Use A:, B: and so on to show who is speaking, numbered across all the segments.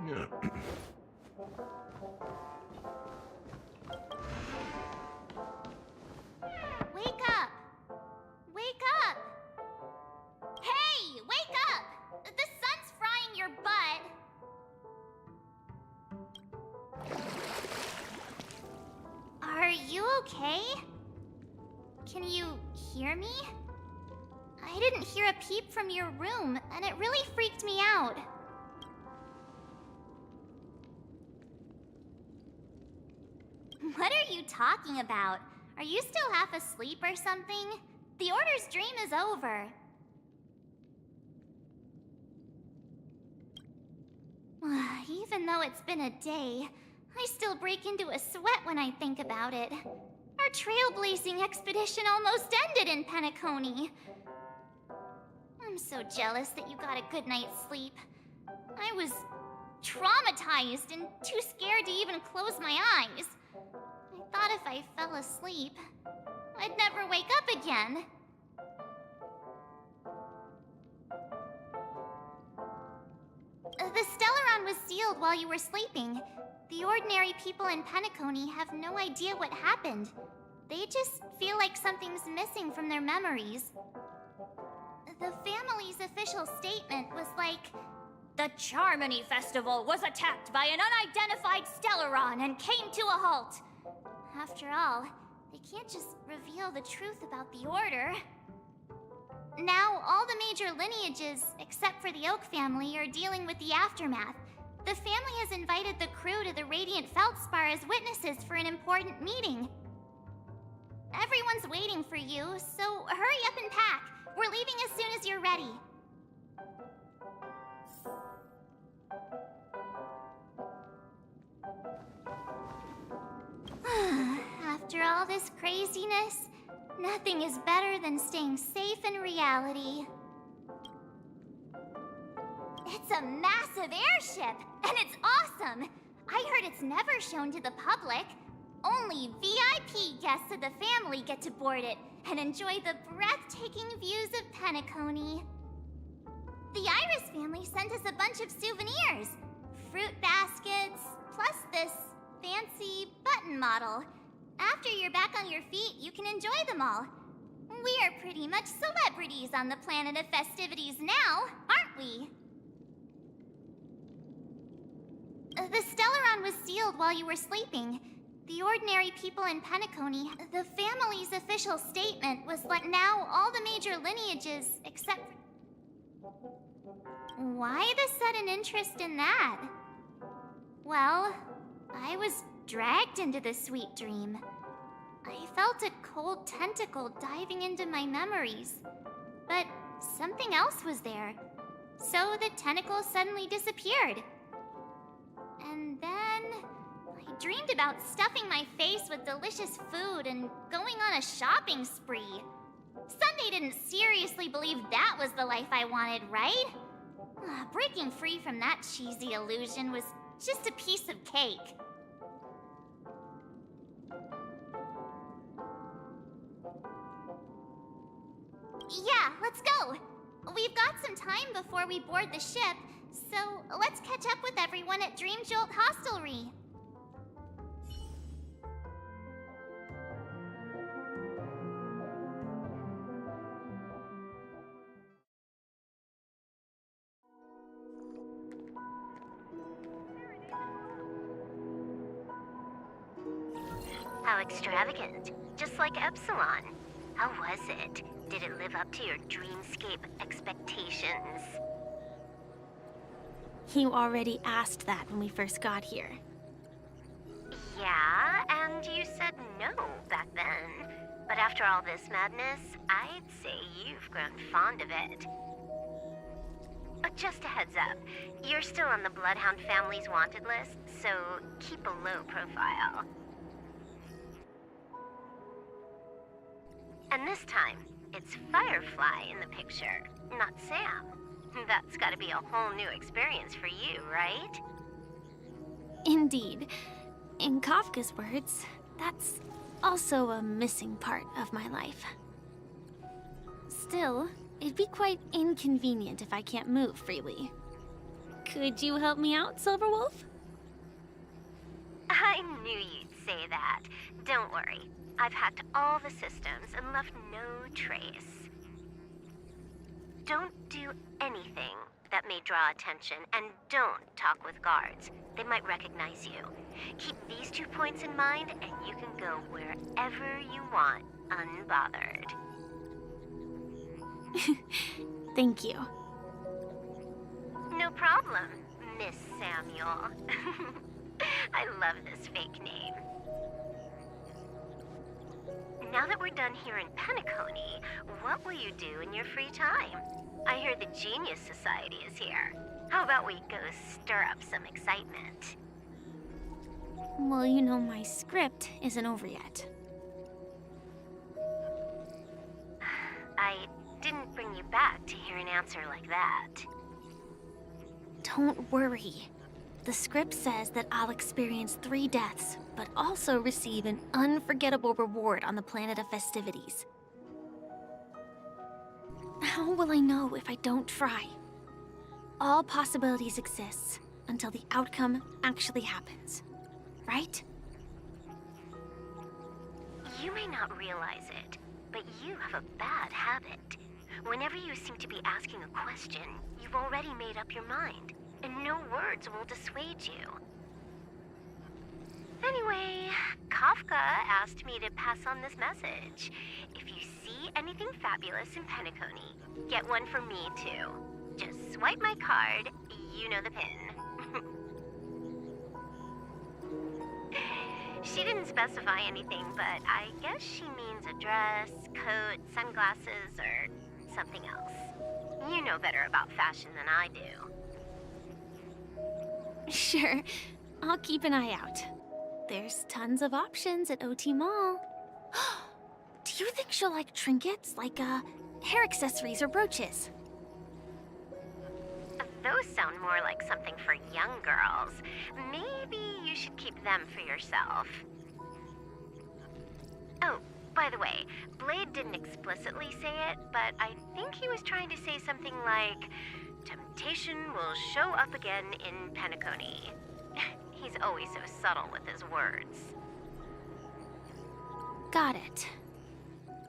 A: Wake up! Wake up! Hey! Wake up! The sun's frying your butt! Are you okay? Can you hear me? I didn't hear a peep from your room, and it really freaked me out. What are you talking about? Are you still half asleep or something? The Order's dream is over. Even though it's been a day, I still break into a sweat when I think about it. Our trailblazing expedition almost ended in Penacony. I'm so jealous that you got a good night's sleep. I was traumatized and too scared to even close my eyes. I thought if I fell asleep, I'd never wake up again. The Stellaron was sealed while you were sleeping. The ordinary people in Penacony have no idea what happened. They just feel like something's missing from their memories. The family's official statement was like, "The Charmony Festival was attacked by an unidentified Stellaron and came to a halt." After all, they can't just reveal the truth about the Order. Now, all the major lineages, except for the Oak family, are dealing with the aftermath. The family has invited the crew to the Radiant Feldspar as witnesses for an important meeting. Everyone's waiting for you, so hurry up and pack. We're leaving as soon as you're ready. After all this craziness, nothing is better than staying safe in reality. It's a massive airship, and it's awesome! I heard it's never shown to the public. Only VIP guests of the family get to board it and enjoy the breathtaking views of Penacony. The Iris family sent us a bunch of souvenirs. Fruit baskets, plus this fancy button model. After you're back on your feet, you can enjoy them all. We are pretty much celebrities on the planet of festivities now, aren't we? The Stellaron was sealed while you were sleeping. The ordinary people in Penacony, the family's official statement was like, now all the major lineages, except... Why the sudden interest in that? Well, I was dragged into the sweet dream. I felt a cold tentacle diving into my memories. But something else was there. So the tentacle suddenly disappeared. And then I dreamed about stuffing my face with delicious food and going on a shopping spree. Sunday didn't seriously believe that was the life I wanted, right? Breaking free from that cheesy illusion was just a piece of cake. Yeah, let's go. We've got some time before we board the ship, so let's catch up with everyone at Dream Jolt Hostelry.
B: How extravagant. Just like Epsilon. How was it? Did it live up to your dreamscape expectations?
C: You already asked that when we first got here.
B: Yeah, and you said no back then. But after all this madness, I'd say you've grown fond of it. Just a heads up, you're still on the Bloodhound family's wanted list, so keep a low profile. And this time, it's Firefly in the picture, not Sam. That's gotta be a whole new experience for you, right?
C: Indeed. In Kafka's words, that's also a missing part of my life. Still, it'd be quite inconvenient if I can't move freely. Could you help me out, Silverwolf?
B: I knew you'd say that. Don't worry. I've hacked all the systems and left no trace. Don't do anything that may draw attention, and don't talk with guards. They might recognize you. Keep these 2 points in mind, and you can go wherever you want, unbothered.
C: Thank you.
B: No problem, Miss Samuel. I love this fake name. Now that we're done here in Penacony, what will you do in your free time? I hear the Genius Society is here. How about we go stir up some excitement?
C: Well, you know my script isn't over yet.
B: I didn't bring you back to hear an answer like that.
C: Don't worry. The script says that I'll experience 3 deaths, but also receive an unforgettable reward on the planet of festivities. How will I know if I don't try? All possibilities exist until the outcome actually happens, right?
B: You may not realize it, but you have a bad habit. Whenever you seem to be asking a question, you've already made up your mind, and no words will dissuade you. Anyway, Kafka asked me to pass on this message. If you see anything fabulous in Penacony, get one for me too. Just swipe my card, you know the pin. She didn't specify anything, but I guess she means a dress, coat, sunglasses, or something else. You know better about fashion than I do.
C: Sure, I'll keep an eye out. There's tons of options at OT Mall. Do you think she'll like trinkets, like hair accessories or brooches?
B: Those sound more like something for young girls. Maybe you should keep them for yourself. Oh, by the way, Blade didn't explicitly say it, but I think he was trying to say something like, temptation will show up again in Penacony. He's always so subtle with his words.
C: Got it.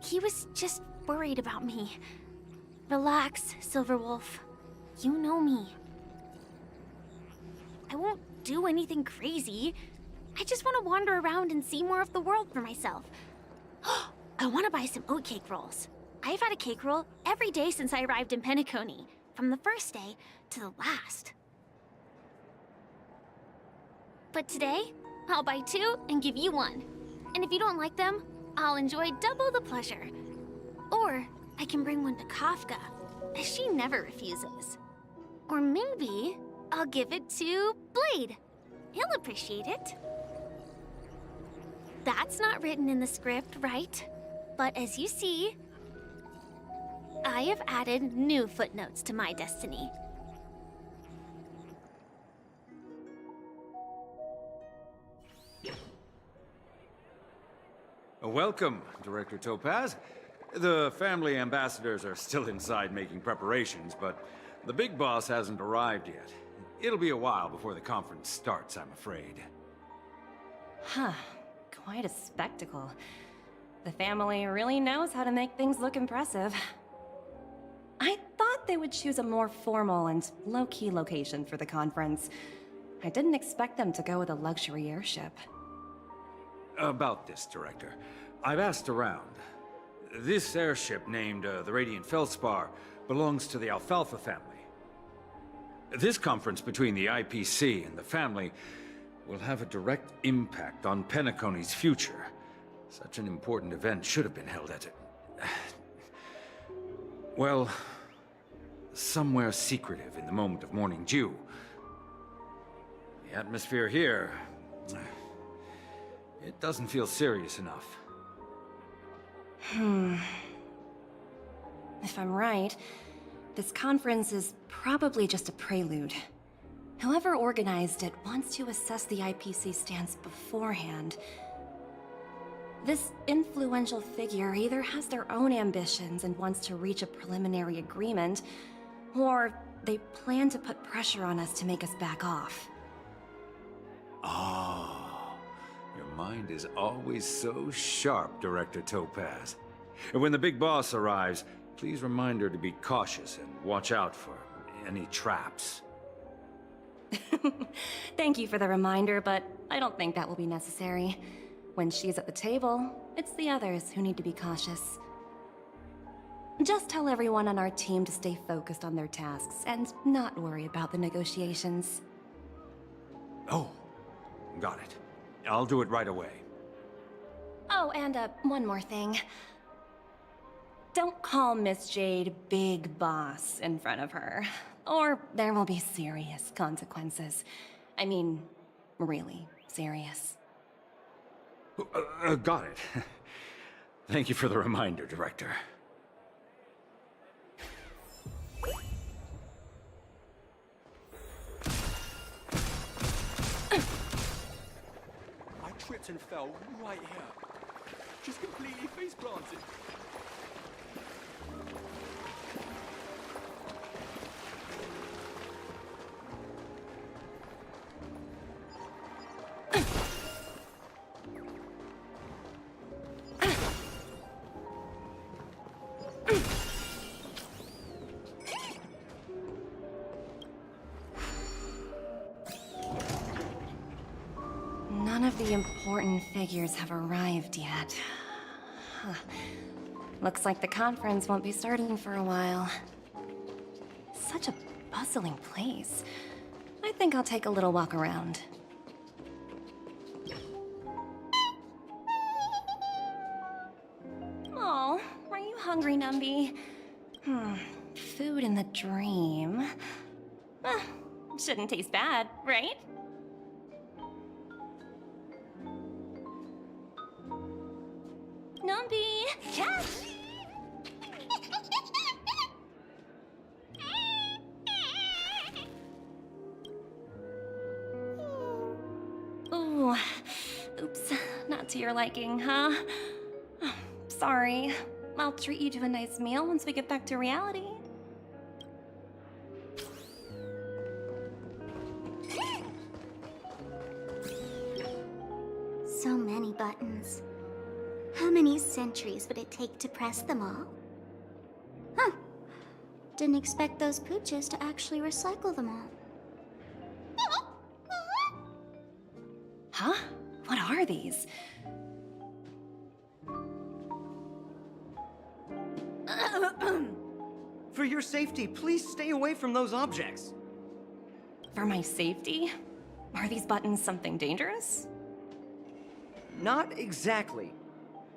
C: He was just worried about me. Relax, Silverwolf. You know me. I won't do anything crazy. I just want to wander around and see more of the world for myself. I want to buy some oatcake rolls. I've had a cake roll every day since I arrived in Penacony, from the first day to the last. But today, I'll buy 2 and give you 1. And if you don't like them, I'll enjoy double the pleasure. Or I can bring one to Kafka, as she never refuses. Or maybe I'll give it to Blade. He'll appreciate it. That's not written in the script, right? But as you see, I have added new footnotes to my destiny.
D: Welcome, Director Topaz. The family ambassadors are still inside making preparations, but the big boss hasn't arrived yet. It'll be a while before the conference starts, I'm afraid.
E: Huh. Quite a spectacle. The family really knows how to make things look impressive. I thought they would choose a more formal and low-key location for the conference. I didn't expect them to go with a luxury airship.
D: About this, Director. I've asked around. This airship, named the Radiant Feldspar, belongs to the Alfalfa family. This conference between the IPC and the family will have a direct impact on Penacony's future. Such an important event should have been held at well, somewhere secretive in the moment of morning dew. The atmosphere here, it doesn't feel serious enough.
E: If I'm right, this conference is probably just a prelude. Whoever organized it wants to assess the IPC stance beforehand. This influential figure either has their own ambitions and wants to reach a preliminary agreement, or They plan to put pressure on us to make us back off.
D: Oh, your mind is always so sharp, Director Topaz. And when the big boss arrives, please remind her to be cautious and watch out for any traps.
E: Thank you for the reminder, but I don't think that will be necessary. When she's at the table, it's the others who need to be cautious. Just tell everyone on our team to stay focused on their tasks and not worry about the negotiations.
D: Oh, got it. I'll do it right away.
E: Oh, and one more thing. Don't call Miss Jade Big Boss in front of her, or there will be serious consequences. I mean, really serious.
D: Got it. Thank you for the reminder, Director.
F: I tripped and fell right here. Just completely face planted.
E: None of the important figures have arrived yet. Huh. Looks like the conference won't be starting for a while. Such a bustling place. I think I'll take a little walk around. Oh, are you hungry, Numby? Food in the dream. Shouldn't taste bad, right? Numby! Yes! Ooh. Oops. Not to your liking, huh? Sorry. I'll treat you to a nice meal once we get back to reality.
A: So many buttons. How many centuries would it take to press them all? Huh. Didn't expect those pooches to actually recycle them all.
E: Huh? What are these?
G: For your safety, please stay away from those objects.
E: For my safety? Are these buttons something dangerous?
G: Not exactly.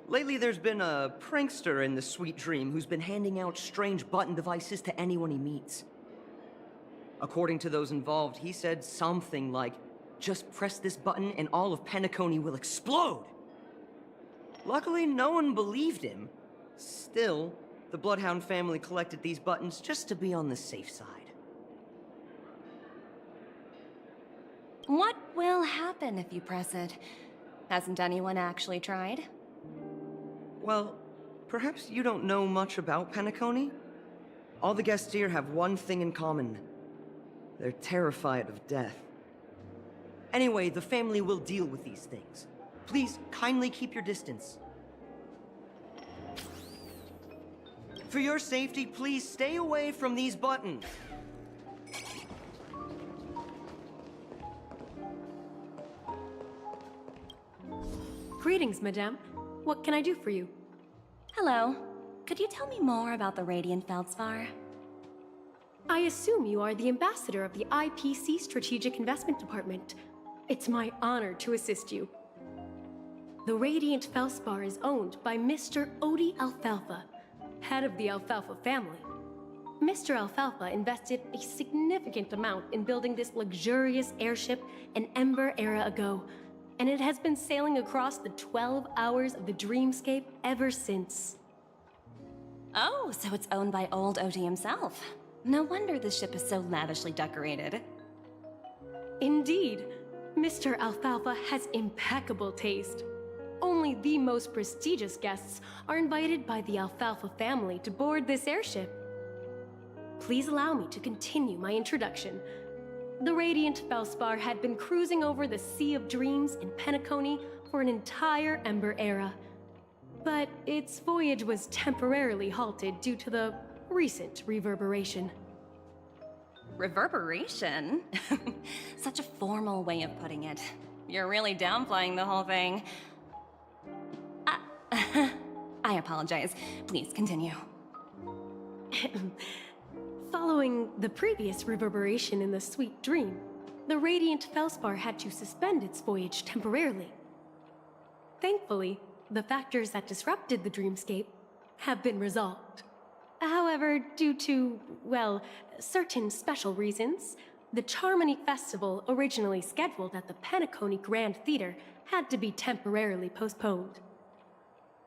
G: Lately, there's been a prankster in the Sweet Dream who's been handing out strange button devices to anyone he meets. According to those involved, he said something like, "Just press this button and all of Penacony will explode!" Luckily, no one believed him. Still, the Bloodhound family collected these buttons just to be on the safe side.
E: What will happen if you press it? Hasn't anyone actually tried?
G: Well, perhaps you don't know much about Penacony? All the guests here have one thing in common. They're terrified of death. Anyway, the family will deal with these things. Please, kindly keep your distance. For your safety, please stay away from these buttons.
H: Greetings, madame. What can I do for you?
E: Hello. Could you tell me more about the Radiant Feldspar?
H: I assume you are the ambassador of the IPC Strategic Investment Department. It's my honor to assist you. The Radiant Feldspar is owned by Mr. Odie Alfalfa, head of the Alfalfa family. Mr. Alfalfa invested a significant amount in building this luxurious airship an Ember era ago, and it has been sailing across the 12 hours of the dreamscape ever since.
E: Oh, so it's owned by old Odie himself. No wonder the ship is so lavishly decorated.
H: Indeed, Mr. Alfalfa has impeccable taste. Only the most prestigious guests are invited by the Alfalfa family to board this airship. please allow me to continue my introduction. The Radiant Felspar had been cruising over the Sea of Dreams in Penacony for an entire Ember era. But its voyage was temporarily halted due to the recent reverberation.
E: Reverberation? Such a formal way of putting it. You're really downplaying the whole thing. I apologize. Please continue.
H: Following the previous reverberation in the Sweet Dream, the Radiant Felspar had to suspend its voyage temporarily. Thankfully, the factors that disrupted the dreamscape have been resolved. However, due to, well, certain special reasons, the Charmony Festival, originally scheduled at the Penacony Grand Theater, had to be temporarily postponed.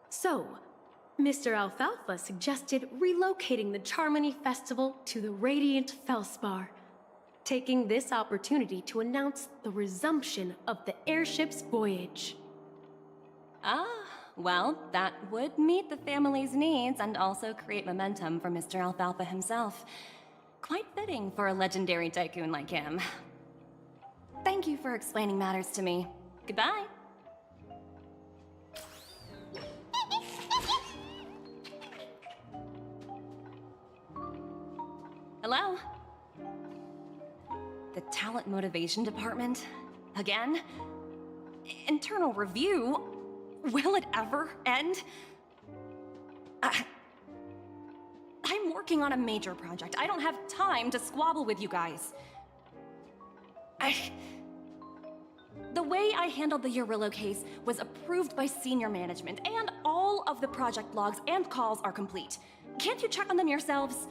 H: So, Mr. Alfalfa suggested relocating the Charmony Festival to the Radiant Felspar, taking this opportunity to announce the resumption of the airship's voyage.
E: Ah, well, that would meet the family's needs and also create momentum for Mr. Alfalfa himself. Quite fitting for a legendary tycoon like him. Thank you for explaining matters to me. Goodbye. Hello? The Talent Motivation Department? Again? Internal review? Will it ever end? I'm working on a major project. I don't have time to squabble with you guys. The way I handled the Urillo case was approved by senior management, and all of the project logs and calls are complete. Can't you check on them yourselves?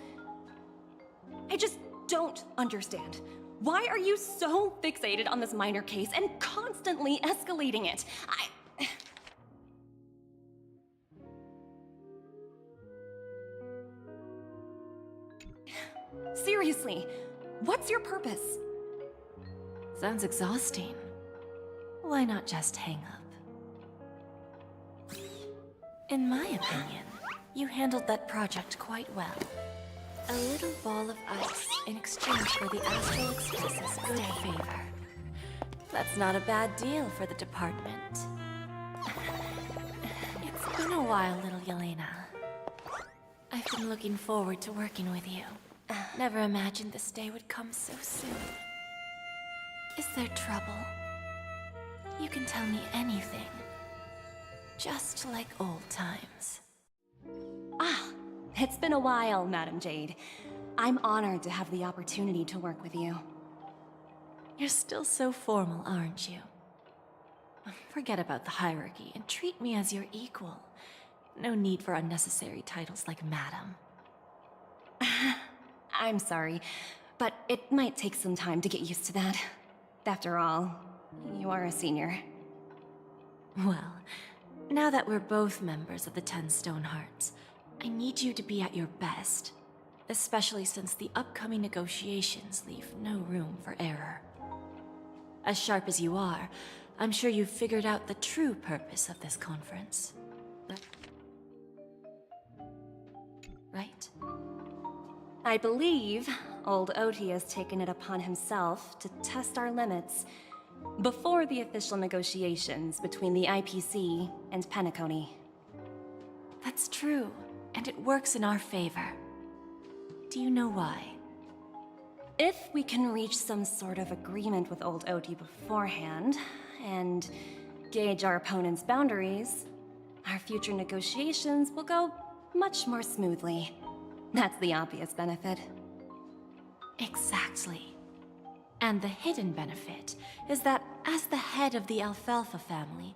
E: I just don't understand. Why are you so fixated on this minor case and constantly escalating it? Seriously, what's your purpose?
I: Sounds exhausting. Why not just hang up? In my opinion, you handled that project quite well. A little ball of ice in exchange for the Astral Express's good favor. That's not a bad deal for the department. It's been a while, little Yelena. I've been looking forward to working with you. Never imagined this day would come so soon. Is there trouble? You can tell me anything. Just like old times.
E: It's been a while, Madam Jade. I'm honored to have the opportunity to work with you.
I: You're still so formal, aren't you? Forget about the hierarchy and treat me as your equal. No need for unnecessary titles like Madam.
E: I'm sorry, but it might take some time to get used to that. After all, you are a senior.
I: Well, now that we're both members of the 10 Stone Hearts, I need you to be at your best, especially since the upcoming negotiations leave no room for error. As sharp as you are, I'm sure you've figured out the true purpose of this conference. Right?
E: I believe old Oti has taken it upon himself to test our limits before the official negotiations between the IPC and Penacony.
I: That's true, and it works in our favor. Do you know why?
E: If we can reach some sort of agreement with old Oti beforehand, and gauge our opponent's boundaries, our future negotiations will go much more smoothly. That's the obvious benefit.
I: Exactly. And the hidden benefit is that as the head of the Alfalfa family,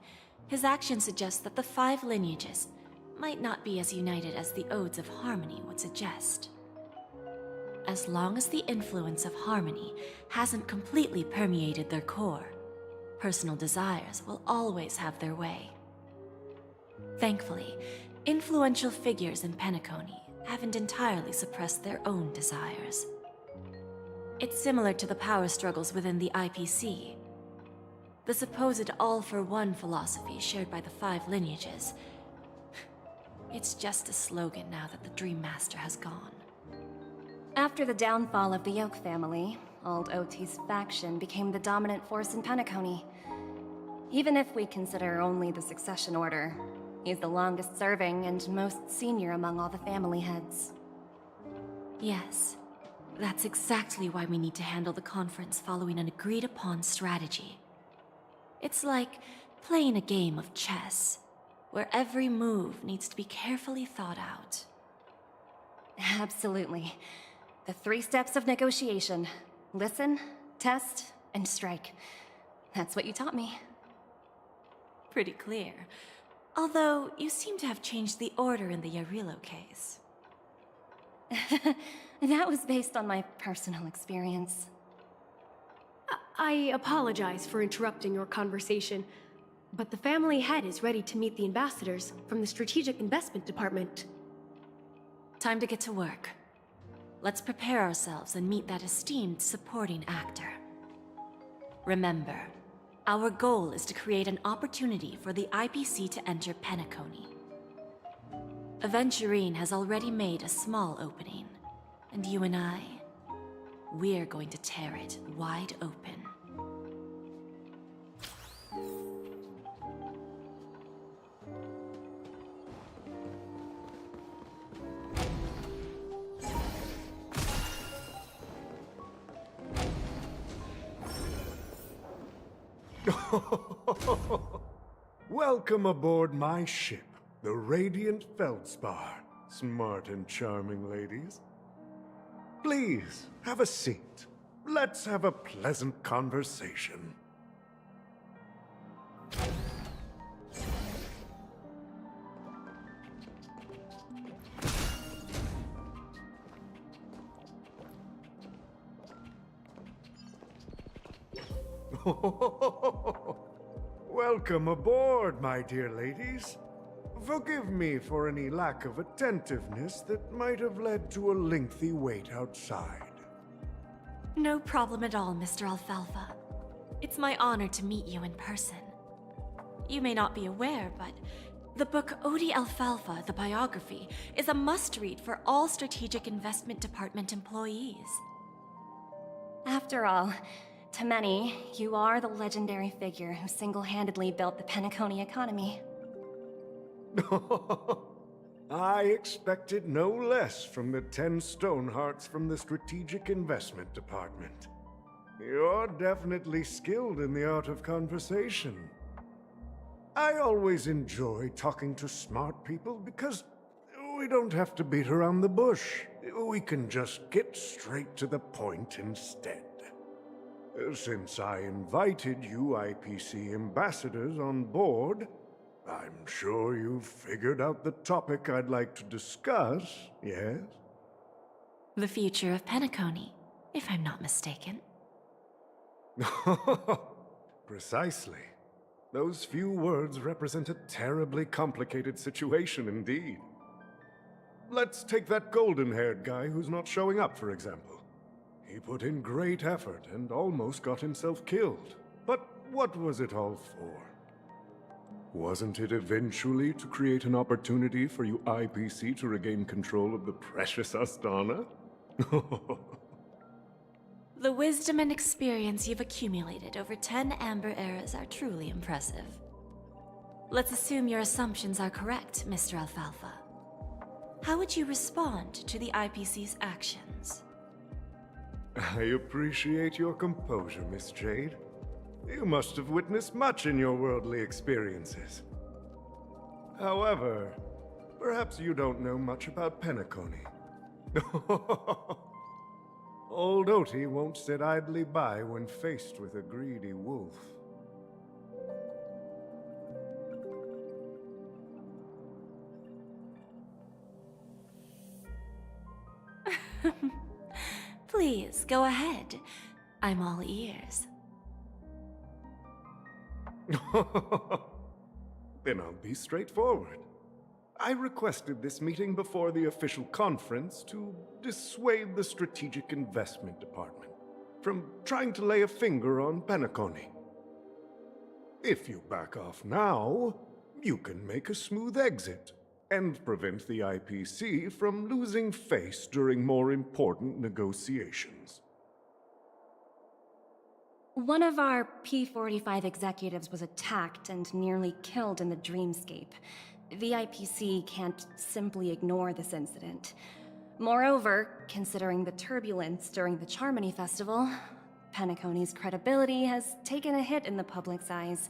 I: his action suggests that the 5 lineages might not be as united as the Odes of Harmony would suggest. As long as the influence of Harmony hasn't completely permeated their core, personal desires will always have their way. Thankfully, influential figures in Penacony haven't entirely suppressed their own desires. It's similar to the power struggles within the IPC. The supposed all-for-one philosophy shared by the 5 lineages. It's just a slogan now that the Dream Master has gone.
E: After the downfall of the Yoke family, Old Oti's faction became the dominant force in Penacony. Even if we consider only the succession order, he's the longest serving and most senior among all the family heads.
I: Yes, that's exactly why we need to handle the conference following an agreed-upon strategy. It's like playing a game of chess, where every move needs to be carefully thought out.
E: Absolutely. The 3 steps of negotiation. Listen, test, and strike. That's what you taught me.
I: Pretty clear. Although, you seem to have changed the order in the Yarilo case.
E: That was based on my personal experience.
H: I apologize for interrupting your conversation, but the family head is ready to meet the ambassadors from the Strategic Investment Department.
I: Time to get to work. Let's prepare ourselves and meet that esteemed supporting actor. Remember, our goal is to create an opportunity for the IPC to enter Penacony. Aventurine has already made a small opening, and you and I, we're going to tear it wide open.
J: Welcome aboard my ship, the Radiant Feldspar. Smart and charming ladies. Please, have a seat. Let's have a pleasant conversation. Welcome aboard, my dear ladies. Forgive me for any lack of attentiveness that might have led to a lengthy wait outside.
I: No problem at all, Mr. Alfalfa. It's my honor to meet you in person. You may not be aware, but the book Odi Alfalfa, the biography, is a must-read for all Strategic Investment Department employees.
E: After all, to many, you are the legendary figure who single-handedly built the Penacony economy.
J: I expected no less from the 10 Stonehearts from the Strategic Investment Department. You're definitely skilled in the art of conversation. I always enjoy talking to smart people because we don't have to beat around the bush. We can just get straight to the point instead. Since I invited you IPC ambassadors on board, I'm sure you've figured out the topic I'd like to discuss, yes?
I: The future of Penacony, if I'm not mistaken.
J: Precisely. Those few words represent a terribly complicated situation indeed. Let's take that golden-haired guy who's not showing up, for example. He put in great effort and almost got himself killed. But what was it all for? Wasn't it eventually to create an opportunity for you IPC to regain control of the precious Astana?
I: The wisdom and experience you've accumulated over 10 Amber Eras are truly impressive. Let's assume your assumptions are correct, Mr. Alfalfa. How would you respond to the IPC's actions?
J: I appreciate your composure, Miss Jade. You must have witnessed much in your worldly experiences. However, perhaps you don't know much about Penacony. Old Oti won't sit idly by when faced with a greedy wolf.
I: Please, go ahead. I'm all ears.
J: Then I'll be straightforward. I requested this meeting before the official conference to dissuade the Strategic Investment Department from trying to lay a finger on Penacony. If you back off now, you can make a smooth exit. and prevent the IPC from losing face during more important negotiations.
E: One of our P-45 executives was attacked and nearly killed in the dreamscape. The IPC can't simply ignore this incident. Moreover, considering the turbulence during the Charmony Festival, Penacony's credibility has taken a hit in the public's eyes.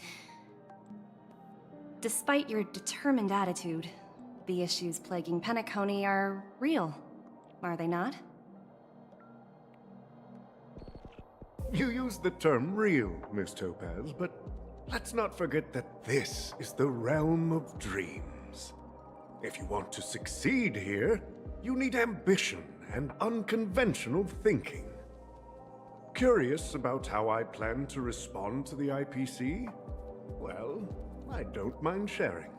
E: Despite your determined attitude, the issues plaguing Penacony are real, are they not?
J: You use the term real, Miss Topaz, but let's not forget that this is the realm of dreams. If you want to succeed here, you need ambition and unconventional thinking. Curious about how I plan to respond to the IPC? Well, I don't mind sharing.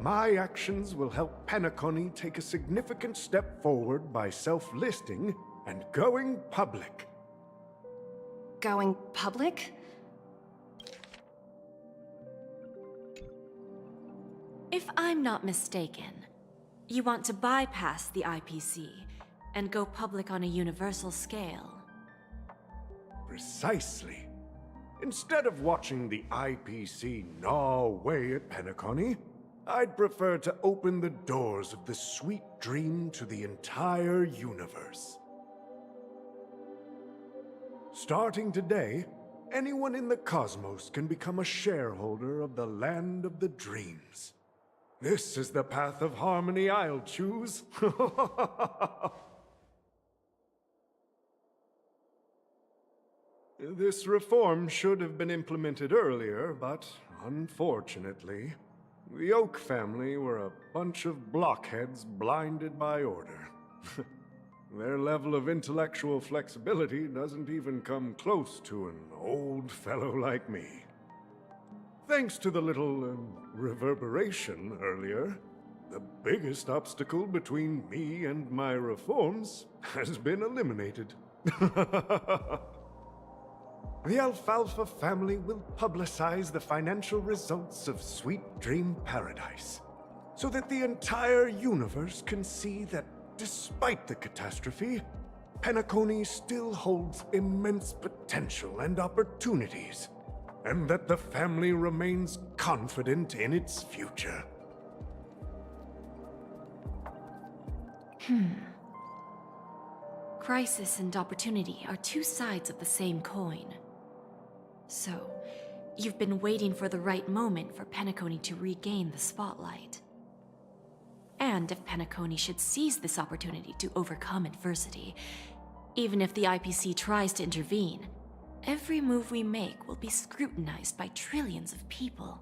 J: My actions will help Penacony take a significant step forward by self-listing and going public.
E: Going public?
I: If I'm not mistaken, you want to bypass the IPC and go public on a universal scale.
J: Precisely. Instead of watching the IPC gnaw away at Penacony, I'd prefer to open the doors of the sweet dream to the entire universe. Starting today, anyone in the cosmos can become a shareholder of the land of the dreams. This is the path of harmony I'll choose. This reform should have been implemented earlier, but unfortunately, the Oak family were a bunch of blockheads blinded by order. Their level of intellectual flexibility doesn't even come close to an old fellow like me. Thanks to the little reverberation earlier, the biggest obstacle between me and my reforms has been eliminated. The Alfalfa family will publicize the financial results of Sweet Dream Paradise, so that the entire universe can see that despite the catastrophe, Penacony still holds immense potential and opportunities, and that the family remains confident in its future.
I: Crisis and opportunity are two sides of the same coin. So, you've been waiting for the right moment for Penacony to regain the spotlight. And if Penacony should seize this opportunity to overcome adversity, even if the IPC tries to intervene, every move we make will be scrutinized by trillions of people.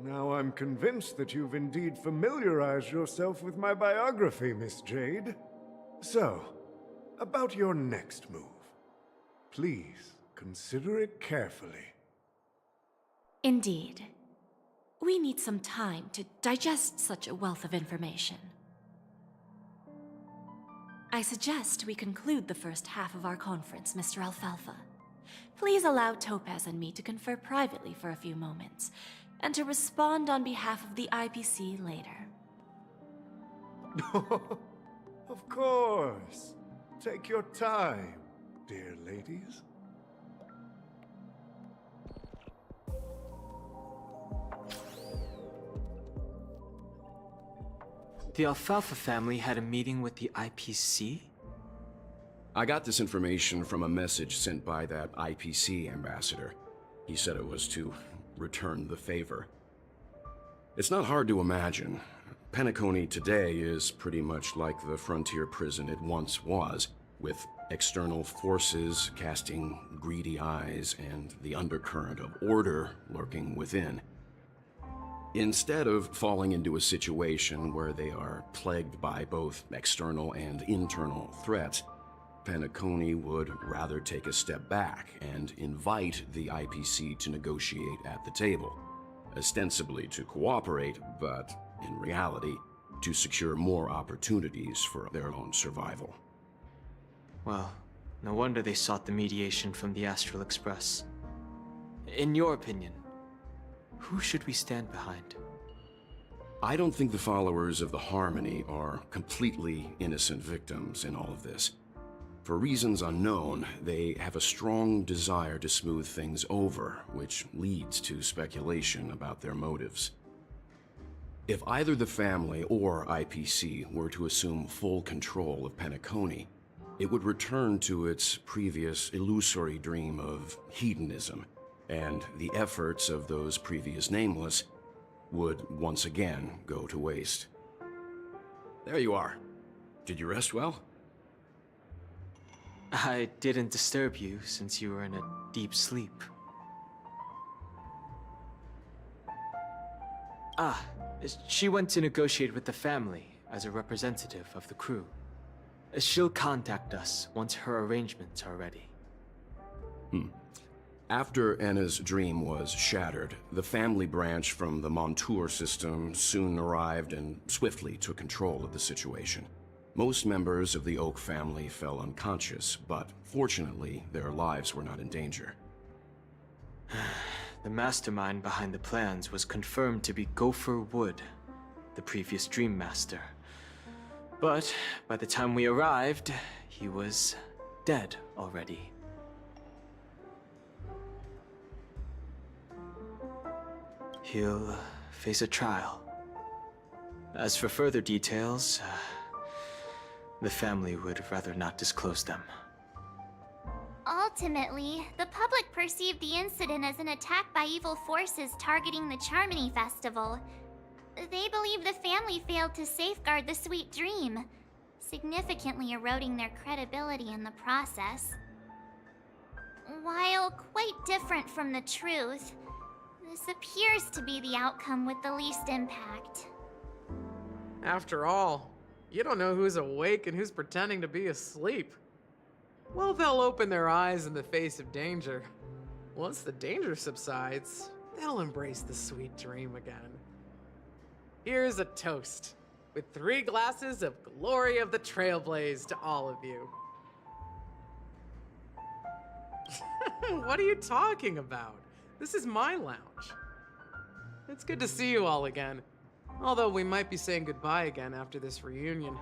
J: Now I'm convinced that you've indeed familiarized yourself with my biography, Miss Jade. So, about your next move. Please, consider it carefully.
I: Indeed. We need some time to digest such a wealth of information. I suggest we conclude the first half of our conference, Mr. Alfalfa. Please allow Topaz and me to confer privately for a few moments, and to respond on behalf of the IPC later.
J: Of course. Take your time, dear ladies.
K: The Alfalfa family had a meeting with the IPC?
L: I got this information from a message sent by that IPC ambassador. He said it was to return the favor. It's not hard to imagine. Penacony today is pretty much like the frontier prison it once was, with external forces casting greedy eyes and the undercurrent of order lurking within. Instead of falling into a situation where they are plagued by both external and internal threats, Penacony would rather take a step back and invite the IPC to negotiate at the table, ostensibly to cooperate, but in reality, to secure more opportunities for their own survival.
K: Well, no wonder they sought the mediation from the Astral Express. In your opinion, Who should we stand behind?
L: I don't think the followers of the Harmony are completely innocent victims in all of this. For reasons unknown, they have a strong desire to smooth things over, which leads to speculation about their motives. If either the family or IPC were to assume full control of Penacony, it would return to its previous illusory dream of hedonism, and the efforts of those previous nameless would once again go to waste. There you are. Did you rest well?
K: I didn't disturb you since you were in a deep sleep. Ah, she went to negotiate with the family as a representative of the crew. She'll contact us once her arrangements are ready.
L: After Enna's dream was shattered, the family branch from the Montour system soon arrived and swiftly took control of the situation. Most members of the Oak family fell unconscious, but fortunately, their lives were not in danger.
K: The mastermind behind the plans was confirmed to be Gopher Wood, the previous Dream Master. But by the time we arrived, he was dead already. He'll face a trial. As for further details, the family would rather not disclose them.
A: Ultimately, the public perceived the incident as an attack by evil forces targeting the Charmony Festival. They believe the family failed to safeguard the sweet dream, significantly eroding their credibility in the process. While quite different from the truth, this appears to be the outcome with the least impact.
M: After all, you don't know who's awake and who's pretending to be asleep. Well, they'll open their eyes in the face of danger. Once the danger subsides, they'll embrace the sweet dream again. Here's a toast, with 3 glasses of Glory of the Trailblaze to all of you. What are you talking about? This is my lounge. It's good to see you all again. Although we might be saying goodbye again after this reunion.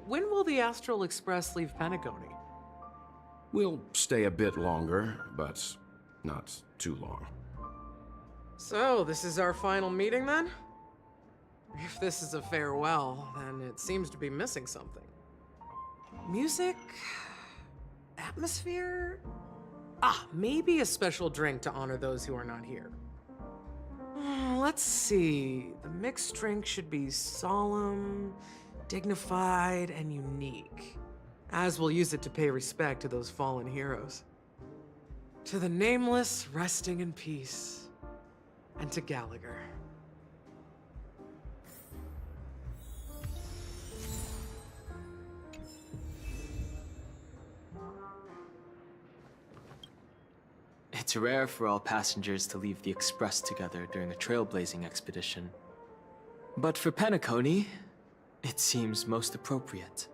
M: When will the Astral Express leave Penacony?
L: We'll stay a bit longer, but not too long.
M: So, this is our final meeting then? If this is a farewell, then it seems to be missing something. Music? Atmosphere? Ah, maybe a special drink to honor those who are not here. Let's see. The mixed drink should be solemn, dignified, and unique, as we'll use it to pay respect to those fallen heroes. To the nameless resting in peace, and to Gallagher.
K: It's rare for all passengers to leave the Express together during a trailblazing expedition. But for Penacony, it seems most appropriate.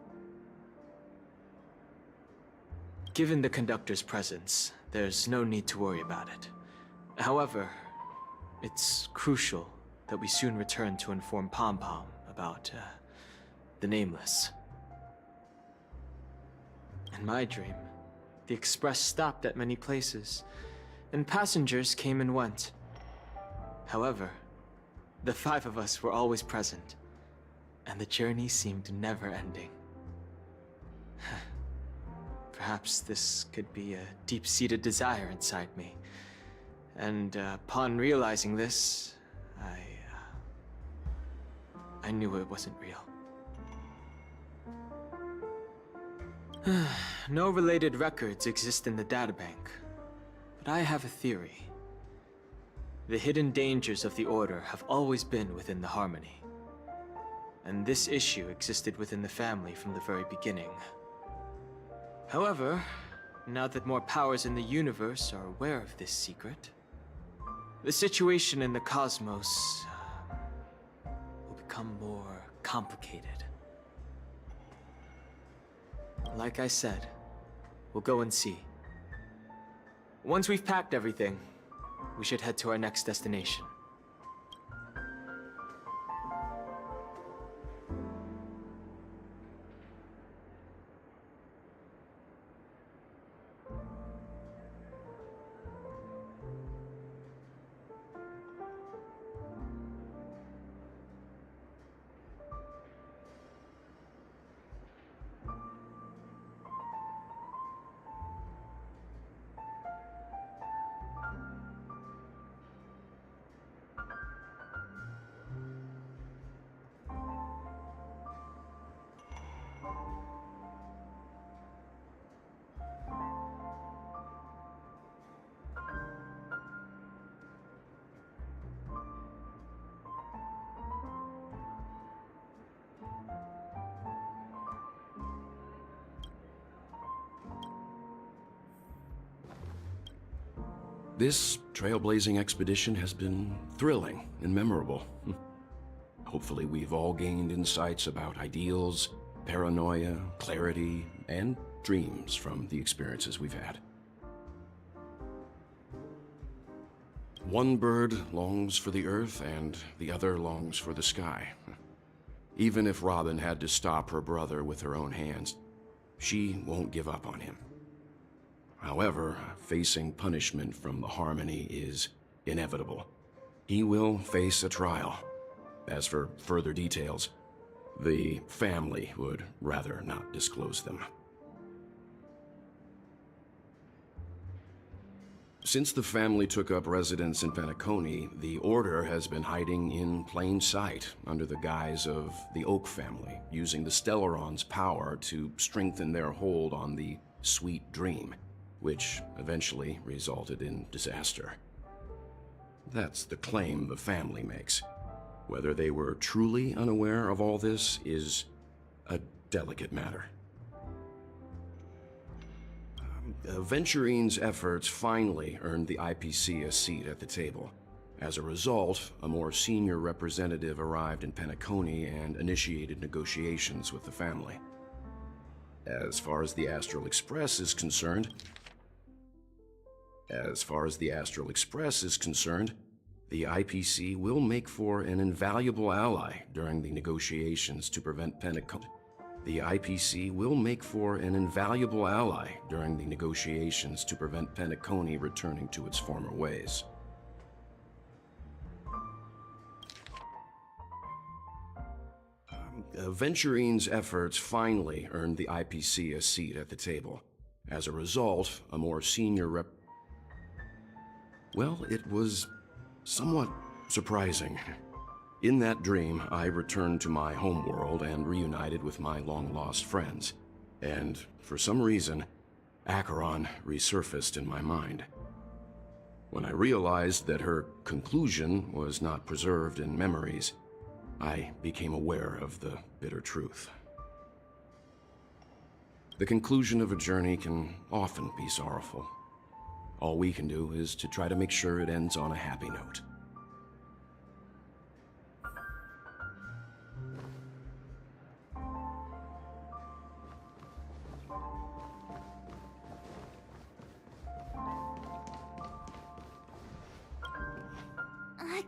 K: Given the conductor's presence, there's no need to worry about it. However, it's crucial that we soon return to inform Pom Pom about, the Nameless. In my dream, the Express stopped at many places, and passengers came and went. However, the 5 of us were always present, and the journey seemed never ending. Perhaps this could be a deep-seated desire inside me, and upon realizing this, I knew it wasn't real. No related records exist in the databank, but I have a theory. The hidden dangers of the Order have always been within the Harmony, and this issue existed within the family from the very beginning. However, now that more powers in the universe are aware of this secret, the situation in the cosmos will become more complicated. Like I said, we'll go and see. Once we've packed everything, we should head to our next destination.
L: This trailblazing expedition has been thrilling and memorable. Hopefully we've all gained insights about ideals, paranoia, clarity, and dreams from the experiences we've had. One bird longs for the earth and the other longs for the sky. Even if Robin had to stop her brother with her own hands, she won't give up on him. However, facing punishment from the Harmony is inevitable. He will face a trial. As for further details, the family would rather not disclose them. Since the family took up residence in Penacony, the Order has been hiding in plain sight under the guise of the Oak family, using the Stellaron's power to strengthen their hold on the Sweet Dream, which eventually resulted in disaster. That's the claim the family makes. Whether they were truly unaware of all this is a delicate matter. Venturine's efforts finally earned the IPC a seat at the table. As a result, a more senior representative arrived in Penacony and initiated negotiations with the family. As far as the Astral Express is concerned, the IPC will make for an invaluable ally during the negotiations to prevent Penacony. The IPC will make for an invaluable ally during the negotiations to prevent Penacony returning to its former ways. Venturine's efforts finally earned the IPC a seat at the table. As a result, a more senior Well, it was somewhat surprising. In that dream, I returned to my homeworld and reunited with my long-lost friends. And for some reason, Acheron resurfaced in my mind. When I realized that her conclusion was not preserved in memories, I became aware of the bitter truth. The conclusion of a journey can often be sorrowful. All we can do is to try to make sure it ends on a happy note.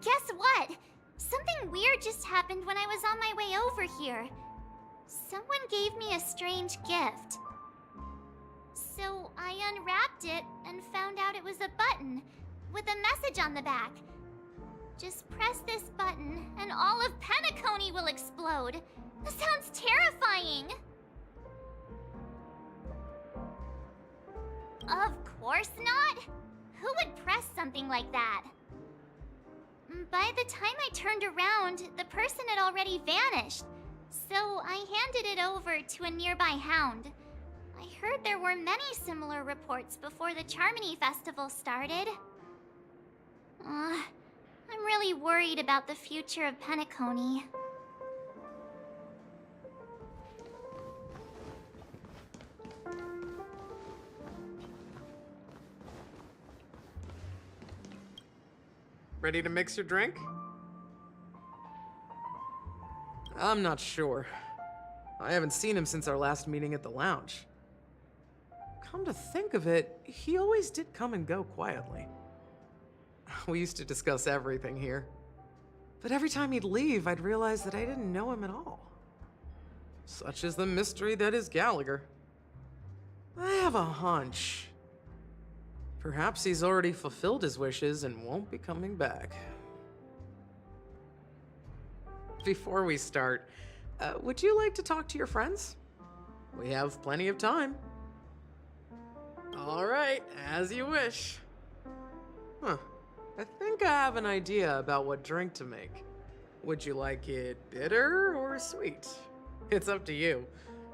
A: Guess what? Something weird just happened when I was on my way over here. Someone gave me a strange gift. So I unwrapped it and found out it was a button with a message on the back. Just press this button and all of Penacony will explode. That sounds terrifying. Of course not. Who would press something like that? By the time I turned around, the person had already vanished. So I handed it over to a nearby hound. I heard there were many similar reports before the Charmony Festival started. I'm really worried about the future of Penacony.
M: Ready to mix your drink? I'm not sure. I haven't seen him since our last meeting at the lounge. Come to think of it, he always did come and go quietly. We used to discuss everything here. But every time he'd leave, I'd realize that I didn't know him at all. Such is the mystery that is Gallagher. I have a hunch. Perhaps he's already fulfilled his wishes and won't be coming back. Before we start, would you like to talk to your friends? We have plenty of time. All right, as you wish. Huh. I think I have an idea about what drink to make. Would you like it bitter or sweet? It's up to you.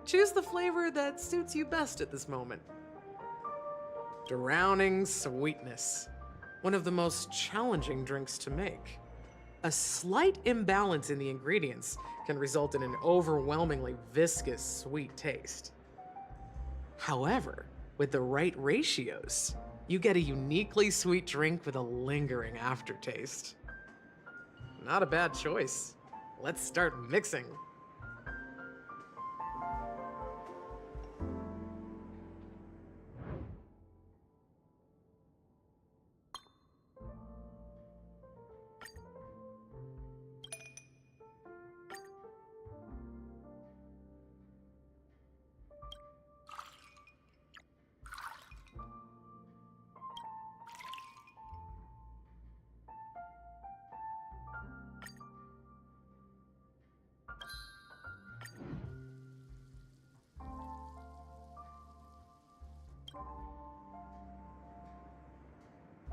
M: Choose the flavor that suits you best at this moment. Drowning sweetness. One of the most challenging drinks to make. A slight imbalance in the ingredients can result in an overwhelmingly viscous sweet taste. However, with the right ratios, you get a uniquely sweet drink with a lingering aftertaste. Not a bad choice. Let's start mixing.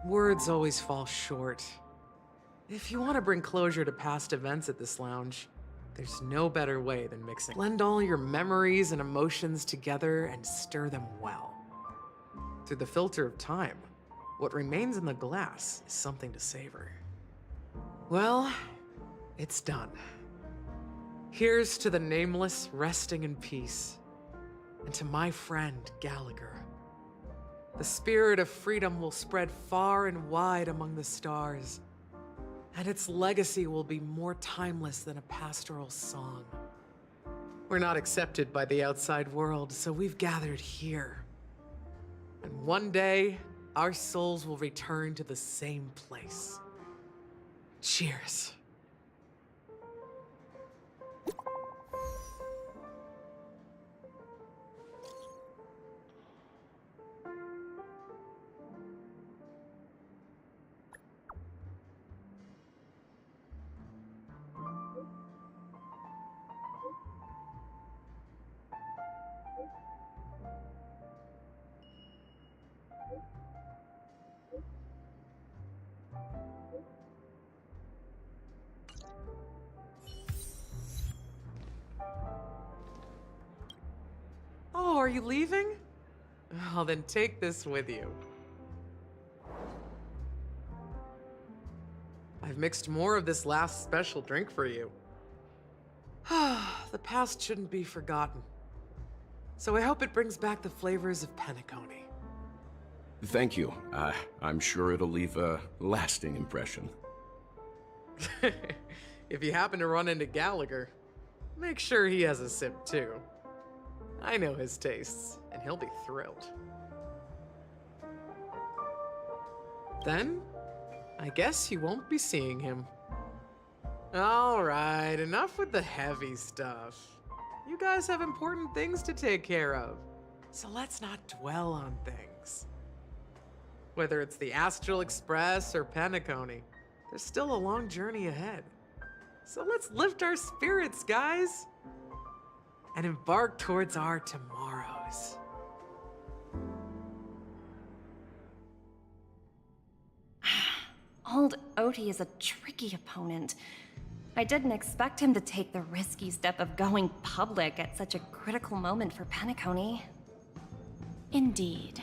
M: Words always fall short. If you want to bring closure to past events at this lounge, there's no better way than mixing. Blend all your memories and emotions together and stir them well. Through the filter of time, what remains in the glass is something to savor. Well, it's done. Here's to the nameless resting in peace, and to my friend Gallagher. The spirit of freedom will spread far and wide among the stars, and its legacy will be more timeless than a pastoral song. We're not accepted by the outside world, so we've gathered here. And one day, our souls will return to the same place. Cheers. Oh, are you leaving? Oh, then take this with you. I've mixed more of this last special drink for you. The past shouldn't be forgotten. So I hope it brings back the flavors of Penacony.
L: Thank you. I'm sure it'll leave a lasting impression.
M: If you happen to run into Gallagher, make sure he has a sip too. I know his tastes, and he'll be thrilled. Then, I guess you won't be seeing him. All right, enough with the heavy stuff. You guys have important things to take care of, so let's not dwell on things. Whether it's the Astral Express or Penacony, there's still a long journey ahead. So let's lift our spirits, guys, and embark towards our tomorrows.
E: Old Oti is a tricky opponent. I didn't expect him to take the risky step of going public at such a critical moment for Penacony.
I: Indeed.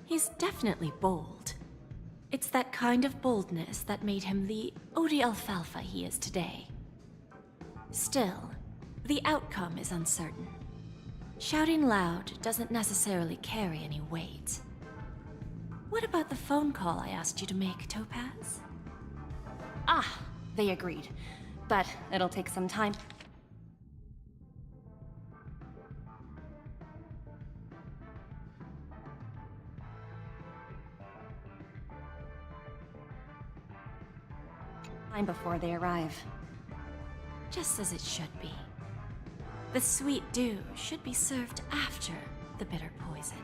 I: He's definitely bold. It's that kind of boldness that made him the Odi Alfalfa he is today. Still, the outcome is uncertain. Shouting loud doesn't necessarily carry any weight. What about the phone call I asked you to make, Topaz?
E: Ah, they agreed. But it'll take some time. time before they arrive.
I: Just as it should be. The sweet dew should be served after the bitter poison.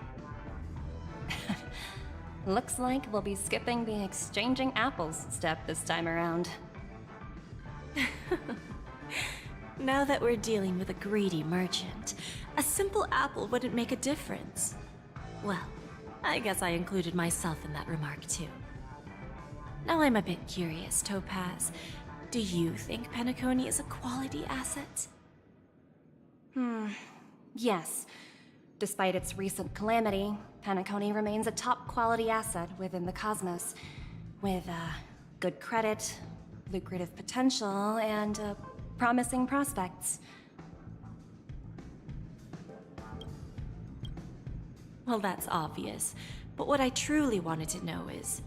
E: Looks like we'll be skipping the exchanging apples step this time around.
I: Now that we're dealing with a greedy merchant, a simple apple wouldn't make a difference. Well, I guess I included myself in that remark too. Now I'm a bit curious, Topaz. Do you think Penacony is a quality asset?
E: Yes. Despite its recent calamity, Penacony remains a top quality asset within the cosmos, with good credit, lucrative potential, and promising prospects.
I: Well, that's obvious. But what I truly wanted to know is,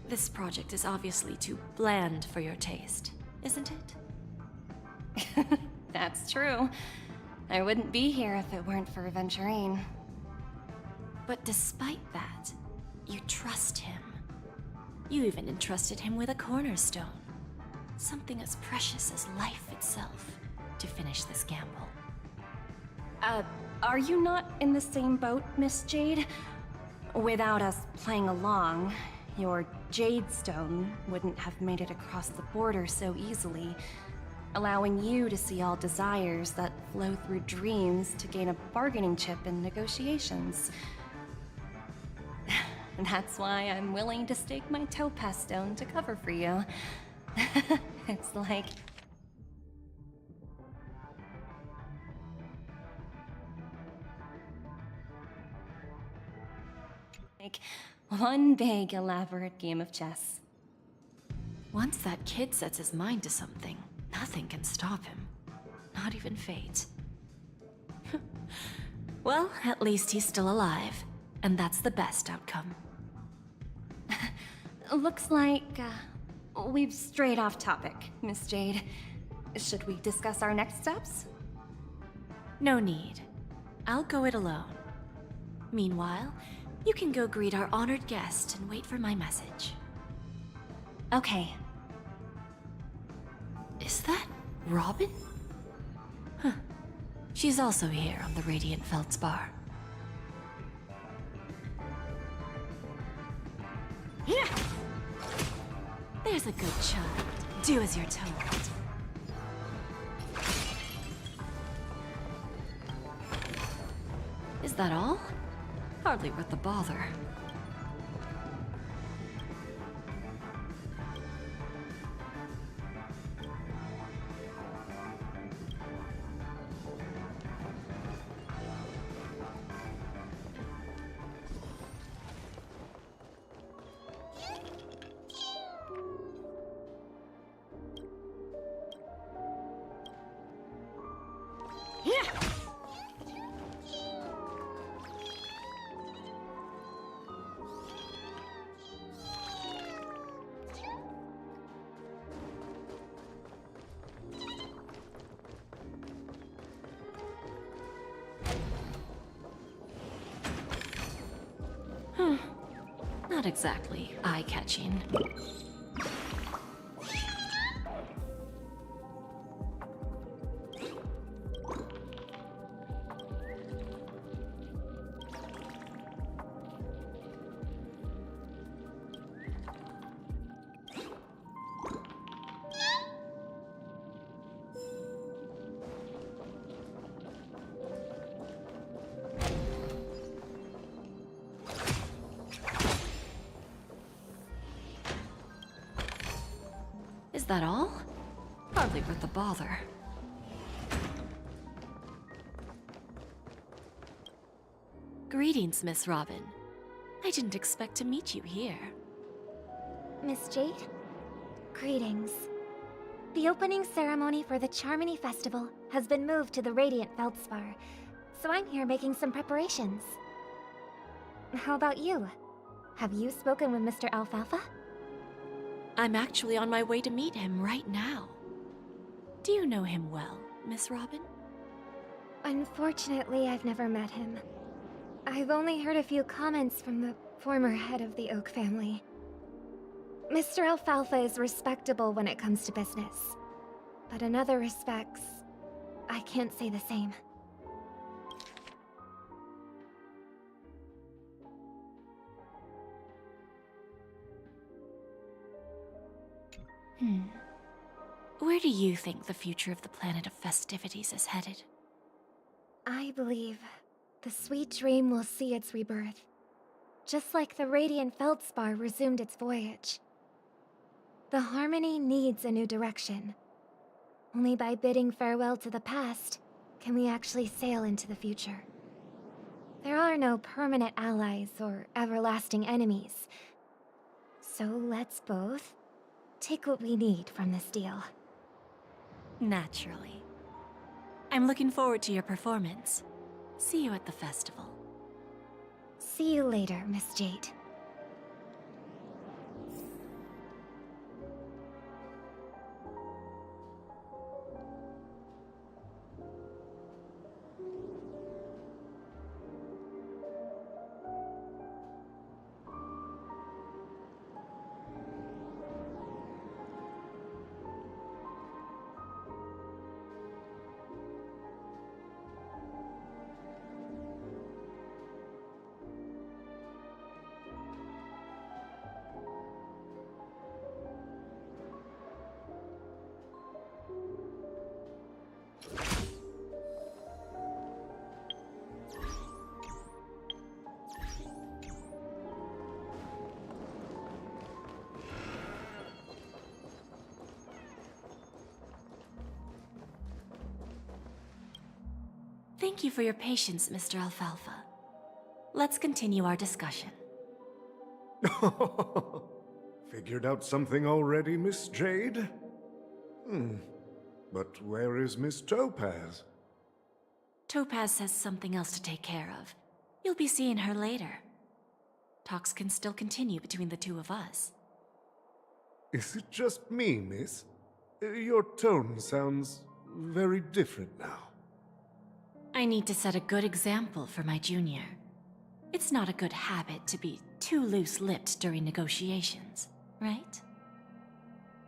I: this project is obviously too bland for your taste, isn't it?
E: That's true. I wouldn't be here if it weren't for Aventurine.
I: But despite that, you trust him. You even entrusted him with a cornerstone. Something as precious as life itself, to finish this gamble.
E: Are you not in the same boat, Miss Jade? Without us playing along, your Jade Stone wouldn't have made it across the border so easily, allowing you to see all desires that flow through dreams to gain a bargaining chip in negotiations. That's why I'm willing to stake my Topaz Stone to cover for you. It's like... one big elaborate game of chess.
I: Once that kid sets his mind to something, nothing can stop him. Not even fate. Well, at least he's still alive, and that's the best outcome.
E: Looks like we've strayed off topic, Miss Jade. Should we discuss our next steps?
I: No need. I'll go it alone. Meanwhile, you can go greet our honored guest and wait for my message.
E: Okay.
I: Is that Robin? Huh. She's also here on the Radiant Feldspar. Yeah! There's a good child. Do as you're told. Is that all? Hardly worth the bother. Not exactly eye-catching. Is that all? Hardly worth the bother. Greetings, Miss Robin. I didn't expect to meet you here.
A: Miss Jade? Greetings. The opening ceremony for the Charmony Festival has been moved to the Radiant Feldspar, so I'm here making some preparations. How about you? Have you spoken with Mr. Alfalfa?
I: I'm actually on my way to meet him right now. Do you know him well, Miss Robin?
A: Unfortunately, I've never met him. I've only heard a few comments from the former head of the Oak family.
N: Mr. Alfalfa is respectable when it comes to business. But in other respects, I can't say the same.
I: Where do you think the future of the planet of festivities is headed?
N: I believe the sweet dream will see its rebirth, just like the radiant feldspar resumed its voyage. The Harmony needs a new direction. Only by bidding farewell to the past can we actually sail into the future. There are no permanent allies or everlasting enemies. So let's both take what we need from this deal.
I: Naturally. I'm looking forward to your performance. See you at the festival.
N: See you later, Miss Jade.
I: Thank you for your patience, Mr. Alfalfa. Let's continue our discussion.
J: Figured out something already, Miss Jade? But where is Miss Topaz?
I: Topaz has something else to take care of. You'll be seeing her later. Talks can still continue between the two of us.
J: Is it just me, miss? Your tone sounds very different now.
I: I need to set a good example for my junior. It's not a good habit to be too loose-lipped during negotiations, right?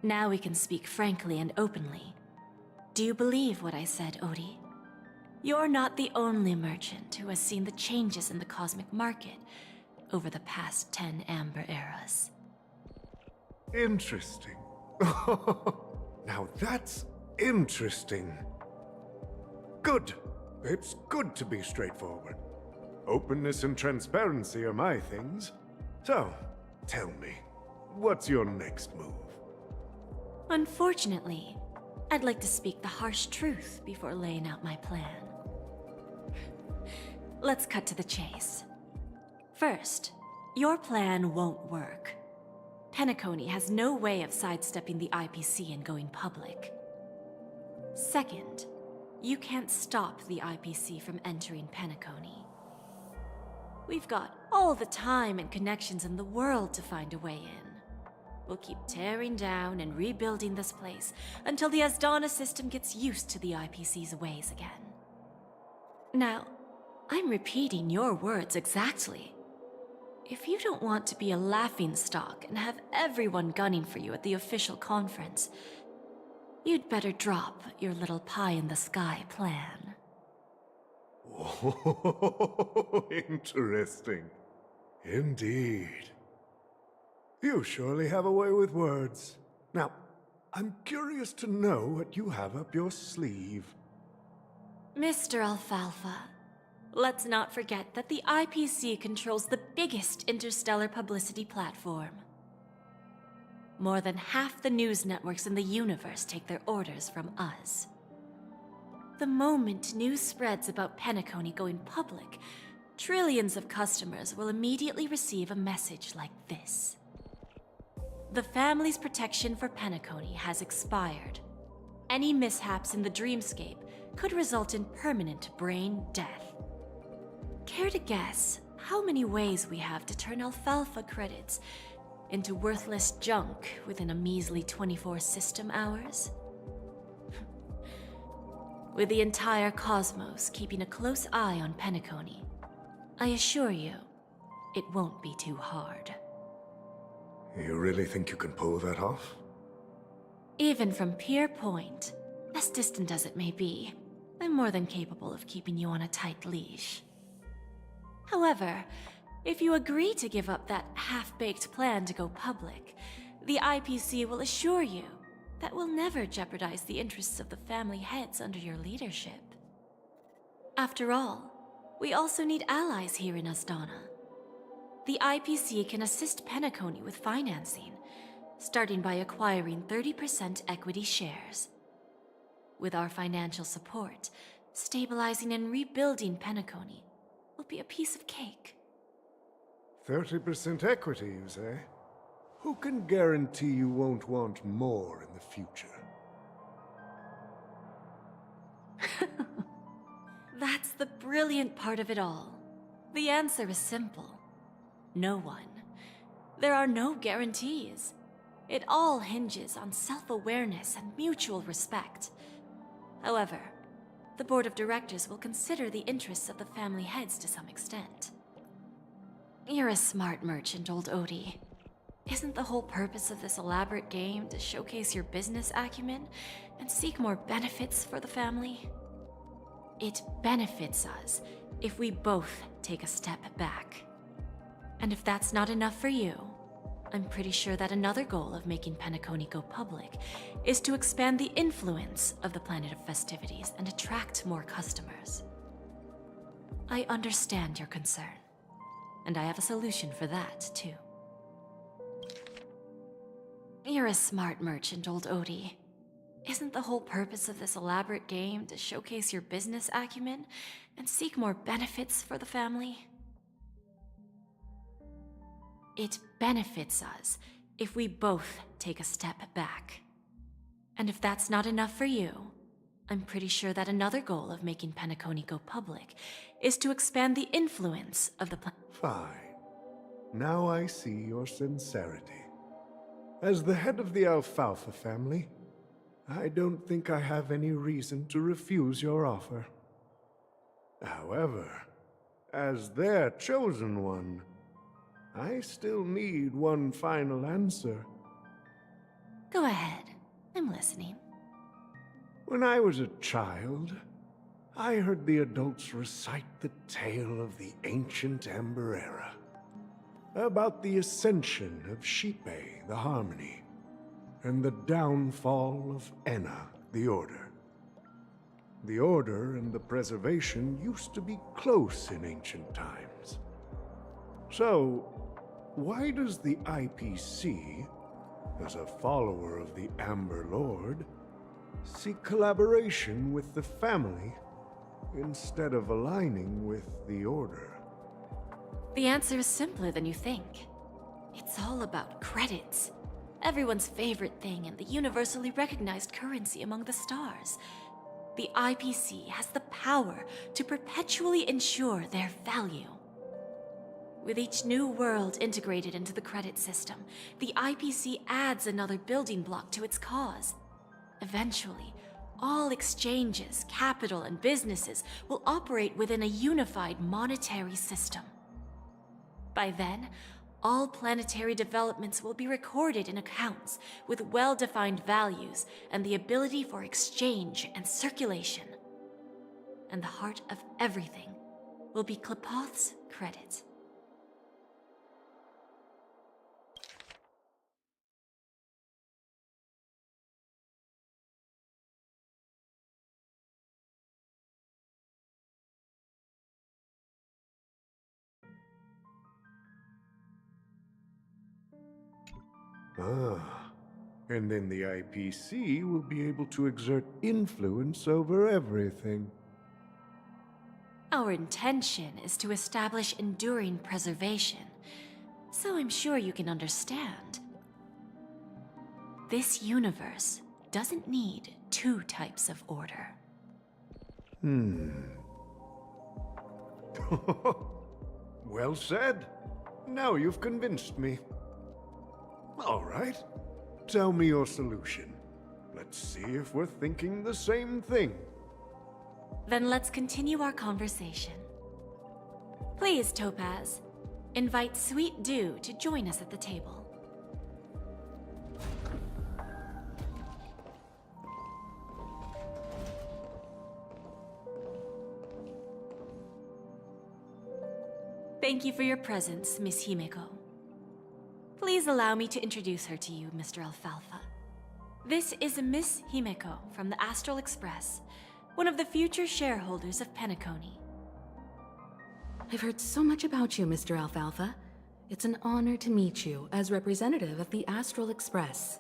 I: Now we can speak frankly and openly. Do you believe what I said, Odie? You're not the only merchant who has seen the changes in the cosmic market over the past 10 Amber Eras.
J: Interesting. Now that's interesting. Good. It's good to be straightforward. Openness and transparency are my things. So, tell me, what's your next move?
I: Unfortunately, I'd like to speak the harsh truth before laying out my plan. Let's cut to the chase. First, your plan won't work. Penacony has no way of sidestepping the IPC and going public. Second, you can't stop the IPC from entering Penacony. We've got all the time and connections in the world to find a way in. We'll keep tearing down and rebuilding this place until the Asdana system gets used to the IPC's ways again. Now, I'm repeating your words exactly. If you don't want to be a laughingstock and have everyone gunning for you at the official conference, you'd better drop your little pie-in-the-sky plan.
J: Oh, interesting. Indeed. You surely have a way with words. Now, I'm curious to know what you have up your sleeve.
I: Mr. Alfalfa, let's not forget that the IPC controls the biggest interstellar publicity platform. More than half the news networks in the universe take their orders from us. The moment news spreads about Penacony going public, trillions of customers will immediately receive a message like this. The family's protection for Penacony has expired. Any mishaps in the dreamscape could result in permanent brain death. Care to guess how many ways we have to turn alfalfa credits into worthless junk within a measly 24 system hours? With the entire cosmos keeping a close eye on Penacony, I assure you, it won't be too hard.
J: You really think you can pull that off?
I: Even from Pier Point, as distant as it may be, I'm more than capable of keeping you on a tight leash. However, if you agree to give up that half-baked plan to go public, the IPC will assure you that we'll never jeopardize the interests of the family heads under your leadership. After all, we also need allies here in Asdana. The IPC can assist Penacony with financing, starting by acquiring 30% equity shares. With our financial support, stabilizing and rebuilding Penacony will be a piece of cake.
J: 30% equity, you say? Who can guarantee you won't want more in the future?
I: That's the brilliant part of it all. The answer is simple. No one. There are no guarantees. It all hinges on self-awareness and mutual respect. However, the board of directors will consider the interests of the family heads to some extent. You're a smart merchant, old Odie. Isn't the whole purpose of this elaborate game to showcase your business acumen and seek more benefits for the family? It benefits us if we both take a step back. And if that's not enough for you, I'm pretty sure that another goal of making Penacony go public is to expand the influence of the Planet of Festivities and attract more customers. I understand your concern, and I have a solution for that, too. You're a smart merchant, old Odie. Isn't the whole purpose of this elaborate game to showcase your business acumen and seek more benefits for the family? It benefits us if we both take a step back. And if that's not enough for you, I'm pretty sure that another goal of making Penacony go public is to expand the influence of the
J: Fine. Now I see your sincerity. As the head of the Alfalfa family, I don't think I have any reason to refuse your offer. However, as their chosen one, I still need one final answer.
I: Go ahead. I'm listening.
J: When I was a child, I heard the adults recite the tale of the ancient Amber Era, about the ascension of Shipe, the Harmony, and the downfall of Enna, the Order. The Order and the Preservation used to be close in ancient times. So, why does the IPC, as a follower of the Amber Lord, seek collaboration with the family instead of aligning with the Order?
I: The answer is simpler than you think. It's all about credits. Everyone's favorite thing and the universally recognized currency among the stars. The IPC has the power to perpetually ensure their value. With each new world integrated into the credit system, the IPC adds another building block to its cause. Eventually, all exchanges, capital, and businesses will operate within a unified monetary system. By then, all planetary developments will be recorded in accounts with well-defined values and the ability for exchange and circulation. And the heart of everything will be Klepoth's credit.
J: Ah, and then the IPC will be able to exert influence over everything.
I: Our intention is to establish enduring preservation, so I'm sure you can understand. This universe doesn't need two types of order.
J: Well said. Now you've convinced me. All right. Tell me your solution. Let's see if we're thinking the same thing.
I: Then let's continue our conversation. Please, Topaz, invite Sweet Dew to join us at the table. Thank you for your presence, Miss Himeko. Please allow me to introduce her to you, Mr. Alfalfa. This is Miss Himeko from the Astral Express, one of the future shareholders of Penacony.
O: I've heard so much about you, Mr. Alfalfa. It's an honor to meet you as representative of the Astral Express.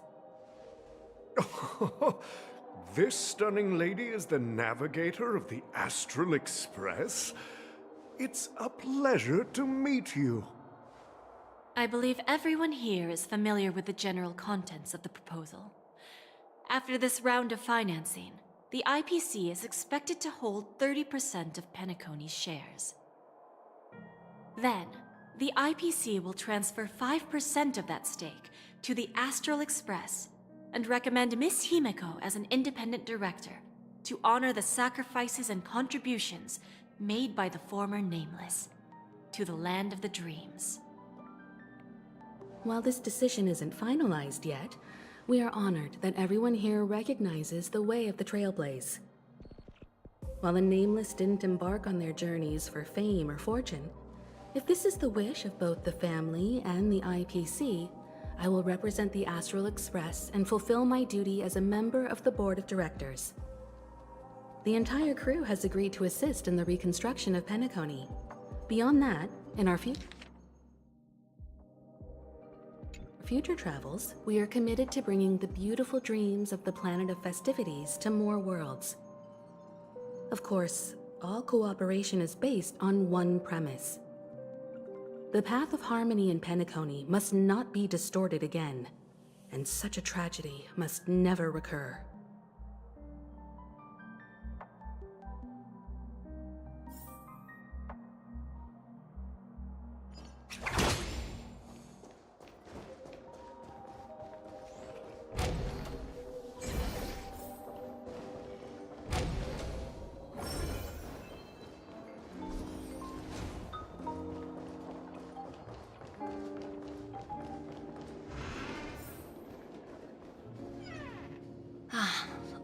J: This stunning lady is the navigator of the Astral Express? It's a pleasure to meet you.
I: I believe everyone here is familiar with the general contents of the proposal. After this round of financing, the IPC is expected to hold 30% of Penacony's shares. Then, the IPC will transfer 5% of that stake to the Astral Express and recommend Miss Himeko as an independent director to honor the sacrifices and contributions made by the former Nameless to the land of the dreams.
O: While this decision isn't finalized yet, we are honored that everyone here recognizes the way of the Trailblaze. While the Nameless didn't embark on their journeys for fame or fortune, if this is the wish of both the family and the IPC, I will represent the Astral Express and fulfill my duty as a member of the board of directors. The entire crew has agreed to assist in the reconstruction of Penacony. Beyond that, in our future travels, we are committed to bringing the beautiful dreams of the planet of festivities to more worlds. Of course, all cooperation is based on one premise. The path of harmony in Penacony must not be distorted again, and such a tragedy must never recur.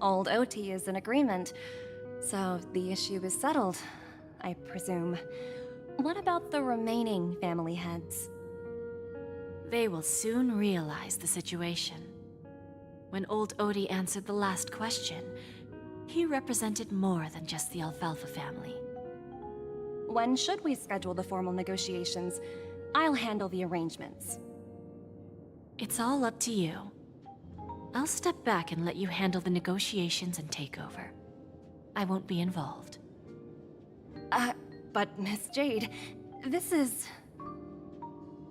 E: Old OT is in agreement, so the issue is settled, I presume. What about the remaining family heads?
I: They will soon realize the situation. When old Odie answered the last question, he represented more than just the Alfalfa family.
E: When should we schedule the formal negotiations? I'll handle the arrangements.
I: It's all up to you. I'll step back and let you handle the negotiations and takeover. I won't be involved.
E: But Miss Jade, this is...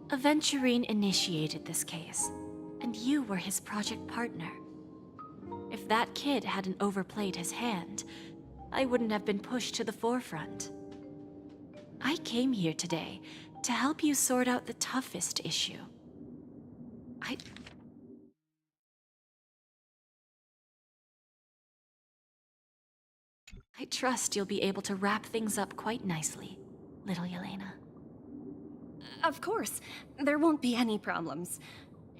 I: Aventurine initiated this case, and you were his project partner. If that kid hadn't overplayed his hand, I wouldn't have been pushed to the forefront. I came here today to help you sort out the toughest issue. I trust you'll be able to wrap things up quite nicely, little Yelena.
E: Of course, there won't be any problems.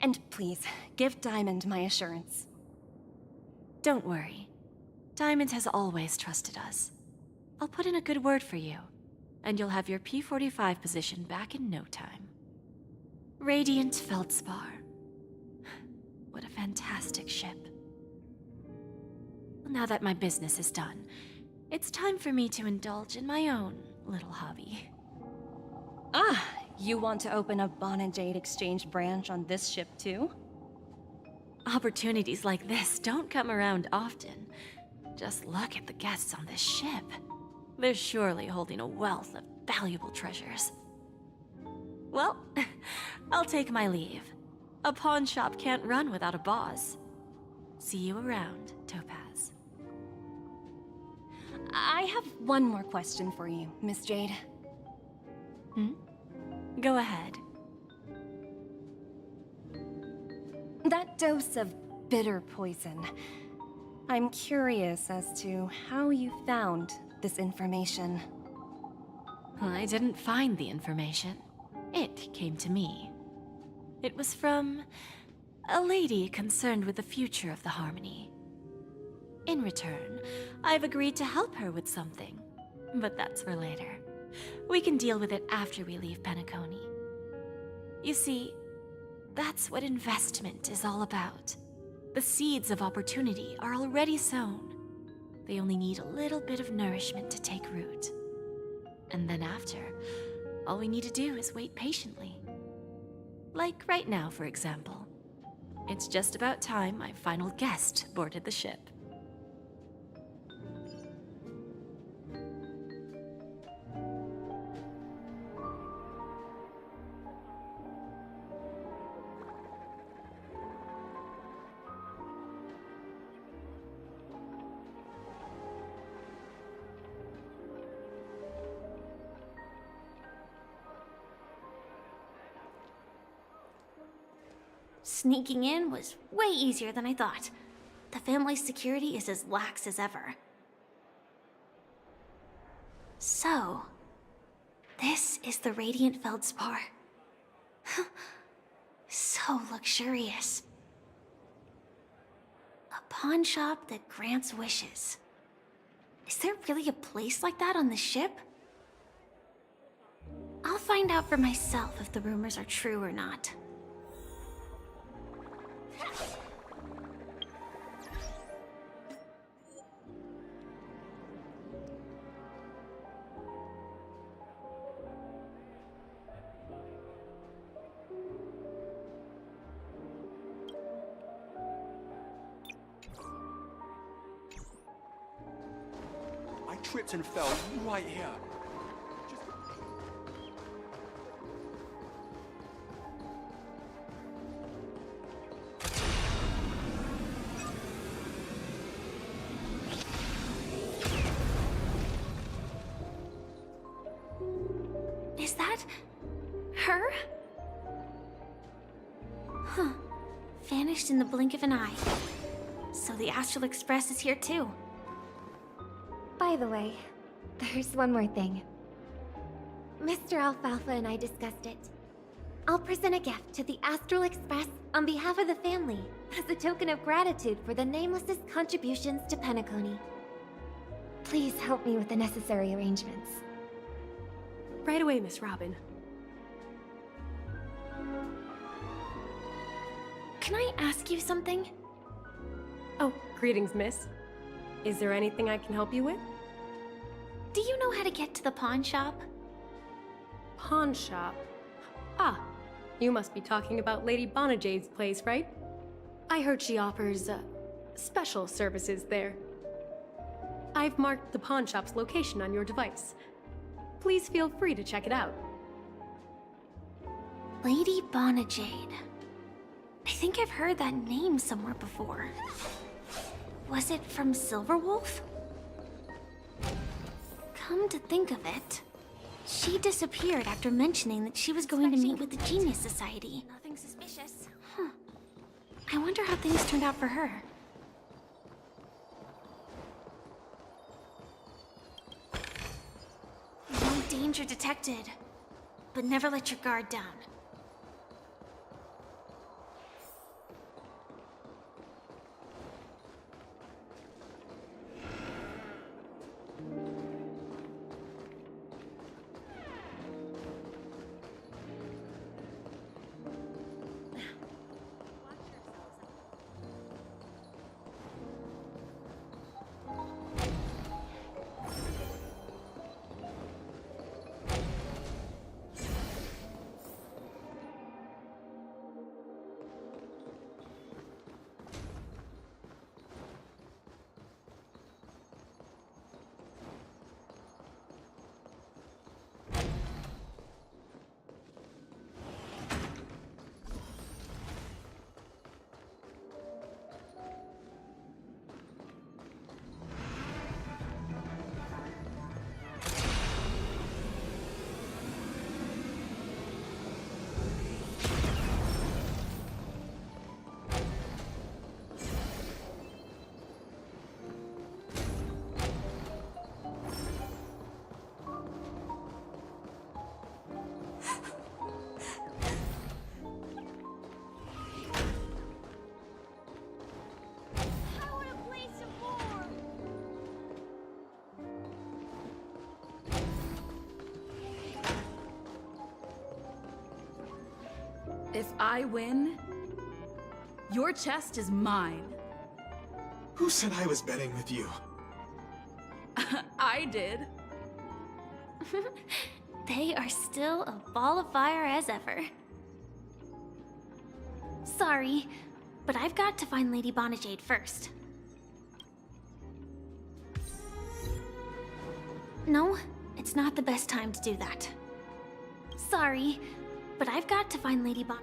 E: And please, give Diamond my assurance.
I: Don't worry. Diamond has always trusted us. I'll put in a good word for you, and you'll have your P-45 position back in no time. Radiant Feldspar. What a fantastic ship. Now that my business is done, it's time for me to indulge in my own little hobby.
E: Ah, you want to open a Bon and Jade exchange branch on this ship too?
I: Opportunities like this don't come around often. Just look at the guests on this ship. They're surely holding a wealth of valuable treasures. Well, I'll take my leave. A pawn shop can't run without a boss. See you around, Topaz.
E: I have one more question for you, Miss Jade.
I: Go ahead.
E: That dose of bitter poison. I'm curious as to how you found this information.
I: I didn't find the information. It came to me. It was from a lady concerned with the future of the Harmony. In return, I've agreed to help her with something, but that's for later. We can deal with it after we leave Penacony. You see, that's what investment is all about. The seeds of opportunity are already sown. They only need a little bit of nourishment to take root. And then after, all we need to do is wait patiently. Like right now, for example. It's just about time my final guest boarded the ship.
C: Sneaking in was way easier than I thought. The family's security is as lax as ever. So, this is the Radiant Feldspar. So luxurious. A pawn shop that grants wishes. Is there really a place like that on the ship? I'll find out for myself if the rumors are true or not.
F: I tripped and fell right here.
C: Is that her? Huh. Vanished in the blink of an eye. So the Astral Express is here too.
N: By the way, there's one more thing. Mr. Alfalfa and I discussed it. I'll present a gift to the Astral Express on behalf of the family as a token of gratitude for the Nameless's contributions to Penacony. Please help me with the necessary arrangements.
H: Right away, Miss Robin.
C: Can I ask you something?
H: Oh, greetings, miss. Is there anything I can help you with?
C: Do you know how to get to the pawn shop?
H: Pawn shop? Ah, you must be talking about Lady Bonajade's place, right? I heard she offers, special services there. I've marked the pawn shop's location on your device. Please feel free to check it out.
C: Lady Bonajade. I think I've heard that name somewhere before. Was it from Silverwolf? Come to think of it, she disappeared after mentioning that she was going to meet with the Genius Society.
I: Nothing suspicious.
C: Huh. I wonder how things turned out for her. No danger detected, but never let your guard down.
P: If I win, your chest is mine.
F: Who said I was betting with you?
P: I did.
C: They are still a ball of fire as ever. Sorry, but I've got to find Lady Bonajade first. No, it's not the best time to do that. Sorry, but I've got to find Lady Bon...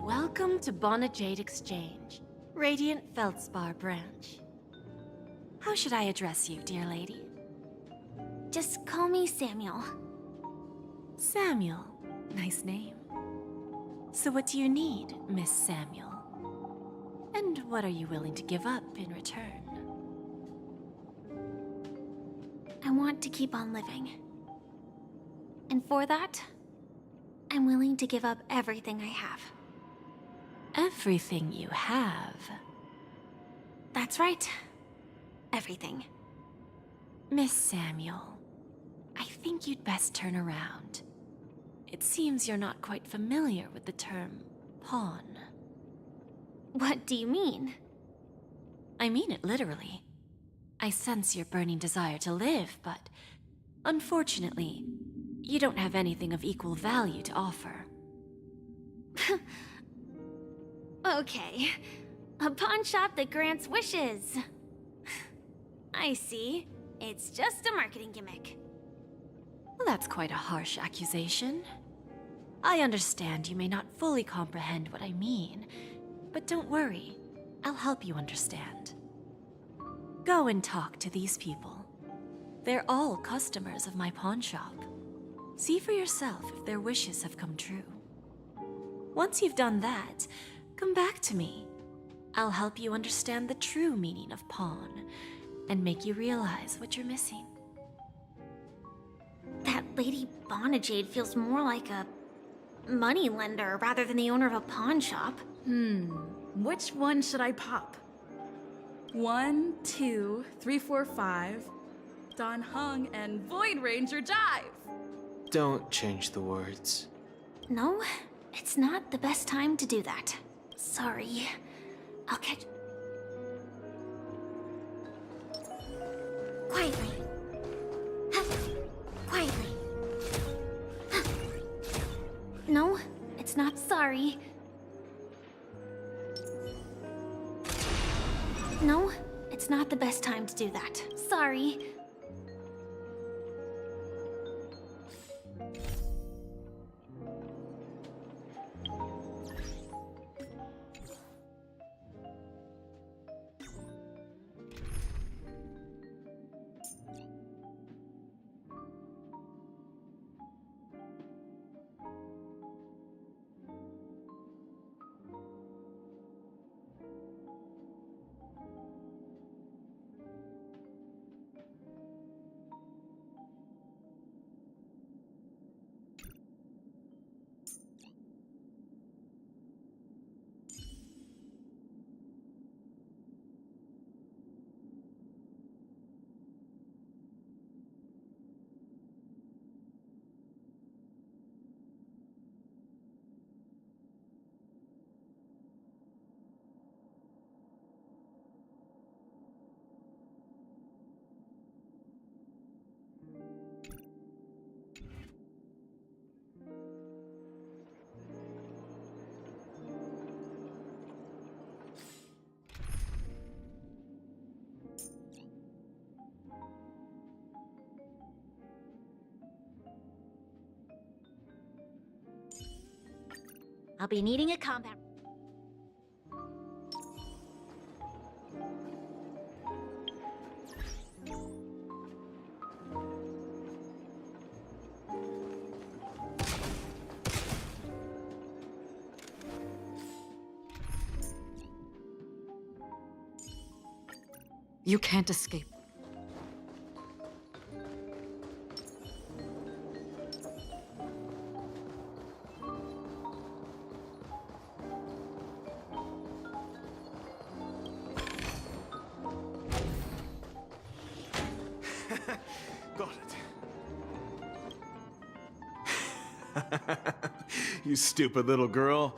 I: Welcome to Bonajade Exchange, Radiant Feldspar branch. How should I address you, dear lady?
C: Just call me Samuel.
I: Samuel. Nice name. So what do you need, Miss Samuel? And what are you willing to give up in return?
C: I want to keep on living. And for that, I'm willing to give up everything I have.
I: Everything you have?
C: That's right. Everything.
I: Miss Samuel, I think you'd best turn around. It seems you're not quite familiar with the term pawn.
C: What do you mean?
I: I mean it literally. I sense your burning desire to live, but unfortunately, you don't have anything of equal value to offer.
C: Okay. A pawn shop that grants wishes. I see. It's just a marketing gimmick.
I: Well, that's quite a harsh accusation. I understand you may not fully comprehend what I mean, but don't worry. I'll help you understand. Go and talk to these people. They're all customers of my pawn shop. See for yourself if their wishes have come true. Once you've done that, come back to me. I'll help you understand the true meaning of pawn and make you realize what you're missing.
C: That Lady Bonajade feels more like a money lender rather than the owner of a pawn shop.
P: Which one should I pop? 1, 2, 3, 4, 5. Don Hung and Void Ranger Jive.
K: Don't change the words.
C: No, it's not the best time to do that. Sorry. I'll catch... Quietly. Quietly. No, it's not sorry. No, it's not the best time to do that. Sorry.
A: I'll be needing a combat.
P: You can't escape.
F: You stupid little girl.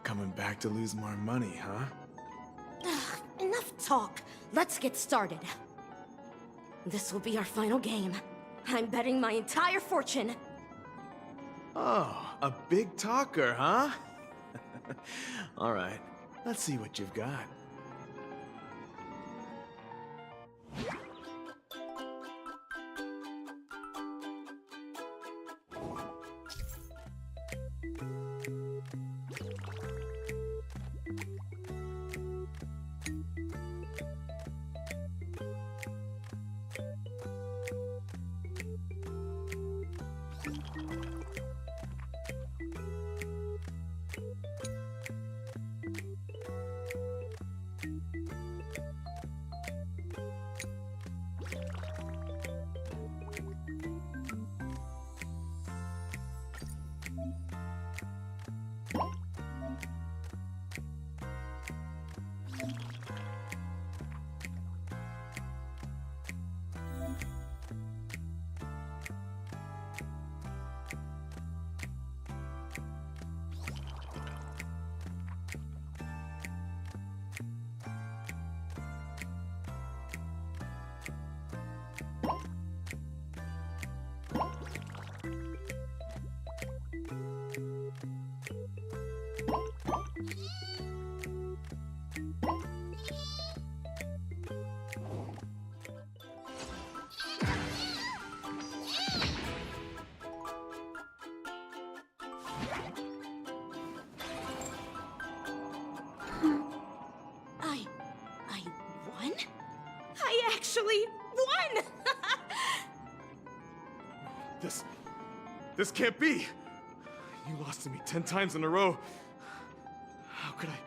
F: Coming back to lose more money, huh?
Q: Enough talk. Let's get started. This will be our final game. I'm betting my entire fortune.
F: Oh, a big talker, huh? All right, let's see what you've got.
Q: I won? I actually won!
F: This can't be! You lost to me 10 times in a row. How could I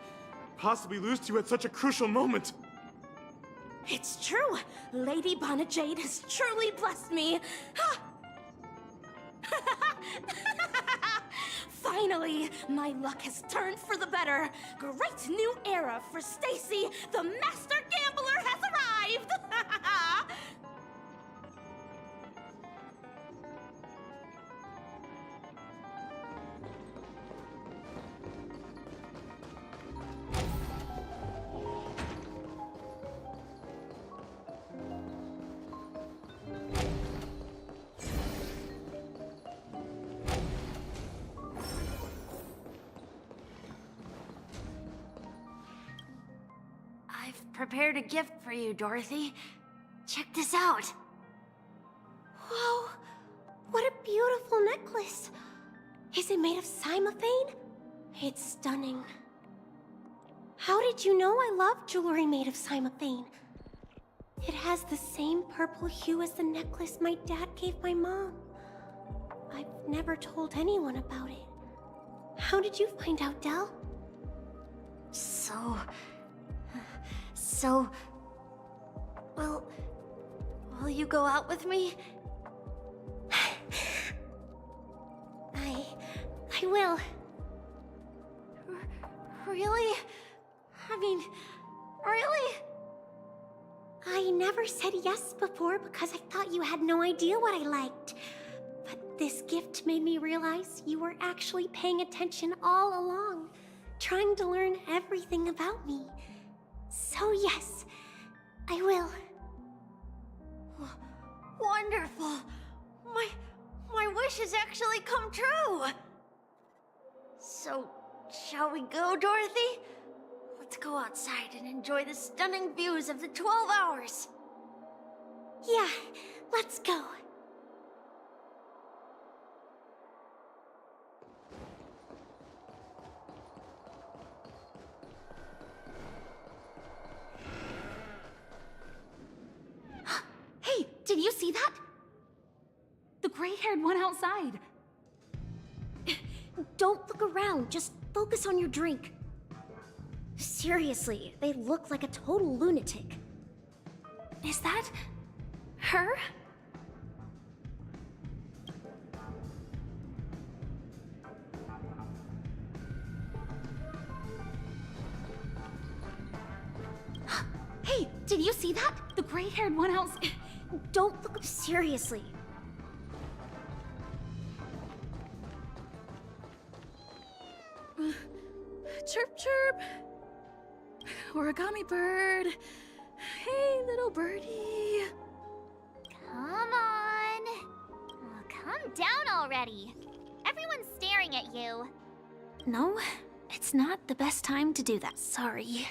F: possibly lose to you at such a crucial moment?
Q: It's true! Lady Bonajade has truly blessed me! Finally, my luck has turned for the better. Great new era for Stacy. The master gambler has arrived!
B: I've prepared a gift for you, Dorothy. Check this out.
C: Whoa! What a beautiful necklace! Is it made of cymophane? It's stunning. How did you know I love jewelry made of cymophane? It has the same purple hue as the necklace my dad gave my mom. I've never told anyone about it. How did you find out, Del?
B: Will you go out with me?
C: I will.
B: Really? I mean, really?
C: I never said yes before because I thought you had no idea what I liked. But this gift made me realize you were actually paying attention all along, trying to learn everything about me. So yes, I will.
B: Wonderful! My wish has actually come true! So, shall we go, Dorothy? Let's go outside and enjoy the stunning views of the 12 hours.
C: Yeah, let's go.
P: Hey, did you see that? The gray-haired one outside.
C: Don't look around, just focus on your drink. Seriously, they look like a total lunatic.
P: Is that her? Hey, did you see that? The gray-haired one outside.
C: Don't look seriously.
P: Chirp, chirp. Origami bird. Hey, little birdie.
A: Come on. Oh, calm down already. Everyone's staring at you.
C: No, it's not the best time to do that, sorry.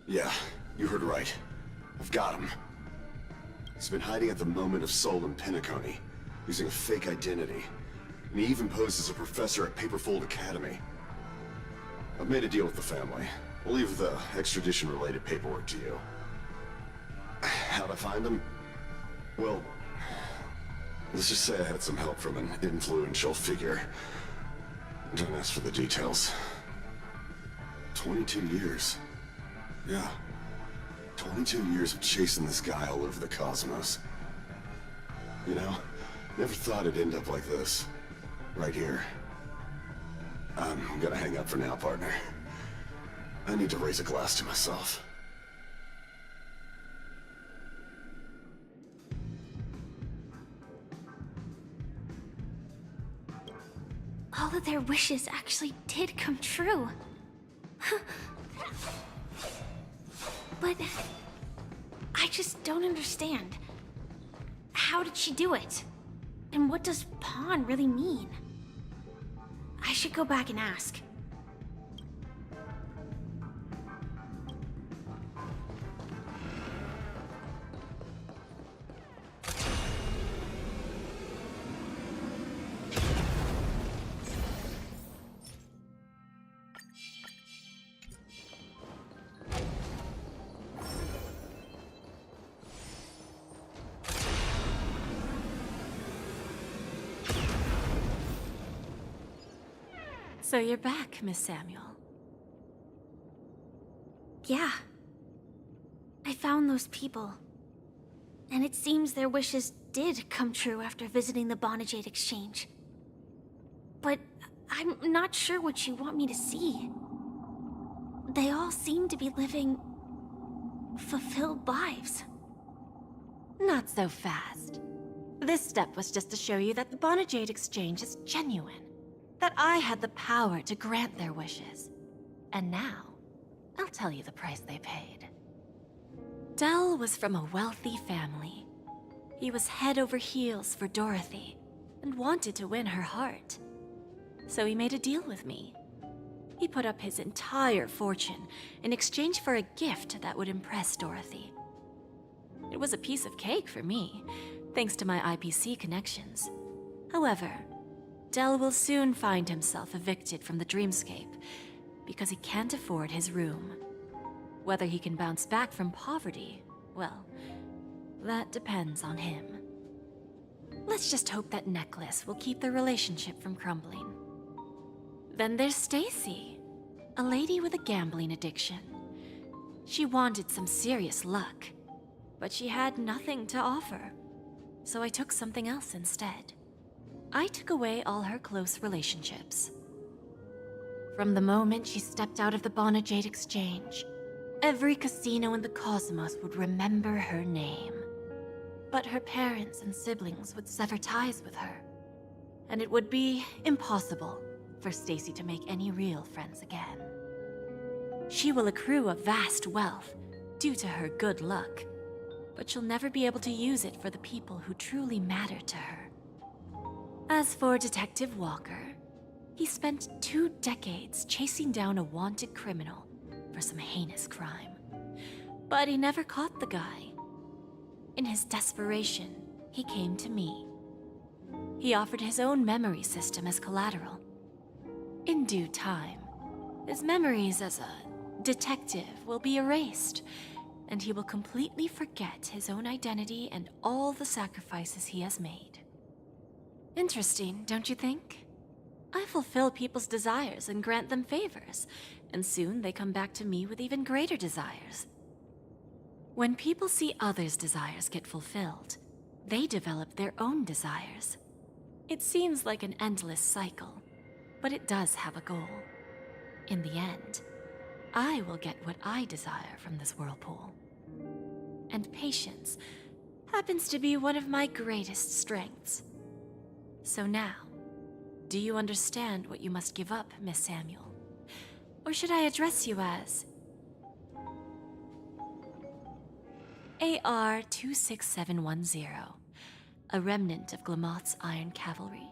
R: Yeah, you heard right. I've got him. He's been hiding at the moment of soul in Penacony, using a fake identity. And he even posed as a professor at Paperfold Academy. I've made a deal with the family. We'll leave the extradition-related paperwork to you. How'd I find him? Well, let's just say I had some help from an influential figure. Don't ask for the details. 22 years. Yeah. 22 years of chasing this guy all over the cosmos. You know, never thought it'd end up like this. Right here. I'm gonna hang up for now, partner. I need to raise a glass to myself.
C: All of their wishes actually did come true. But I just don't understand. How did she do it? And what does pawn really mean? I should go back and ask.
I: So you're back, Miss Samuel.
C: Yeah. I found those people. And it seems their wishes did come true after visiting the Bonajade Exchange. But I'm not sure what you want me to see. They all seem to be living fulfilled lives.
I: Not so fast. This step was just to show you that the Bonajade Exchange is genuine. That I had the power to grant their wishes. And now, I'll tell you the price they paid. Dell was from a wealthy family. He was head over heels for Dorothy, and wanted to win her heart. So he made a deal with me. He put up his entire fortune in exchange for a gift that would impress Dorothy. It was a piece of cake for me, thanks to my IPC connections. However, Dell will soon find himself evicted from the dreamscape because he can't afford his room. Whether he can bounce back from poverty, well, that depends on him. Let's just hope that necklace will keep their relationship from crumbling. Then there's Stacy, a lady with a gambling addiction. She wanted some serious luck, but she had nothing to offer, so I took something else instead. I took away all her close relationships. From the moment she stepped out of the Bonajade Exchange, every casino in the cosmos would remember her name. But her parents and siblings would sever ties with her, and it would be impossible for Stacy to make any real friends again. She will accrue a vast wealth due to her good luck, but she'll never be able to use it for the people who truly matter to her. As for Detective Walker, he spent 2 decades chasing down a wanted criminal for some heinous crime. But he never caught the guy. In his desperation, he came to me. He offered his own memory system as collateral. In due time, his memories as a detective will be erased, and he will completely forget his own identity and all the sacrifices he has made. Interesting, don't you think? I fulfill people's desires and grant them favors, and soon they come back to me with even greater desires. When people see others' desires get fulfilled, they develop their own desires. It seems like an endless cycle, but it does have a goal. In the end, I will get what I desire from this whirlpool. And patience happens to be one of my greatest strengths. So now, do you understand what you must give up, Miss Samuel? Or should I address you as AR 26710, a remnant of Glamoth's Iron Cavalry?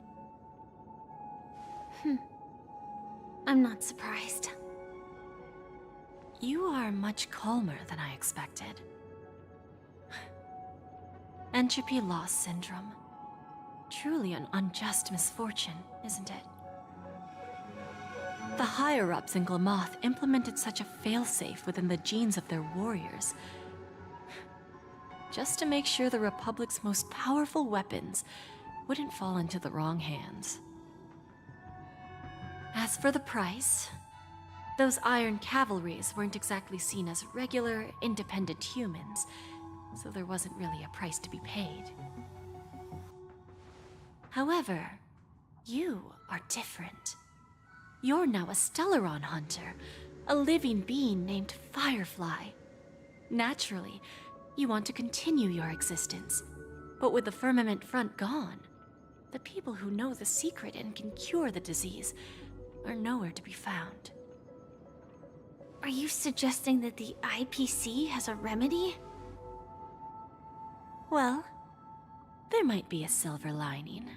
C: I'm not surprised.
I: You are much calmer than I expected. Entropy loss syndrome. Truly an unjust misfortune, isn't it? The higher-ups in Glamoth implemented such a failsafe within the genes of their warriors, just to make sure the Republic's most powerful weapons wouldn't fall into the wrong hands. As for the price, those Iron Cavalries weren't exactly seen as regular, independent humans, so there wasn't really a price to be paid. However, you are different. You're now a Stellaron hunter, a living being named Firefly. Naturally, you want to continue your existence, but with the firmament front gone, the people who know the secret and can cure the disease are nowhere to be found.
C: Are you suggesting that the IPC has a remedy?
I: Well, there might be a silver lining.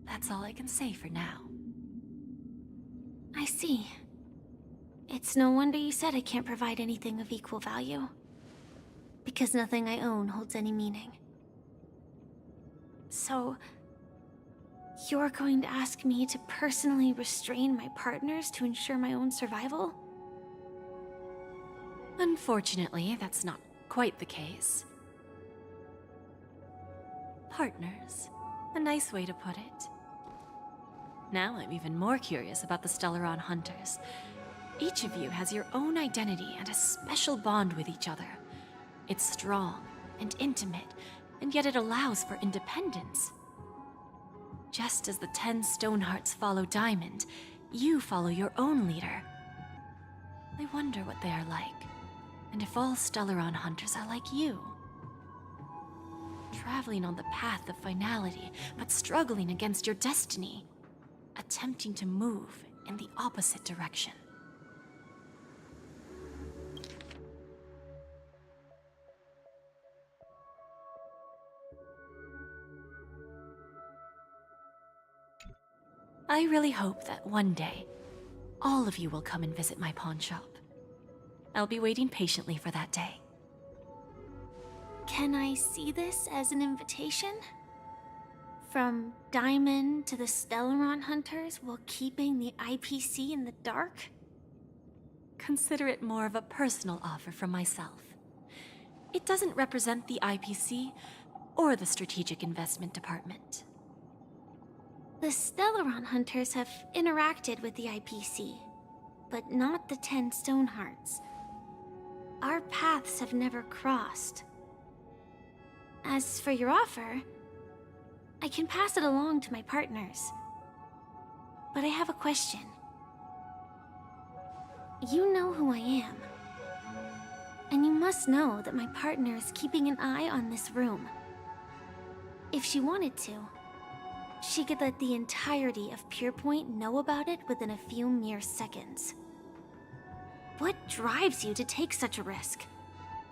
I: That's all I can say for now.
C: I see. It's no wonder you said I can't provide anything of equal value. Because nothing I own holds any meaning. So, you're going to ask me to personally restrain my partners to ensure my own survival?
I: Unfortunately, that's not quite the case. Partners. A nice way to put it. Now I'm even more curious about the Stellaron hunters. Each of you has your own identity and a special bond with each other. It's strong and intimate, and yet it allows for independence. Just as the 10 Stonehearts follow Diamond, you follow your own leader. I wonder what they are like, and if all Stellaron hunters are like you. Traveling on the path of finality, but struggling against your destiny. Attempting to move in the opposite direction. I really hope that one day, all of you will come and visit my pawn shop. I'll be waiting patiently for that day.
C: Can I see this as an invitation? From Diamond to the Stellaron hunters while keeping the IPC in the dark?
I: Consider it more of a personal offer from myself. It doesn't represent the IPC or the Strategic Investment Department.
C: The Stellaron hunters have interacted with the IPC, but not the 10 Stonehearts. Our paths have never crossed. As for your offer, I can pass it along to my partners. But I have a question. You know who I am. And you must know that my partner is keeping an eye on this room. If she wanted to, she could let the entirety of Purepoint know about it within a few mere seconds. What drives you to take such a risk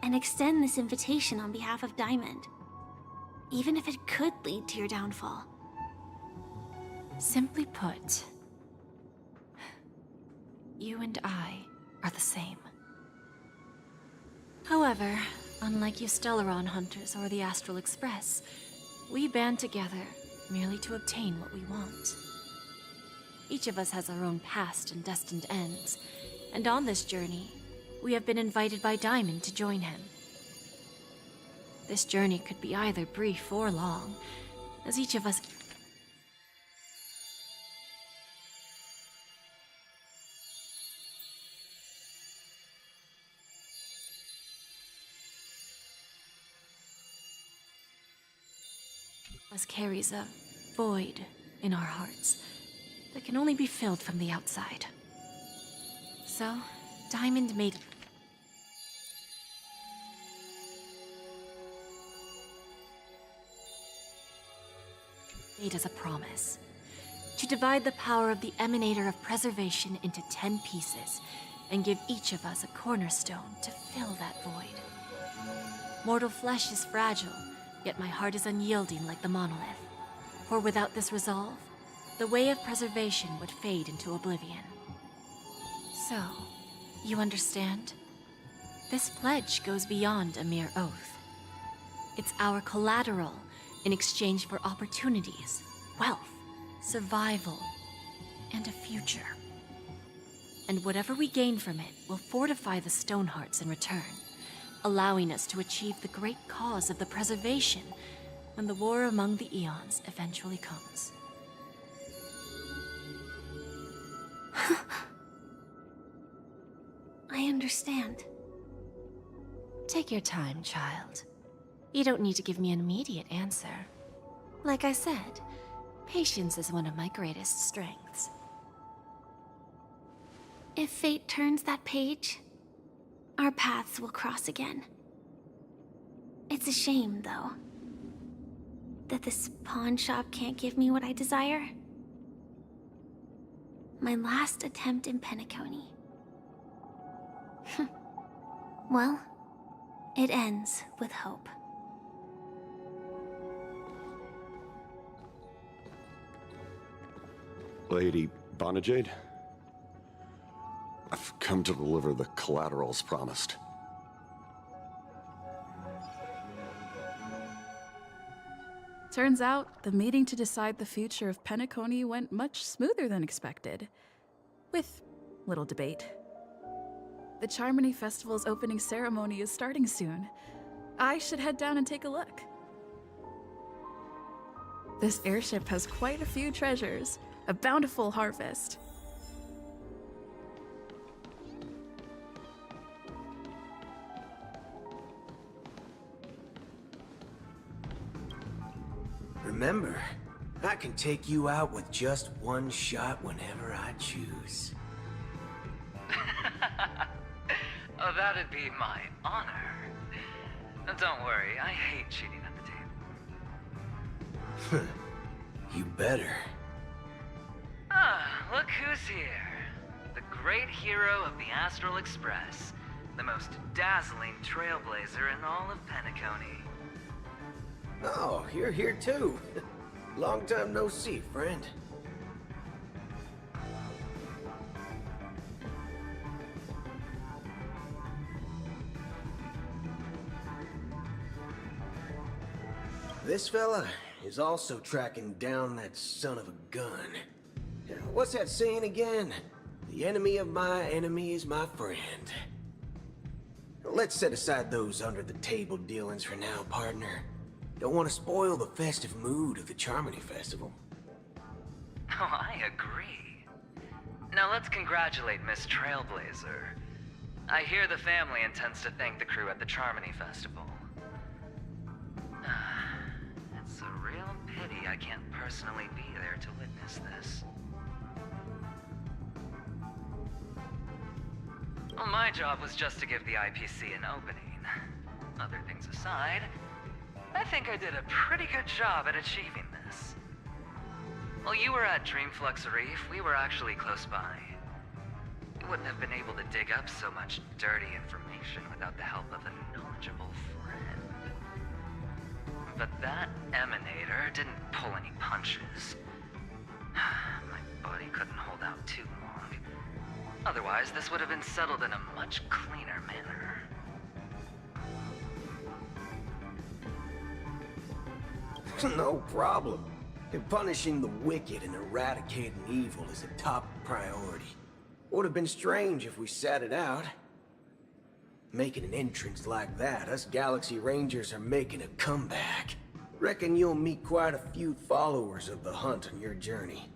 C: and extend this invitation on behalf of Diamond? Even if it could lead to your downfall.
I: Simply put, you and I are the same. However, unlike you Stellaron hunters or the Astral Express, we band together merely to obtain what we want. Each of us has our own past and destined ends, and on this journey, we have been invited by Diamond to join him. This journey could be either brief or long, as each of us carries a void in our hearts that can only be filled from the outside. So, Diamond made us a promise to divide the power of the Emanator of Preservation into 10 pieces and give each of us a cornerstone to fill that void. Mortal flesh is fragile, yet my heart is unyielding like the monolith. For without this resolve, the way of preservation would fade into oblivion. So, you understand? This pledge goes beyond a mere oath. It's our collateral in exchange for opportunities, wealth, survival, and a future. And whatever we gain from it will fortify the Stonehearts in return, allowing us to achieve the great cause of the preservation when the war among the eons eventually comes. I understand. Take your time, child. You don't need to give me an immediate answer. Like I said, patience is one of my greatest strengths.
C: If fate turns that page, our paths will cross again. It's a shame, though, that this pawn shop can't give me what I desire. My last attempt in Penacony. Well, it ends with hope.
R: Lady Bonajade? I've come to deliver the collaterals promised.
P: Turns out, the meeting to decide the future of Penacony went much smoother than expected. With little debate. The Charmony Festival's opening ceremony is starting soon. I should head down and take a look. This airship has quite a few treasures. A bountiful harvest.
S: Remember, I can take you out with just one shot whenever I choose.
T: Oh, that'd be my honor. Now, don't worry, I hate cheating at the table.
S: You better.
T: Ah, look who's here. The great hero of the Astral Express. The most dazzling trailblazer in all of Penacony.
S: Oh, you're here too. Long time no see, friend. This fella is also tracking down that son of a gun. What's that saying again? The enemy of my enemy is my friend. Let's set aside those under-the-table dealings for now, partner. Don't want to spoil the festive mood of the Charmony Festival.
T: Oh, I agree. Now let's congratulate Miss Trailblazer. I hear the family intends to thank the crew at the Charmony Festival. It's a real pity I can't personally be there to witness this. Well, my job was just to give the IPC an opening. Other things aside, I think I did a pretty good job at achieving this. While you were at Dreamflux Reef, we were actually close by. We wouldn't have been able to dig up so much dirty information without the help of a knowledgeable friend. But that Emanator didn't pull any punches. My body couldn't hold out too long. Otherwise, this would have been settled in a much cleaner manner.
S: No problem. Punishing the wicked and eradicating evil is a top priority. Would have been strange if we sat it out. Making an entrance like that, us Galaxy Rangers are making a comeback. Reckon you'll meet quite a few followers of the hunt on your journey.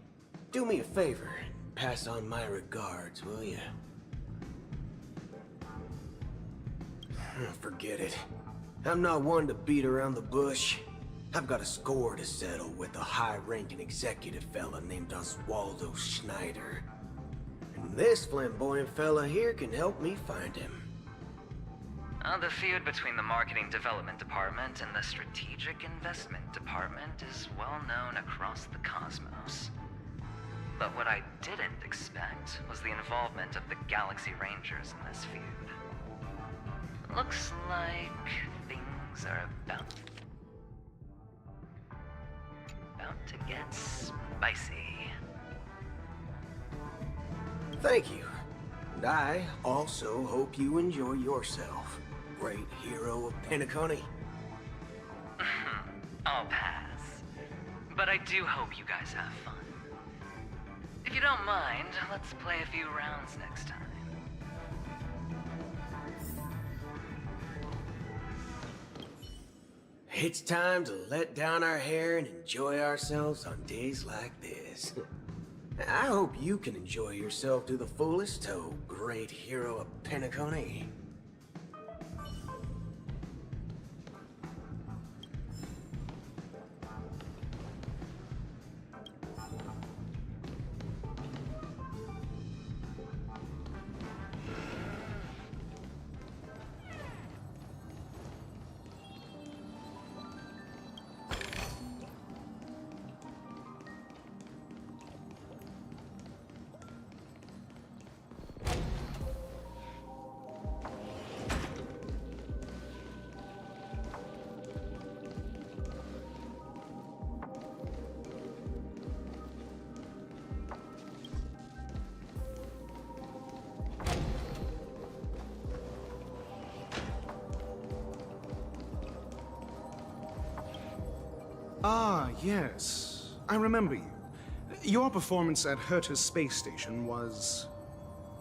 S: Do me a favor, and pass on my regards, will ya? Forget it. I'm not one to beat around the bush. I've got a score to settle with a high-ranking executive fella named Oswaldo Schneider. And this flamboyant fella here can help me find him.
T: The feud between the Marketing Development Department and the Strategic Investment Department is well known across the cosmos. But what I didn't expect was the involvement of the Galaxy Rangers in this feud. Looks like things are about to get spicy.
S: Thank you. And I also hope you enjoy yourself, great hero of Penacony.
T: I'll pass. But I do hope you guys have fun. If you don't mind, let's play a few rounds next time.
S: It's time to let down our hair and enjoy ourselves on days like this. I hope you can enjoy yourself to the fullest, oh great hero of Penacony.
U: Ah, yes. I remember you. Your performance at Herta's space station was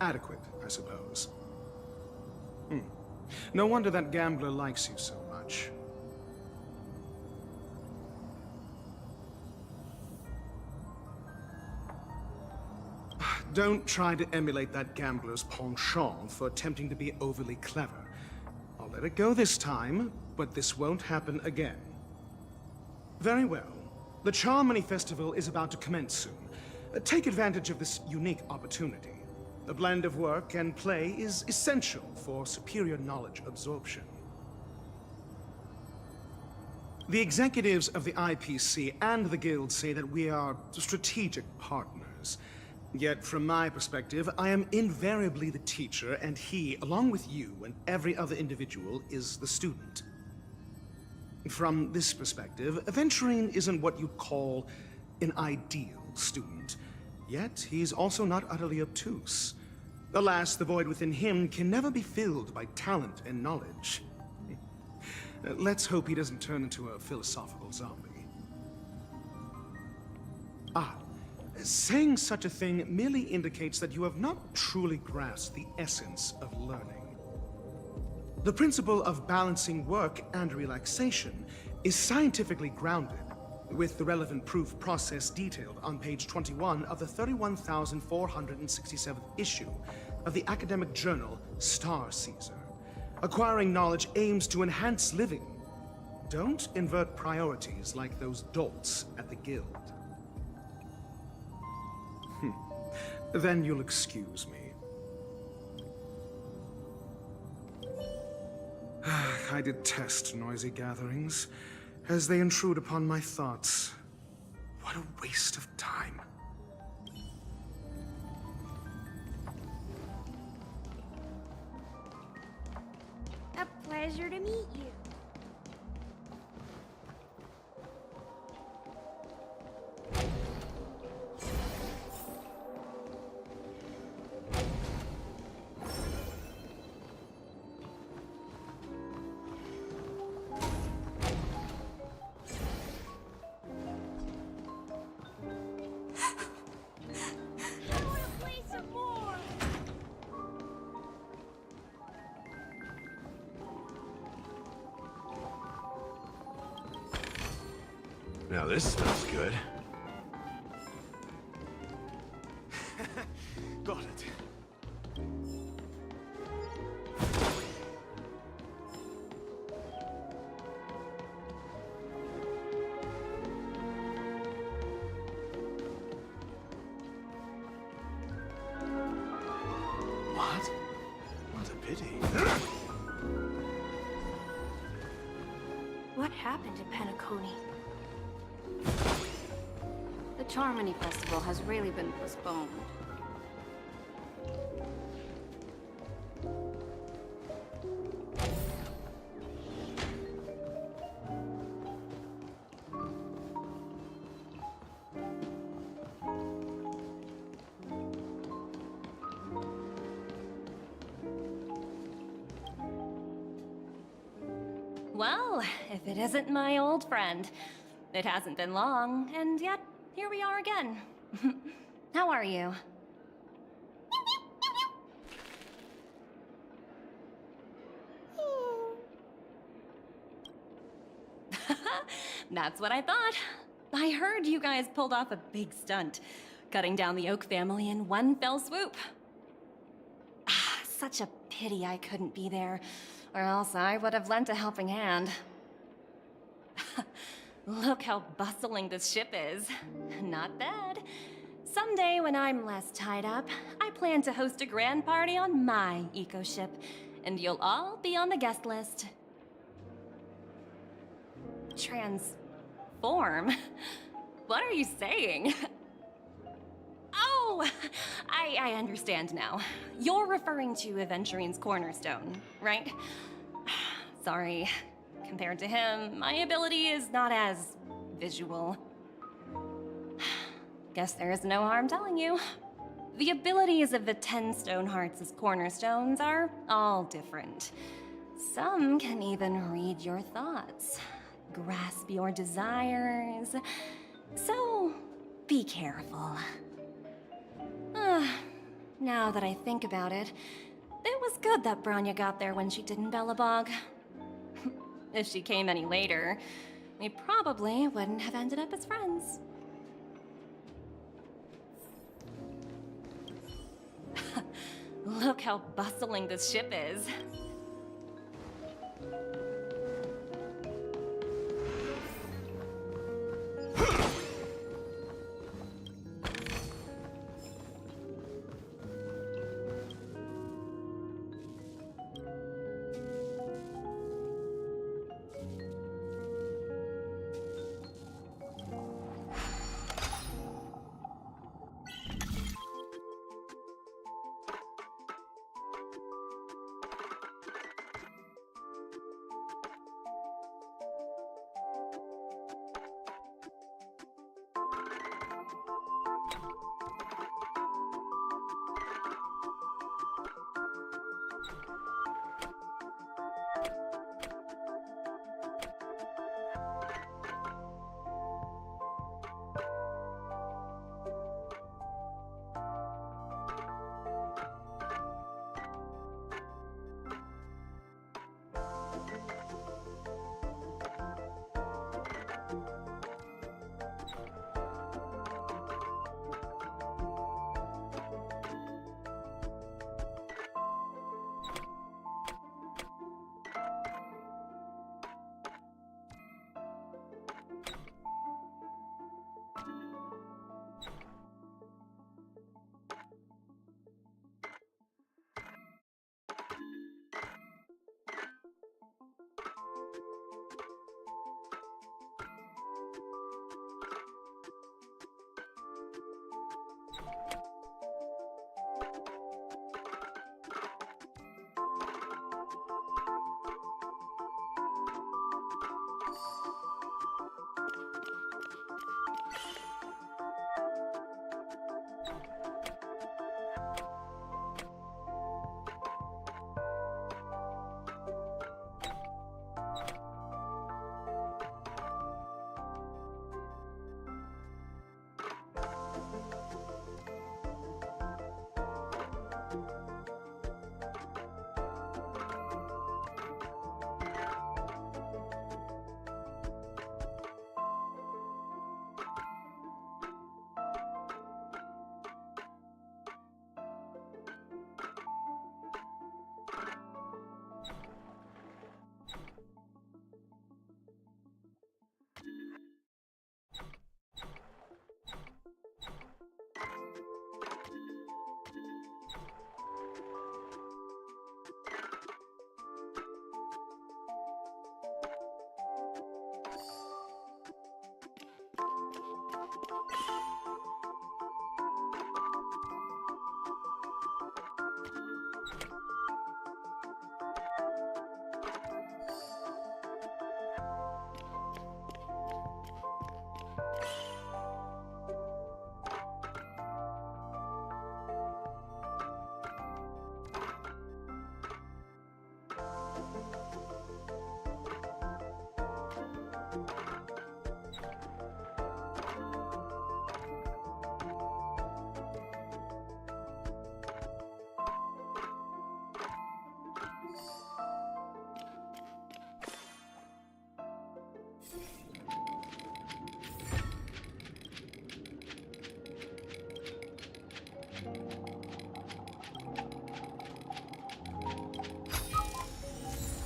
U: adequate, I suppose. No wonder that gambler likes you so much. Don't try to emulate that gambler's penchant for attempting to be overly clever. I'll let it go this time, but this won't happen again. Very well. The Charmony Festival is about to commence soon. Take advantage of this unique opportunity. A blend of work and play is essential for superior knowledge absorption. The executives of the IPC and the Guild say that we are strategic partners. Yet, from my perspective, I am invariably the teacher, and he, along with you and every other individual, is the student. From this perspective, Aventurine isn't what you'd call an ideal student. Yet, he's also not utterly obtuse. Alas, the void within him can never be filled by talent and knowledge. Let's hope he doesn't turn into a philosophical zombie. Saying such a thing merely indicates that you have not truly grasped the essence of learning. The principle of balancing work and relaxation is scientifically grounded, with the relevant proof process detailed on page 21 of the 31,467th issue of the academic journal Star Caesar. Acquiring knowledge aims to enhance living. Don't invert priorities like those dolts at the Guild. Then you'll excuse me. I detest noisy gatherings, as they intrude upon my thoughts. What a waste of time.
A: A pleasure to meet you.
J: Now this smells good.
F: Got it.
J: What? What a pity.
C: What happened to Penacony? The Charmony Festival has really been postponed.
E: Well, if it isn't my old friend. It hasn't been long, and yet, here we are again. How are you? That's what I thought. I heard you guys pulled off a big stunt, cutting down the Oak family in one fell swoop. Such a pity I couldn't be there, or else I would have lent a helping hand. Look how bustling this ship is. Not bad. Someday when I'm less tied up, I plan to host a grand party on my eco-ship, and you'll all be on the guest list. Transform? What are you saying? Oh, I understand now. You're referring to Aventurine's cornerstone, right? Sorry. Compared to him, my ability is not as visual. Guess there is no harm telling you. The abilities of the 10 Stonehearts' cornerstones are all different. Some can even read your thoughts, grasp your desires. So, be careful. Now that I think about it, it was good that Branya got there when she did in Bellabog. If she came any later, we probably wouldn't have ended up as friends. Look how bustling this ship is.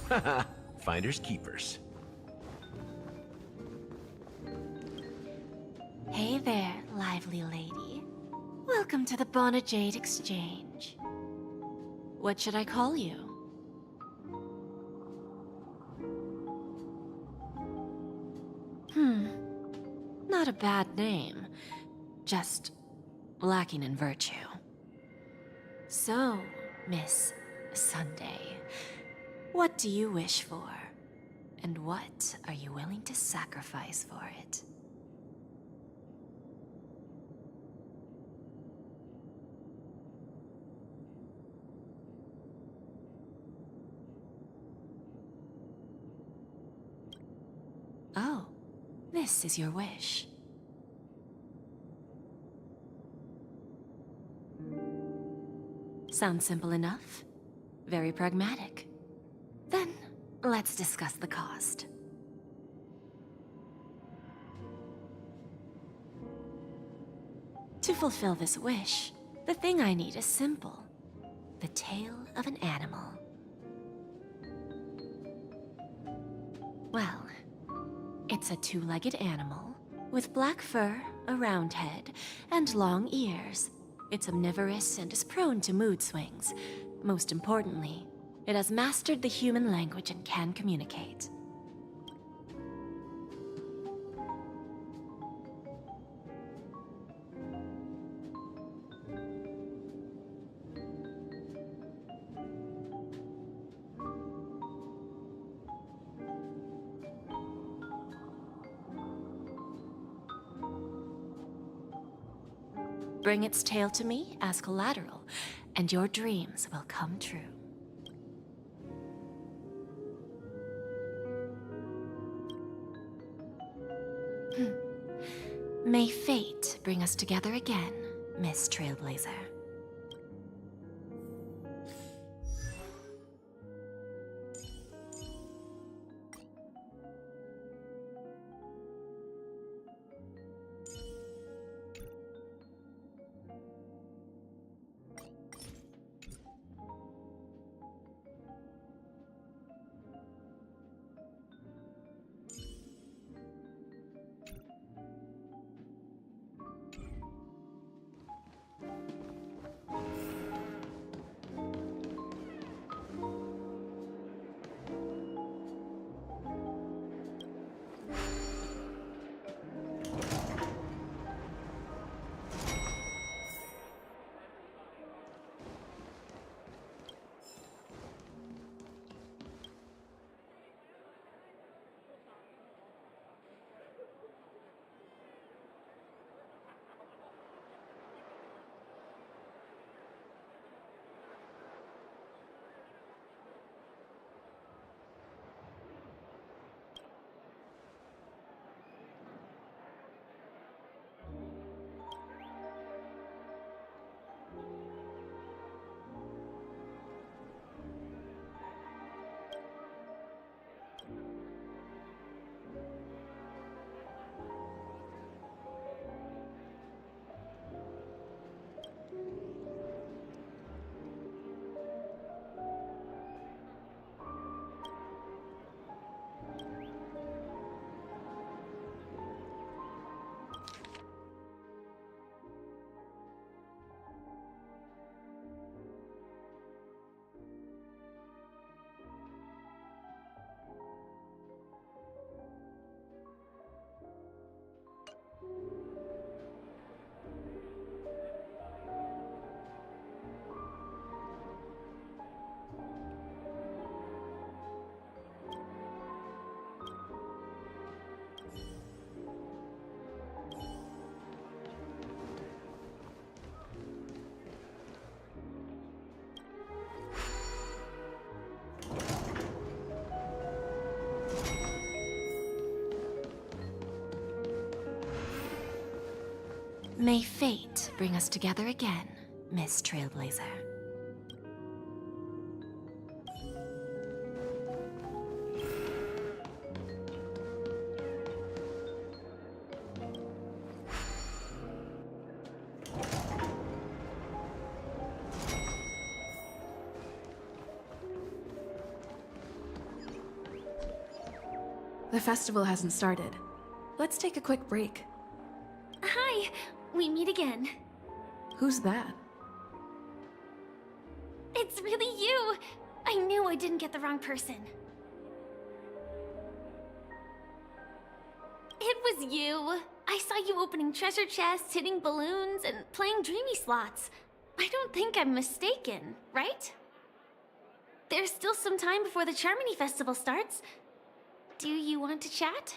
D: Haha, finders keepers.
I: Hey there, lively lady. Welcome to the Bonajade Exchange. What should I call you? Not a bad name. Just lacking in virtue. So, Miss Sunday, what do you wish for? And what are you willing to sacrifice for it? Oh, this is your wish. Sounds simple enough. Very pragmatic. Then, let's discuss the cost. To fulfill this wish, the thing I need is simple. The tail of an animal. Well, it's a two-legged animal, with black fur, a round head, and long ears. It's omnivorous and is prone to mood swings. Most importantly, it has mastered the human language and can communicate. Bring its tail to me as collateral, and your dreams will come true. May fate bring us together again, Miss Trailblazer. May fate bring us together again, Miss Trailblazer.
P: The festival hasn't started. Let's take a quick break.
C: Hi, we meet again.
P: Who's that?
C: It's really you! I knew I didn't get the wrong person. It was you. I saw you opening treasure chests, hitting balloons, and playing dreamy slots. I don't think I'm mistaken, right? There's still some time before the Charmony Festival starts. Do you want to chat?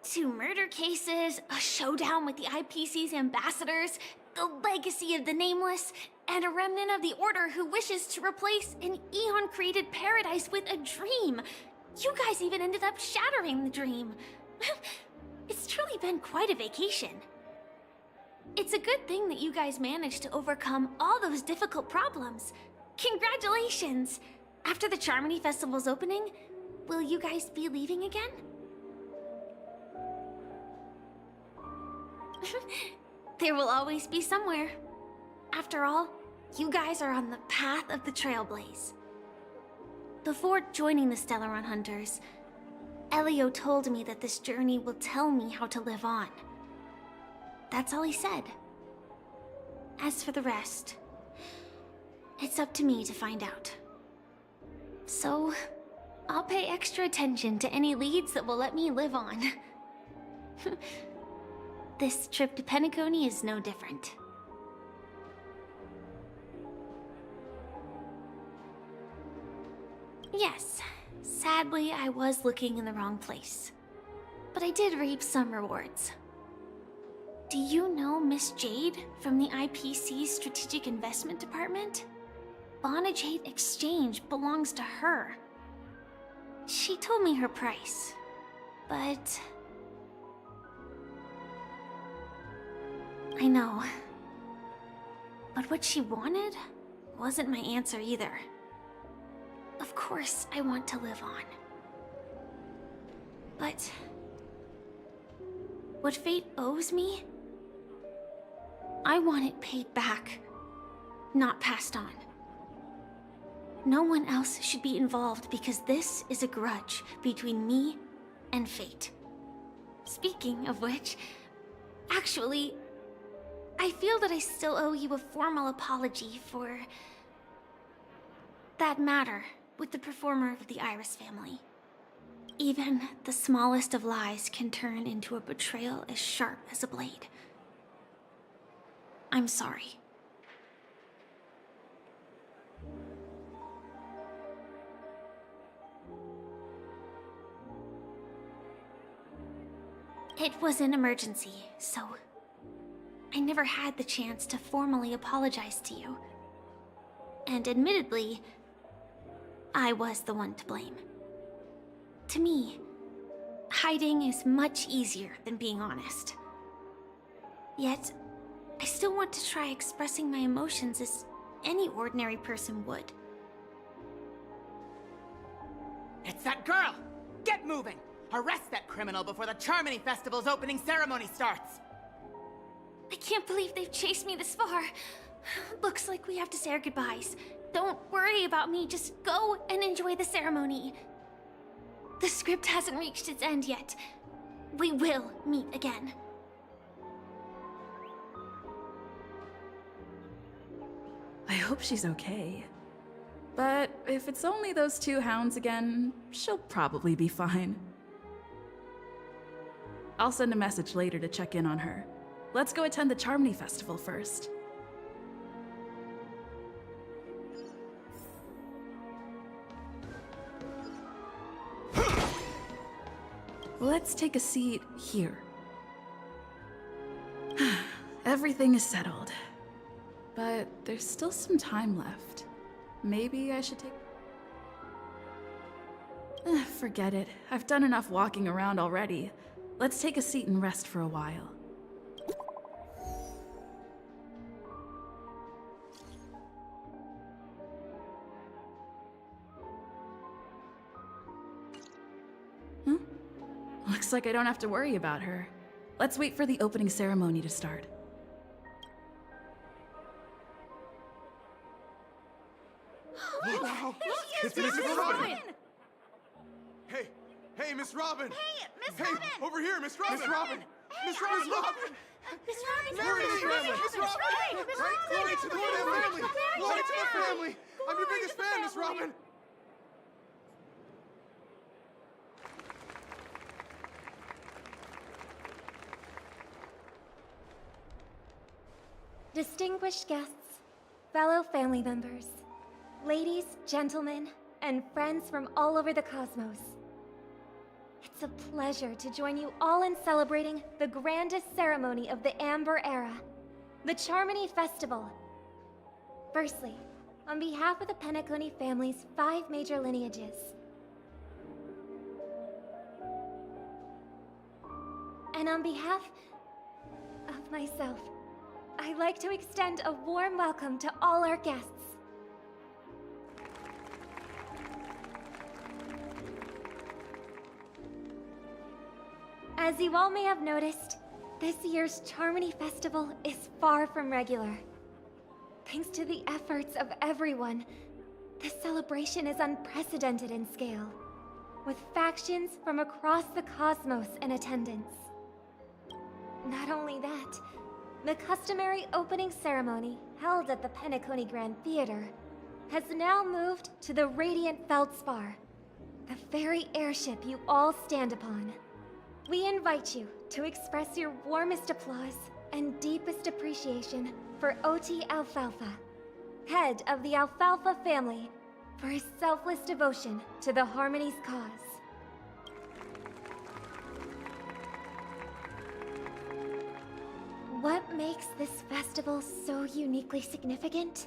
C: Two murder cases, a showdown with the IPC's ambassadors, the legacy of the Nameless, and a remnant of the Order who wishes to replace an Eon-created paradise with a dream. You guys even ended up shattering the dream. It's truly been quite a vacation. It's a good thing that you guys managed to overcome all those difficult problems. Congratulations! After the Charmony Festival's opening, will you guys be leaving again? There will always be somewhere. After all, you guys are on the path of the Trailblaze. Before joining the Stellaron Hunters, Elio told me that this journey will tell me how to live on. That's all he said. As for the rest, it's up to me to find out. So, I'll pay extra attention to any leads that will let me live on. This trip to Penacony is no different. Yes, sadly I was looking in the wrong place. But I did reap some rewards. Do you know Miss Jade from the IPC's Strategic Investment Department? Bonajade Exchange belongs to her. She told me her price, but... I know. But what she wanted wasn't my answer either. Of course, I want to live on. But... what fate owes me? I want it paid back, not passed on. No one else should be involved because this is a grudge between me and fate. Speaking of which, actually, I feel that I still owe you a formal apology for that matter with the performer of the Iris family. Even the smallest of lies can turn into a betrayal as sharp as a blade. I'm sorry. It was an emergency, so I never had the chance to formally apologize to you. And admittedly, I was the one to blame. To me, hiding is much easier than being honest. Yet, I still want to try expressing my emotions as any ordinary person would.
G: It's that girl! Get moving! Arrest that criminal before the Charmony Festival's opening ceremony starts!
C: I can't believe they've chased me this far. Looks like we have to say our goodbyes. Don't worry about me, just go and enjoy the ceremony. The script hasn't reached its end yet. We will meet again.
P: I hope she's okay. But if it's only those two hounds again, she'll probably be fine. I'll send a message later to check in on her. Let's go attend the Charmony Festival first. Let's take a seat here. Everything is settled. But there's still some time left. Maybe I should take... Forget it. I've done enough walking around already. Let's take a seat and rest for a while. Looks like I don't have to worry about her. Let's wait for the opening ceremony to start.
F: Wow!
A: It's
F: Miss
A: Robin!
F: Hey, Miss Robin!
A: Hey, Miss
F: Hey,
A: Robin!
F: over here, Miss Robin!
A: Miss Robin!
F: Miss Robin!
A: Miss Robin!
F: Mary to the family! Miss Robin! Glory to the family! Glory to the family! I'm your biggest fan, Miss Robin!
N: Distinguished guests, fellow family members, ladies, gentlemen, and friends from all over the cosmos. It's a pleasure to join you all in celebrating the grandest ceremony of the Amber Era, the Charmony Festival. Firstly, on behalf of the Penacony family's 5 major lineages, and on behalf of myself, I'd like to extend a warm welcome to all our guests. As you all may have noticed, this year's Charmony Festival is far from regular. Thanks to the efforts of everyone, this celebration is unprecedented in scale, with factions from across the cosmos in attendance. Not only that, the customary opening ceremony held at the Penacony Grand Theater has now moved to the Radiant Feldspar, the very airship you all stand upon. We invite you to express your warmest applause and deepest appreciation for OT Alfalfa, head of the Alfalfa family, for his selfless devotion to the Harmony's cause. What makes this festival so uniquely significant?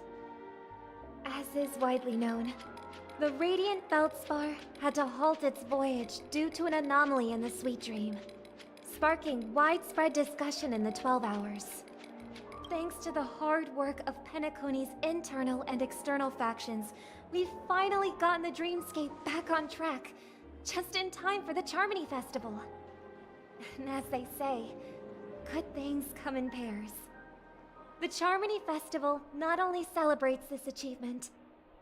N: As is widely known, the Radiant Feldspar had to halt its voyage due to an anomaly in the Sweet Dream, sparking widespread discussion in the 12 Hours. Thanks to the hard work of Penacony's internal and external factions, we've finally gotten the Dreamscape back on track, just in time for the Charmony Festival. And as they say, good things come in pairs. The Charmony Festival not only celebrates this achievement,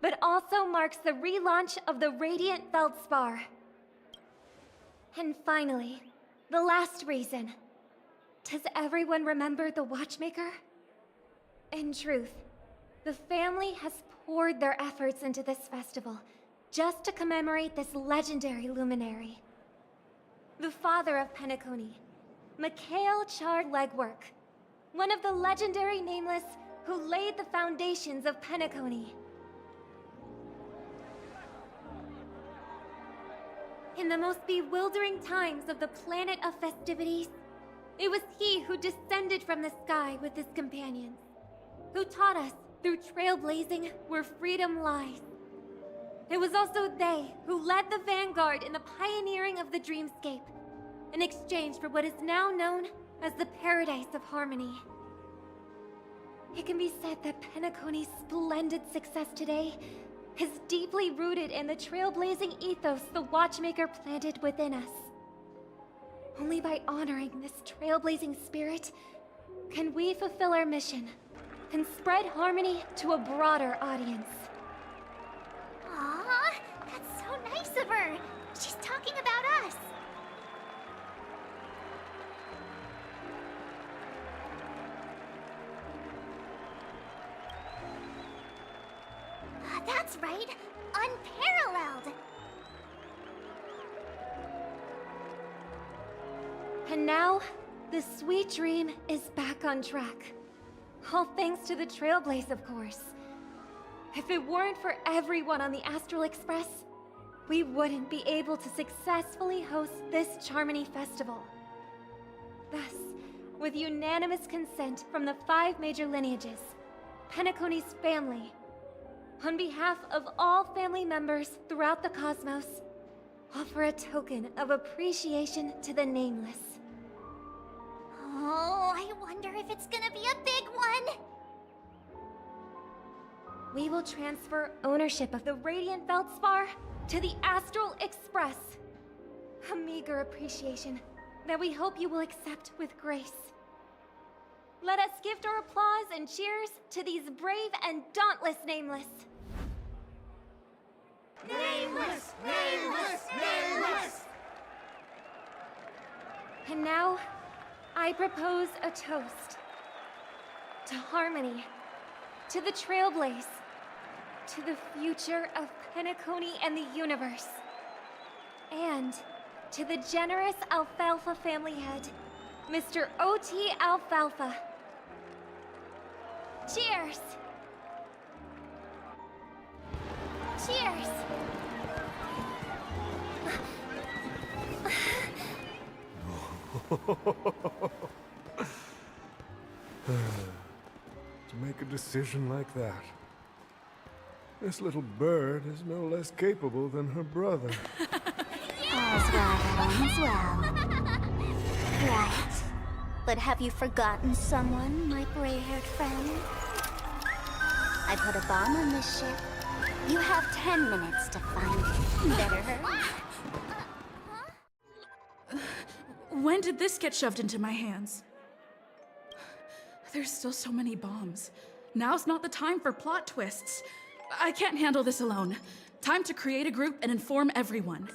N: but also marks the relaunch of the Radiant Feldspar. And finally, the last reason. Does everyone remember the Watchmaker? In truth, the family has poured their efforts into this festival just to commemorate this legendary luminary. The father of Penacony, Mikhail Char-Legwork, one of the legendary Nameless who laid the foundations of Penacony. In the most bewildering times of the planet of festivities, it was he who descended from the sky with his companions, who taught us through trailblazing where freedom lies. It was also they who led the vanguard in the pioneering of the Dreamscape, in exchange for what is now known as the Paradise of Harmony. It can be said that Penacony's splendid success today is deeply rooted in the trailblazing ethos the Watchmaker planted within us. Only by honoring this trailblazing spirit can we fulfill our mission and spread harmony to a broader audience.
A: Aww, that's so nice of her. She's talking about us. That's right, unparalleled.
N: And now, the Sweet Dream is back on track. All thanks to the Trailblaze, of course. If it weren't for everyone on the Astral Express, we wouldn't be able to successfully host this Charmony Festival. Thus, with unanimous consent from the 5 major lineages, Penacony's family, on behalf of all family members throughout the cosmos, offer a token of appreciation to the Nameless.
A: Oh, I wonder if it's gonna be a big one.
N: We will transfer ownership of the Radiant Feldspar to the Astral Express. A meager appreciation that we hope you will accept with grace. Let us gift our applause and cheers to these brave and dauntless Nameless. Nameless! Nameless! Nameless! And now, I propose a toast. To harmony. To the Trailblaze. To the future of Penacony and the universe. And to the generous Alfalfa family head, Mr. O.T. Alfalfa. Cheers! Cheers!
J: To make a decision like that. This little bird is no less capable than her brother.
L: All's well that ends well. Right. But have you forgotten someone, my gray-haired friend? I put a bomb on this ship. You have 10 minutes to find it. Better hurry.
P: When did this get shoved into my hands? There's still so many bombs. Now's not the time for plot twists. I can't handle this alone. Time to create a group and inform everyone.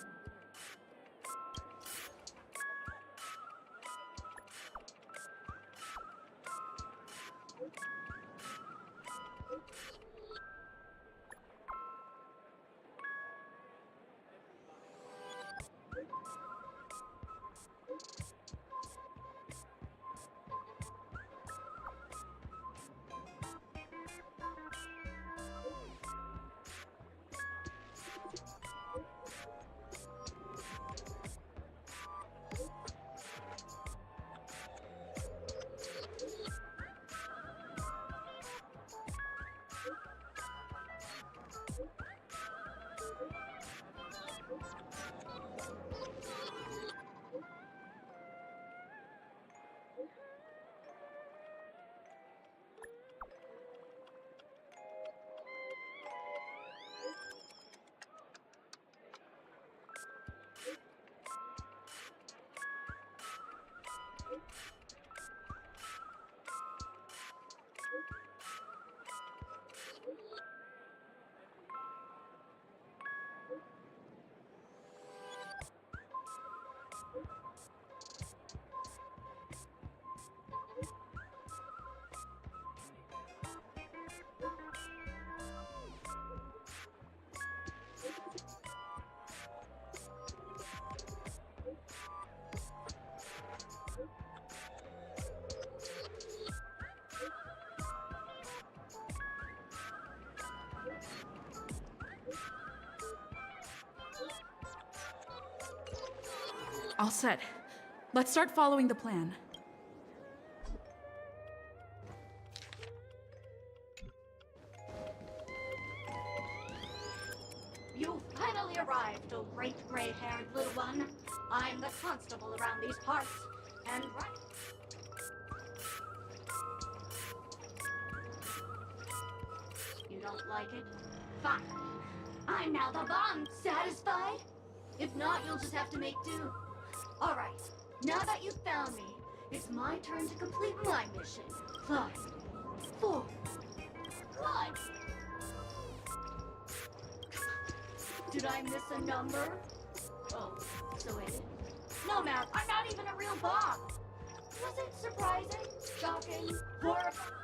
P: All set. Let's start following the plan.
V: You finally arrived, oh great gray-haired little one. I'm the constable around these parts, and right... You don't like it? Fine. I'm now the bomb. Satisfied? If not, you'll just have to make do. All right. Now that you've found me, it's my turn to complete my mission. 5, 4, 1. Did I miss a number? Oh, so I did. No, Matt, I'm not even a real bomb. Was it surprising, shocking, horrifying?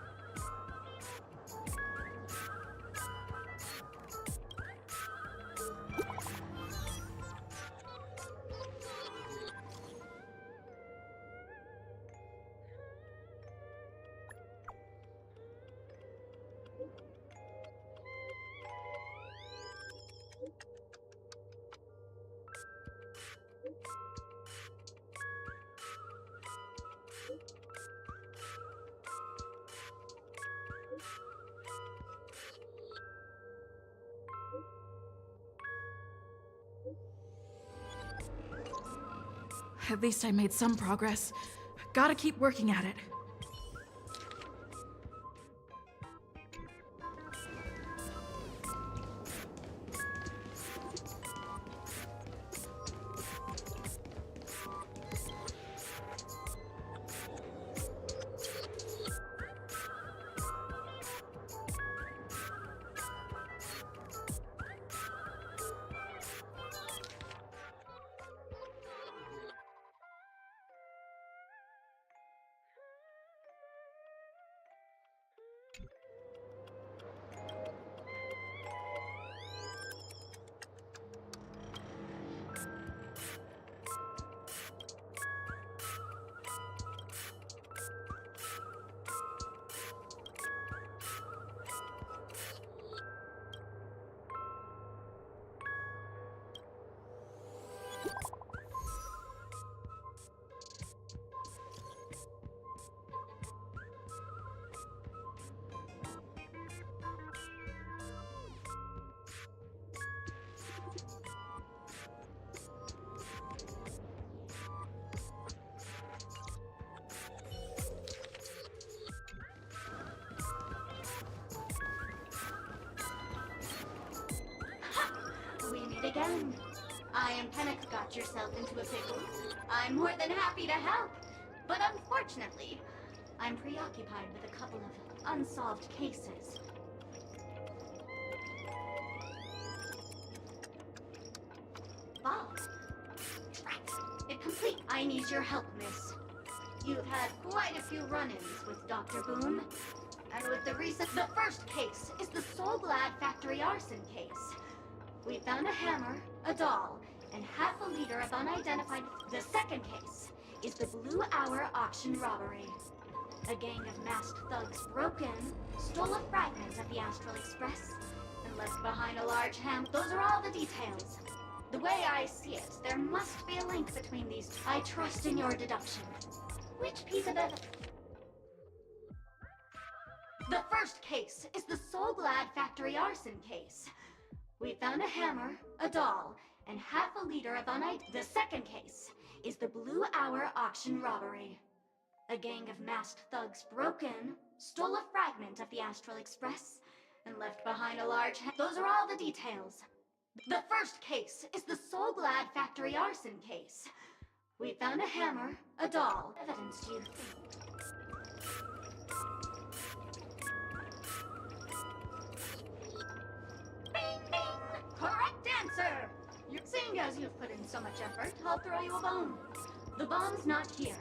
P: At least I made some progress. Gotta keep working at it.
V: I am Panic got yourself into a pickle. I'm more than happy to help. But unfortunately, I'm preoccupied with a couple of unsolved cases. Bob. Right. It complete. I need your help, miss. You've had quite a few run-ins with Dr. Boone. And with the first case is the Soul Glad factory arson case. We found a hammer, a doll, and half a liter of unidentified... The second case is the Blue Hour auction robbery. A gang of masked thugs broke in, stole a fragment of the Astral Express, and left behind a large ham. Those are all the details. The way I see it, there must be a link between these two. I trust in your deduction. Which piece of evidence? The first case is the Soul Glad factory arson case. We found a hammer, a doll, and half a liter of The second case is the Blue Hour auction robbery. A gang of masked thugs broke in, stole a fragment of the Astral Express, and left behind a large Those are all the details. The first case is the Soul Glad factory arson case. We found a hammer, a doll. Evidence, do you think? Bing, bing! Correct answer! Seeing as you've put in so much effort, I'll throw you a bone. The bomb's not here.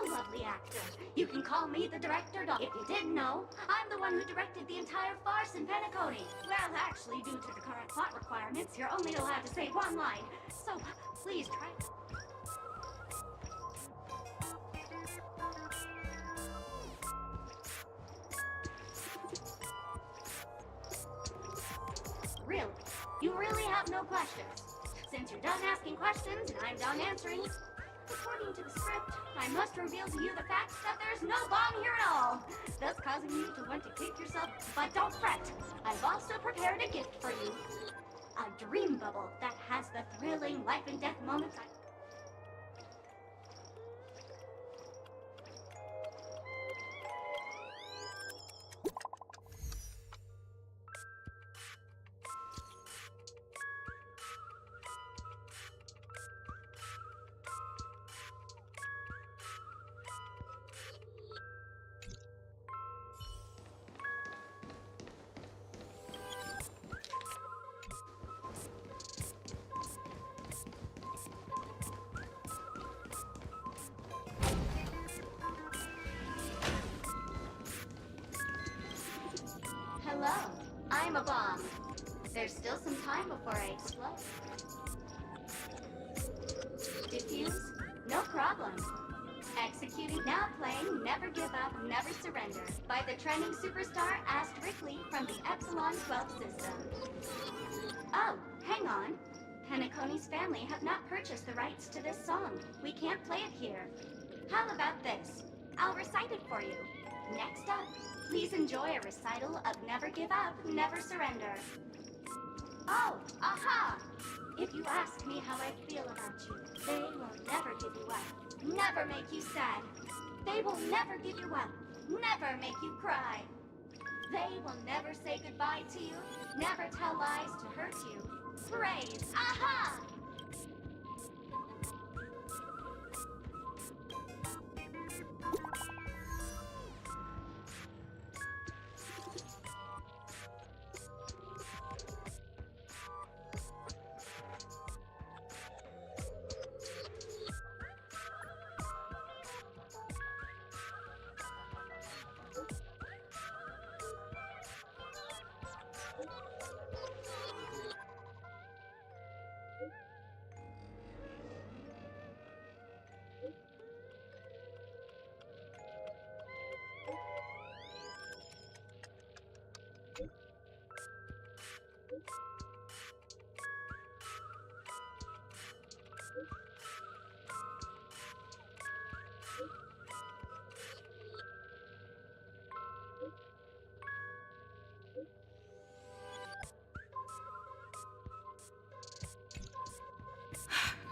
V: Lovely actor. You can call me the director dog. If you didn't know, I'm the one who directed the entire farce in Penacony. Well, actually, due to the current plot requirements, you're only allowed to say one line. So, please try. Really? You really have no questions? Since you're done asking questions and I'm done answering, according to the script, I must reveal to you the fact that there's no bomb here at all, thus causing you to want to kick yourself. But don't fret, I've also prepared a gift for you. A dream bubble that has the thrilling life and death moments Hello, I'm a bomb. There's still some time before I explode. Diffuse? No problem. Executing. Now playing Never Give Up, Never Surrender by the trending superstar Asterically from the Epsilon 12 system. Oh, hang on. Penacony's family have not purchased the rights to this song. We can't play it here. How about this? I'll recite it for you. Next up, please enjoy a recital of Never Give Up, Never Surrender. Oh, aha! If you ask me how I feel about you, they will never give you up, never make you sad. They will never give you up, never make you cry. They will never say goodbye to you, never tell lies to hurt you. Praise, aha!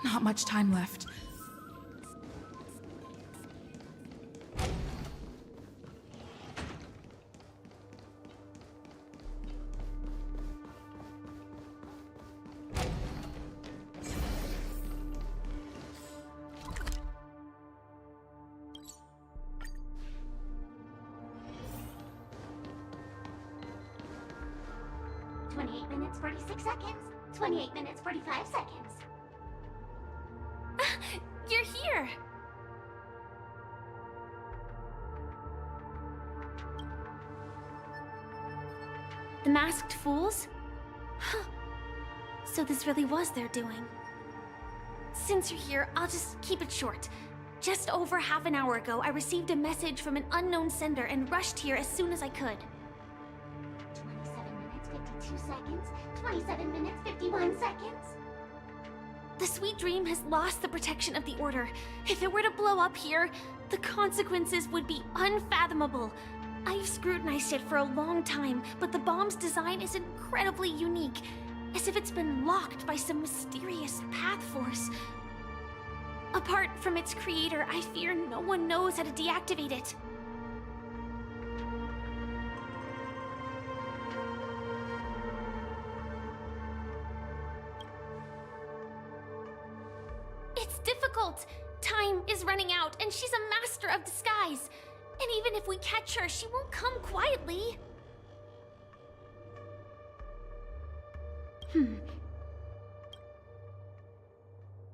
P: Not much time left.
A: Minutes, 46 seconds. 28 minutes, 45 seconds.
C: You're here! The masked fools? Huh. So this really was their doing. Since you're here, I'll just keep it short. Just over half an hour ago, I received a message from an unknown sender and rushed here as soon as I could.
A: 27 minutes, 52 seconds. 27 minutes, 51 seconds.
C: The Sweet Dream has lost the protection of the Order. If it were to blow up here, the consequences would be unfathomable. I've scrutinized it for a long time, but the bomb's design is incredibly unique, as if it's been locked by some mysterious path force. Apart from its creator, I fear no one knows how to deactivate it. It's difficult. Time is running out, and she's a master of disguise. And even if we catch her, she won't come quietly.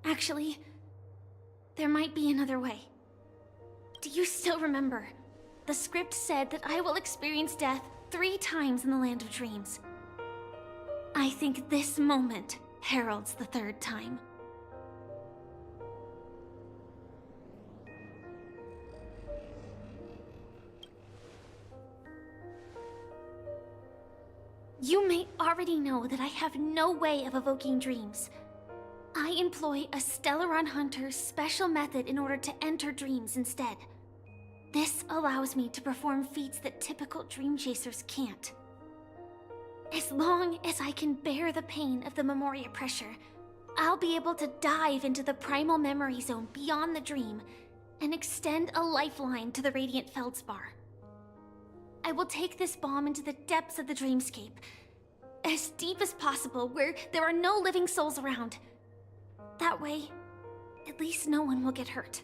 C: Actually, there might be another way. Do you still remember? The script said that I will experience death 3 times in the Land of Dreams. I think this moment heralds the 3rd time. You may already know that I have no way of evoking dreams. I employ a Stellaron Hunter's special method in order to enter dreams instead. This allows me to perform feats that typical dream chasers can't. As long as I can bear the pain of the Memoria pressure, I'll be able to dive into the primal memory zone beyond the dream and extend a lifeline to the Radiant Feldspar. I will take this bomb into the depths of the dreamscape, as deep as possible where there are no living souls around. That way, at least no one will get hurt.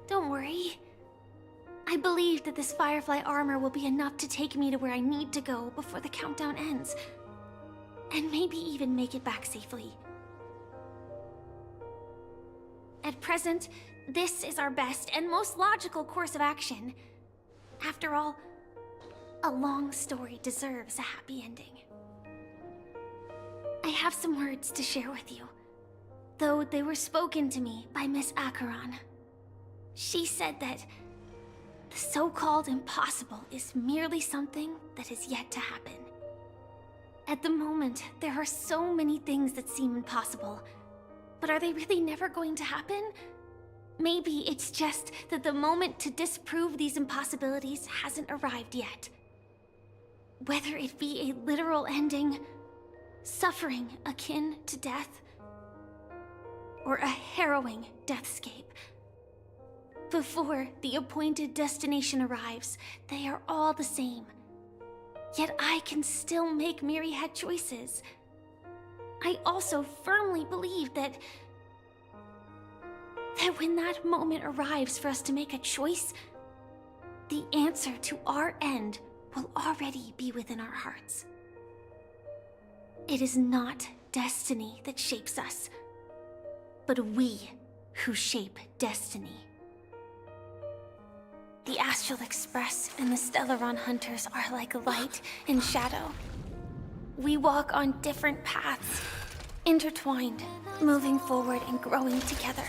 C: Don't worry. I believe that this Firefly armor will be enough to take me to where I need to go before the countdown ends, and maybe even make it back safely. At present, this is our best and most logical course of action. After all, a long story deserves a happy ending. I have some words to share with you, though they were spoken to me by Miss Acheron. She said that the so-called impossible is merely something that is yet to happen. At the moment, there are so many things that seem impossible. But are they really never going to happen? Maybe it's just that the moment to disprove these impossibilities hasn't arrived yet. Whether it be a literal ending, suffering akin to death, or a harrowing deathscape. Before the appointed destination arrives, they are all the same. Yet I can still make myriad choices. I also firmly believe that when that moment arrives for us to make a choice, the answer to our end will already be within our hearts. It is not destiny that shapes us, but we who shape destiny. The Astral Express and the Stellaron Hunters are like light and shadow. We walk on different paths, intertwined, moving forward and growing together.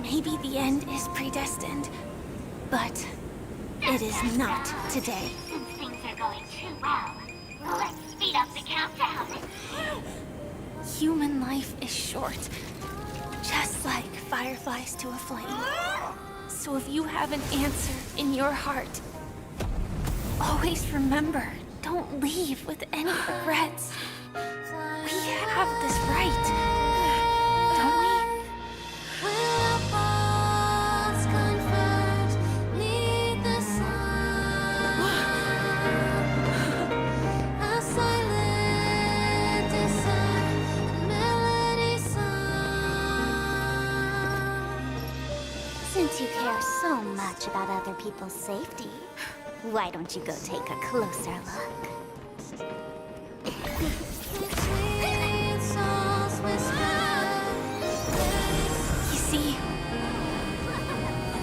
C: Maybe the end is predestined, but it is not today.
A: Since things are going too well, let's speed up the countdown.
C: Human life is short, just like fireflies to a flame. So if you have an answer in your heart, always remember, don't leave with any regrets. We have this right, don't we?
L: Since you care so much about other people's safety, why don't you go take a closer look?
C: You see,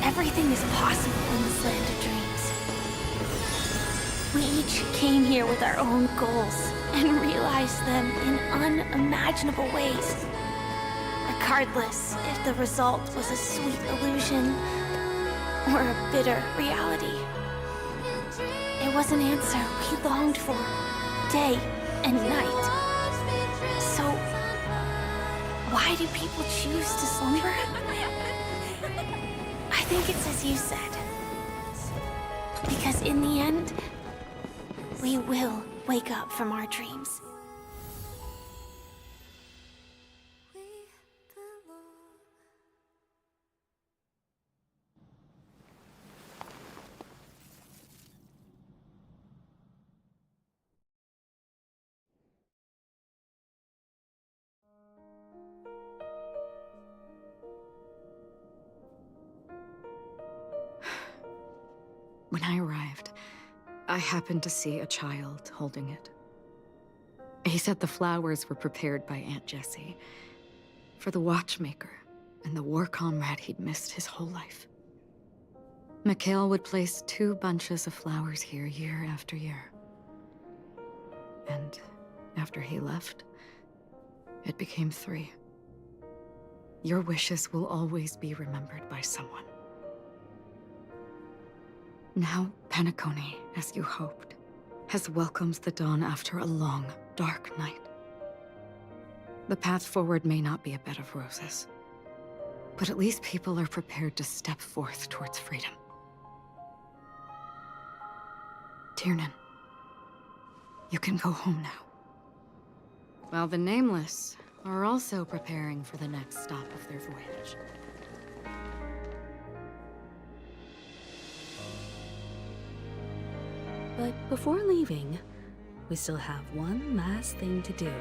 C: everything is possible in this land of dreams. We each came here with our own goals and realized them in unimaginable ways. Regardless if the result was a sweet illusion or a bitter reality. It was an answer we longed for, day and night. So, why do people choose to slumber? I think it's as you said. Because in the end, we will wake up from our dreams.
M: When I arrived, I happened to see a child holding it. He said the flowers were prepared by Aunt Jessie for the watchmaker and the war comrade he'd missed his whole life. Mikhail would place 2 bunches of flowers here year after year. And after he left, it became 3. Your wishes will always be remembered by someone. Now, Penacony, as you hoped, has welcomed the dawn after a long, dark night. The path forward may not be a bed of roses, but at least people are prepared to step forth towards freedom. Tiernan, you can go home now. While the Nameless are also preparing for the next stop of their voyage.
O: But before leaving, we still have one last thing to do.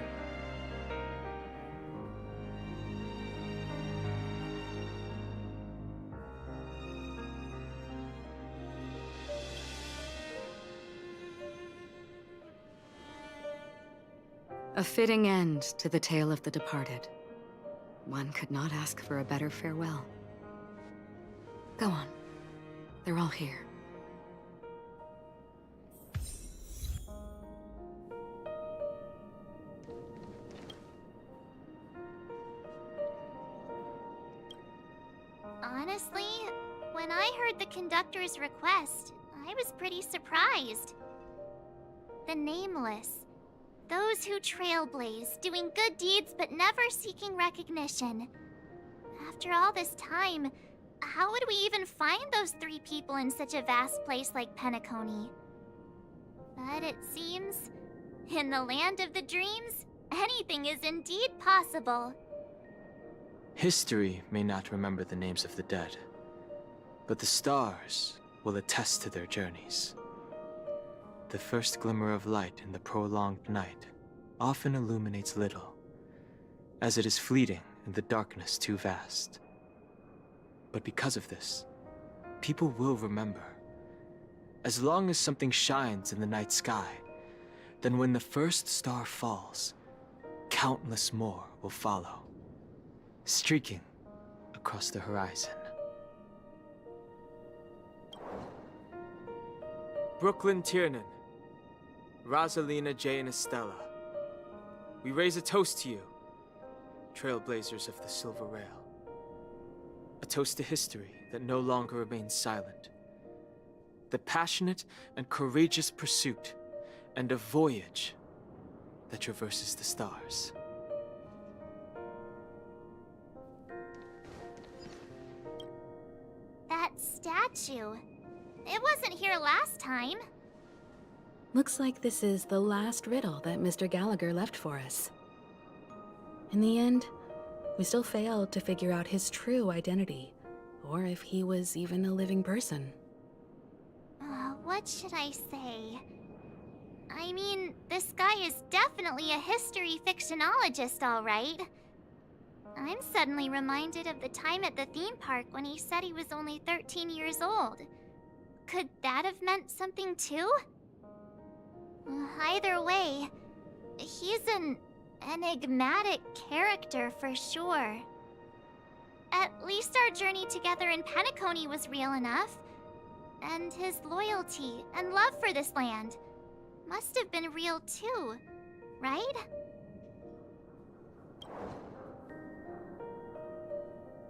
M: A fitting end to the tale of the departed. One could not ask for a better farewell. Go on. They're all here.
A: Honestly, when I heard the conductor's request, I was pretty surprised. The Nameless. Those who trailblaze, doing good deeds but never seeking recognition. After all this time, how would we even find those 3 people in such a vast place like Penacony? But it seems, in the land of the dreams, anything is indeed possible.
K: History may not remember the names of the dead, but the stars will attest to their journeys. The first glimmer of light in the prolonged night often illuminates little, as it is fleeting in the darkness too vast. But because of this, people will remember. As long as something shines in the night sky, then when the first star falls, countless more will follow, streaking across the horizon.
W: Brooklyn Tiernan, Rosalina J. and Estella, we raise a toast to you, trailblazers of the Silver Rail. A toast to history that no longer remains silent. The passionate and courageous pursuit, and a voyage that traverses the stars.
A: That statue. It wasn't here last time.
O: Looks like this is the last riddle that Mr. Gallagher left for us. In the end, we still failed to figure out his true identity, or if he was even a living person.
A: What should I say? I mean, this guy is definitely a history fictionologist, all right. I'm suddenly reminded of the time at the theme park when he said he was only 13 years old. Could that have meant something too? Either way, he's an enigmatic character for sure. At least our journey together in Penacony was real enough. And his loyalty and love for this land must have been real too, right?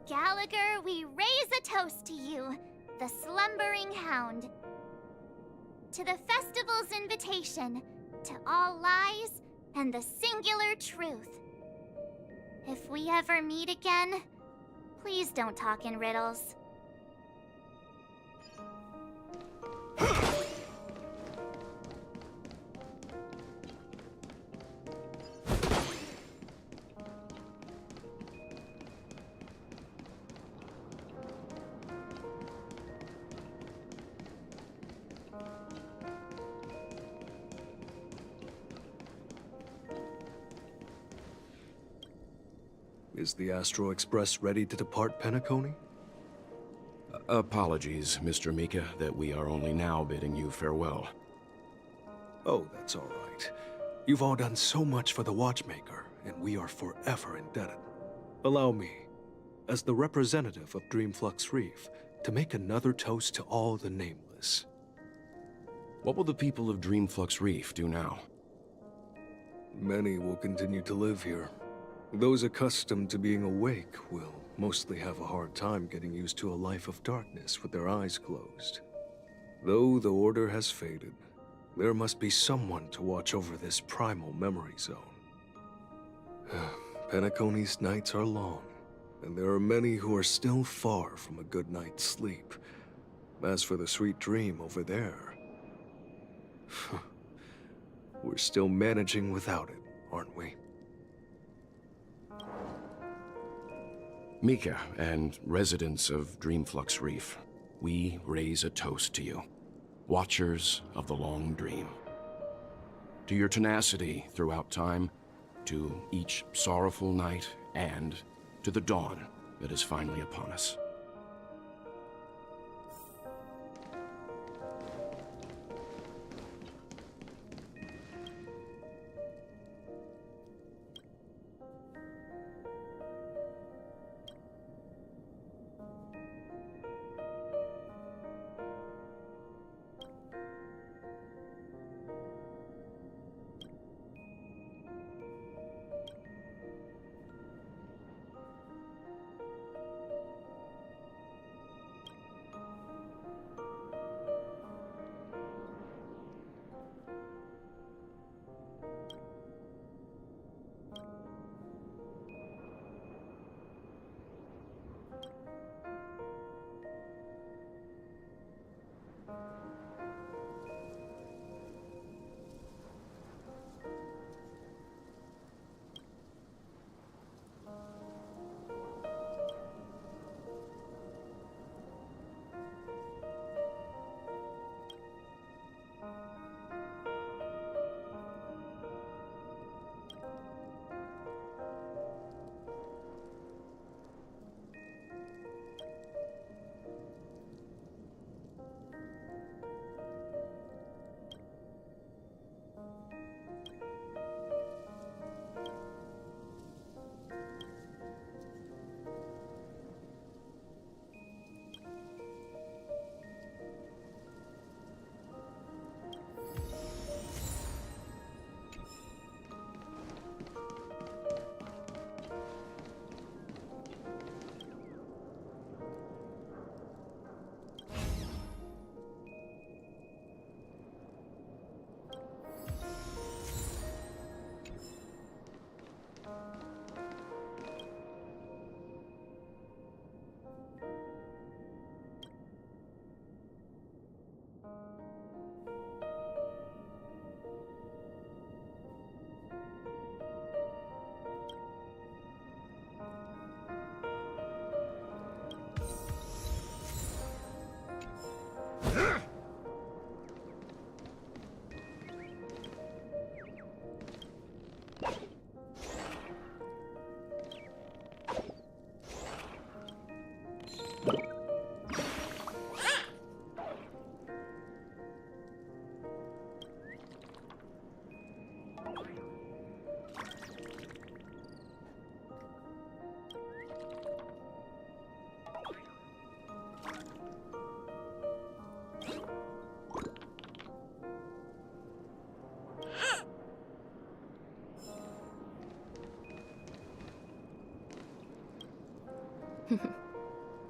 A: Gallagher, we raise a toast to you, the slumbering hound. To the festival's invitation, to all lies and the singular truth. If we ever meet again, please don't talk in riddles.
B: Is the Astro Express ready to depart Penacony?
H: Apologies, Mr. Mika, that we are only now bidding you farewell.
B: Oh, that's all right. You've all done so much for the Watchmaker, and we are forever indebted. Allow me, as the representative of Dreamflux Reef, to make another toast to all the nameless.
H: What will the people of Dreamflux Reef do now?
B: Many will continue to live here. Those accustomed to being awake will mostly have a hard time getting used to a life of darkness with their eyes closed. Though the order has faded, there must be someone to watch over this primal memory zone. Penacony's nights are long, and there are many who are still far from a good night's sleep. As for the sweet dream over there, we're still managing without it, aren't we?
H: Mika and residents of Dreamflux Reef, we raise a toast to you, watchers of the long dream. To your tenacity throughout time, to each sorrowful night, and to the dawn that is finally upon us.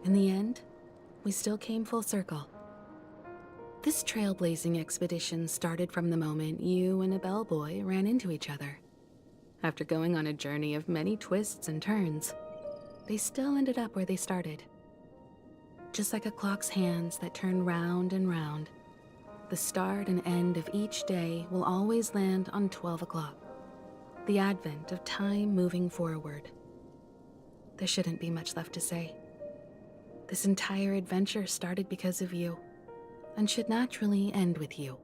O: In the end, we still came full circle. This trailblazing expedition started from the moment you and a bellboy ran into each other. After going on a journey of many twists and turns, they still ended up where they started. Just like a clock's hands that turn round and round, the start and end of each day will always land on 12 o'clock, the advent of time moving forward. There shouldn't be much left to say. This entire adventure started because of you, and should naturally end with you.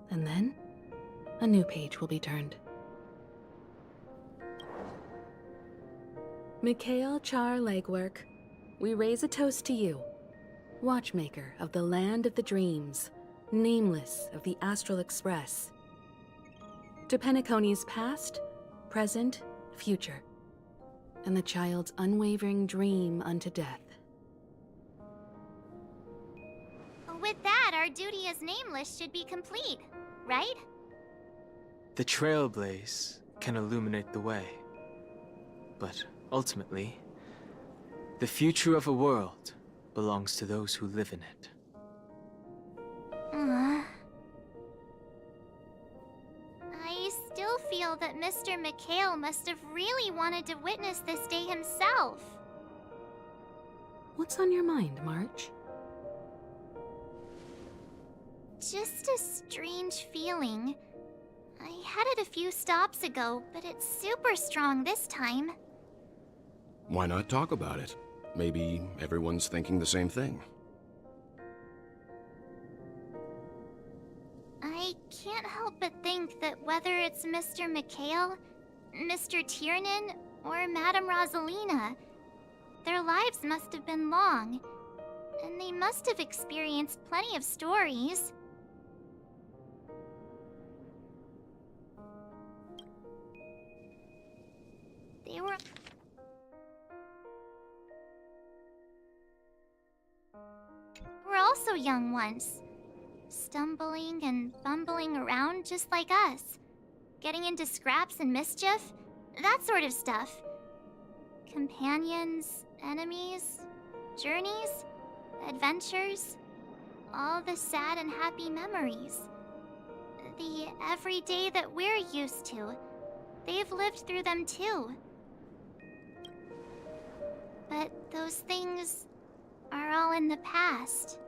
O: And then, a new page will be turned. Mikhail Char Legwork, we raise a toast to you, watchmaker of the land of the dreams, nameless of the Astral Express. To Penacony's past, present, future, and the child's unwavering dream unto death.
A: With that, our duty as nameless should be complete, right?
K: The trailblaze can illuminate the way. But ultimately, the future of a world belongs to those who live in it.
A: I still feel that Mr. Mikhail must have really wanted to witness this day himself.
O: What's on your mind, March?
A: Just a strange feeling. I had it a few stops ago, but it's super strong this time.
H: Why not talk about it? Maybe everyone's thinking the same thing.
A: I can't help but think that whether it's Mr. Mikhail, Mr. Tiernan, or Madame Rosalina, their lives must have been long, and they must have experienced plenty of stories. They were also young once, stumbling and bumbling around just like us, getting into scraps and mischief, that sort of stuff. Companions, enemies, journeys, adventures, all the sad and happy memories. The everyday that we're used to, they've lived through them too. But those things are all in the past.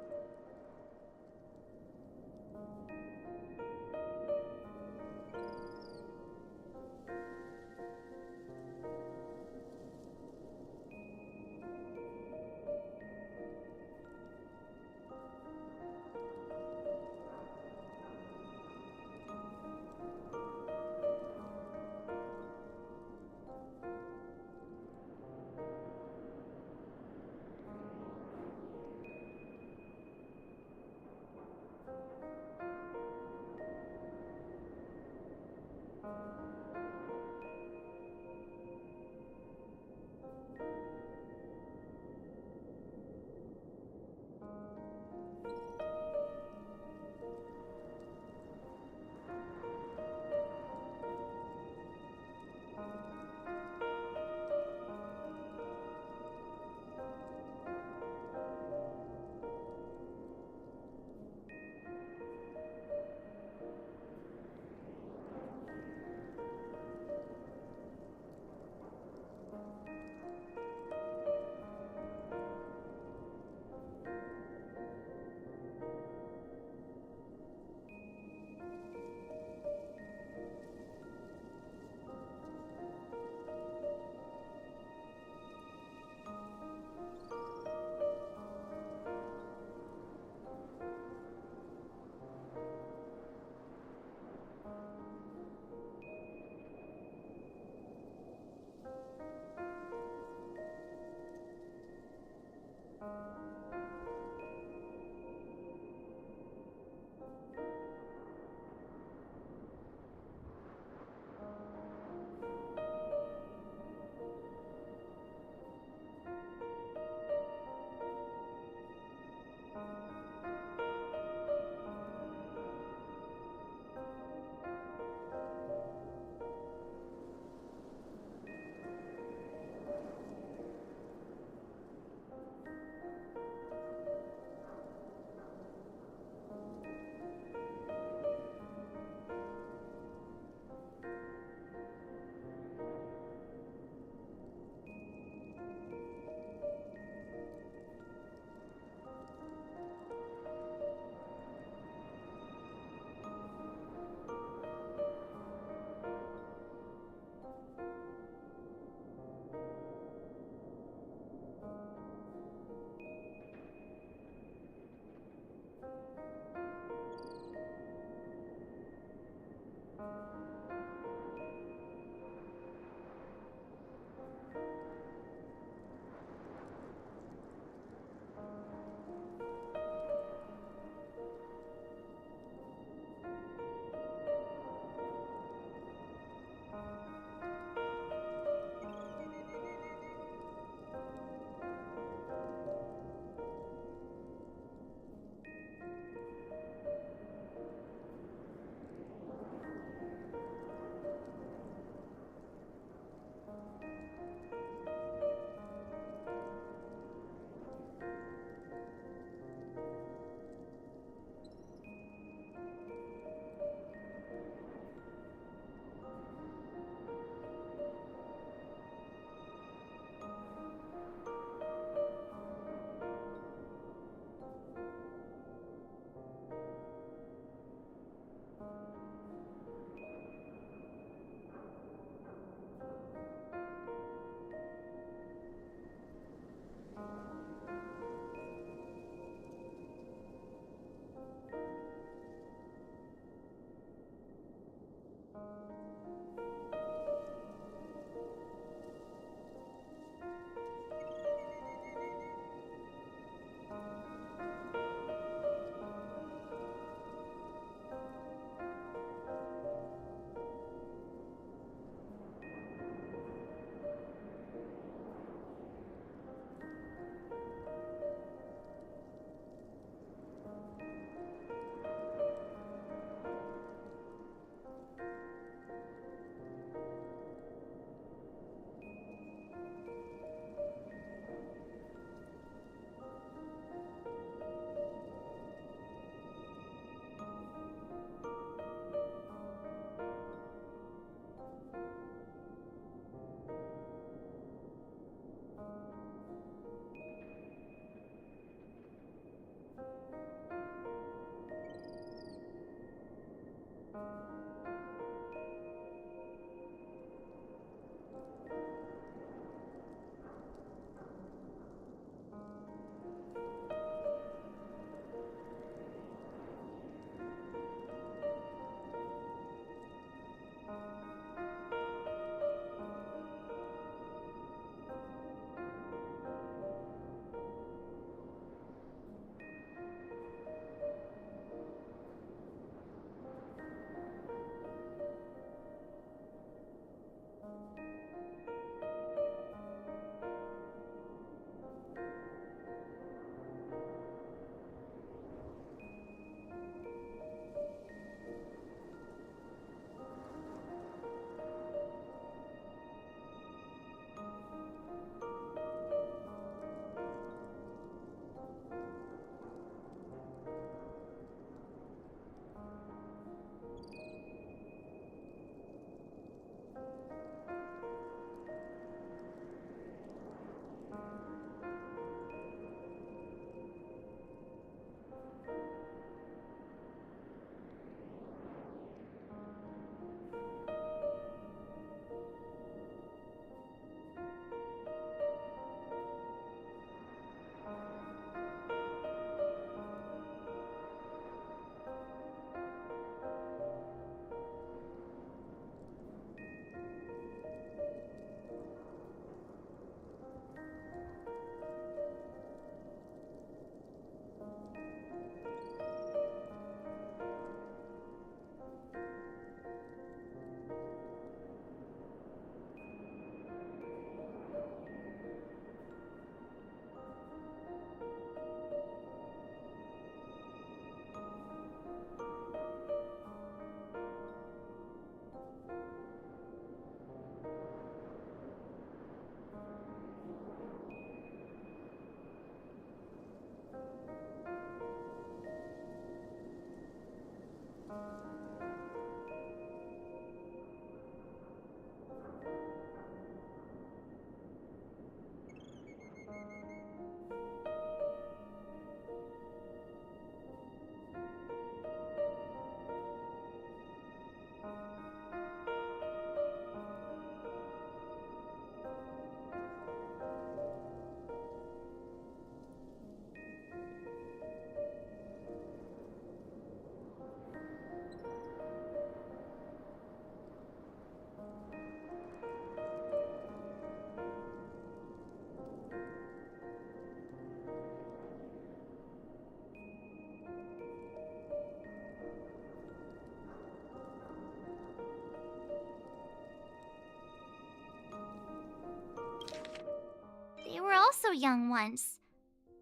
A: They were also young once,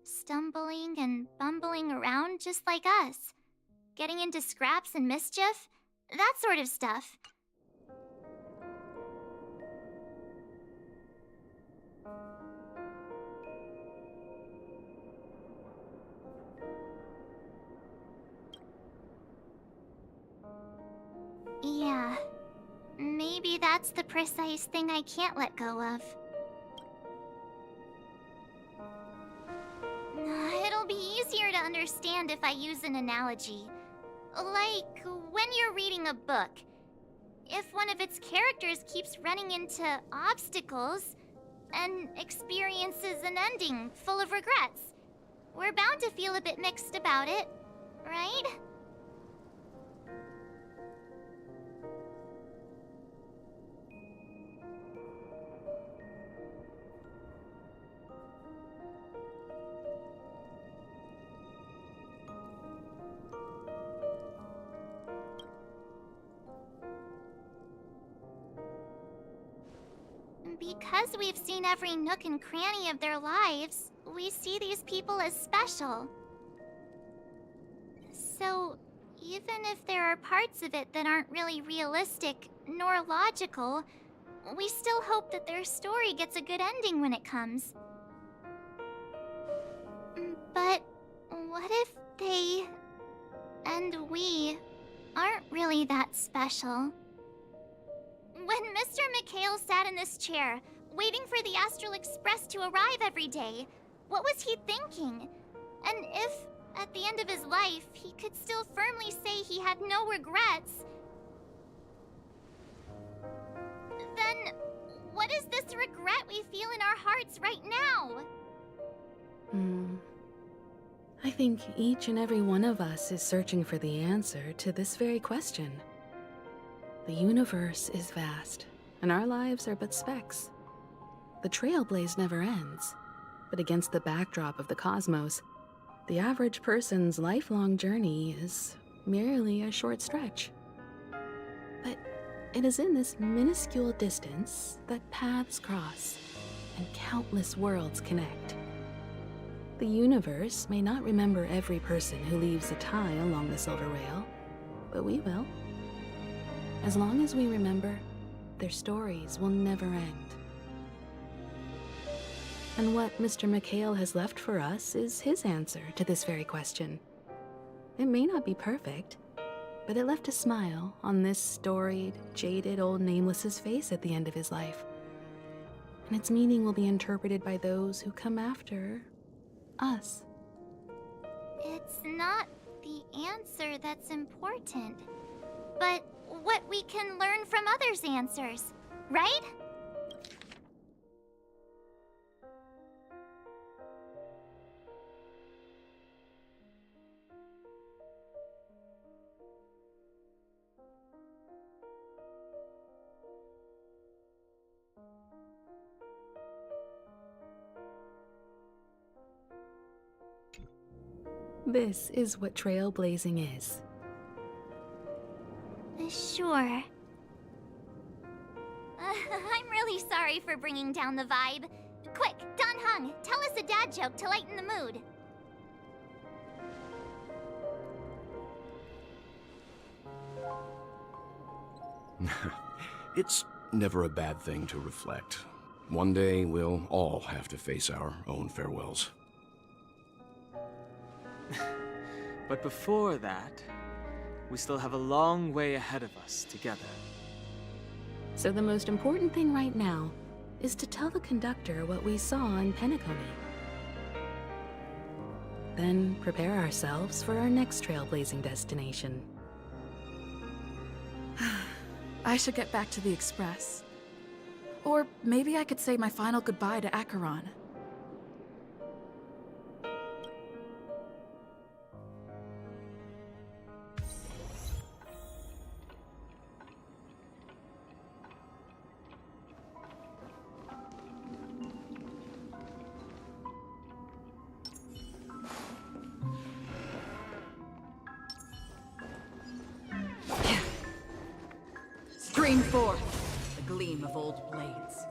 A: stumbling and bumbling around just like us, getting into scraps and mischief, that sort of stuff. Yeah, maybe that's the precise thing I can't let go of. It'll be easier to understand if I use an analogy. Like when you're reading a book. If one of its characters keeps running into obstacles and experiences an ending full of regrets, we're bound to feel a bit mixed about it, right? Because we've seen every nook and cranny of their lives, we see these people as special. So, even if there are parts of it that aren't really realistic nor logical, we still hope that their story gets a good ending when it comes. But what if they and we aren't really that special? When Mr. McHale sat in this chair, waiting for the Astral Express to arrive every day, what was he thinking? And if, at the end of his life, he could still firmly say he had no regrets, then what is this regret we feel in our hearts right now?
O: I think each and every one of us is searching for the answer to this very question. The universe is vast, and our lives are but specks. The trailblaze never ends, but against the backdrop of the cosmos, the average person's lifelong journey is merely a short stretch. But it is in this minuscule distance that paths cross and countless worlds connect. The universe may not remember every person who leaves a tie along the Silver Rail, but we will. As long as we remember, their stories will never end. And what Mr. McHale has left for us is his answer to this very question. It may not be perfect, but it left a smile on this storied, jaded old Nameless's face at the end of his life. And its meaning will be interpreted by those who come after us.
A: It's not the answer that's important, but what we can learn from others' answers, right?
O: This is what trailblazing is.
A: Sure. I'm really sorry for bringing down the vibe. Quick, Don Hung, tell us a dad joke to lighten the mood.
H: It's never a bad thing to reflect. One day, we'll all have to face our own farewells.
K: But before that,
W: we still have a long way ahead of us together.
O: So the most important thing right now is to tell the conductor what we saw in Penacony. Then prepare ourselves for our next trailblazing destination.
P: I should get back to the Express. Or maybe I could say my final goodbye to Acheron.
G: Stream forth, the gleam of old blades.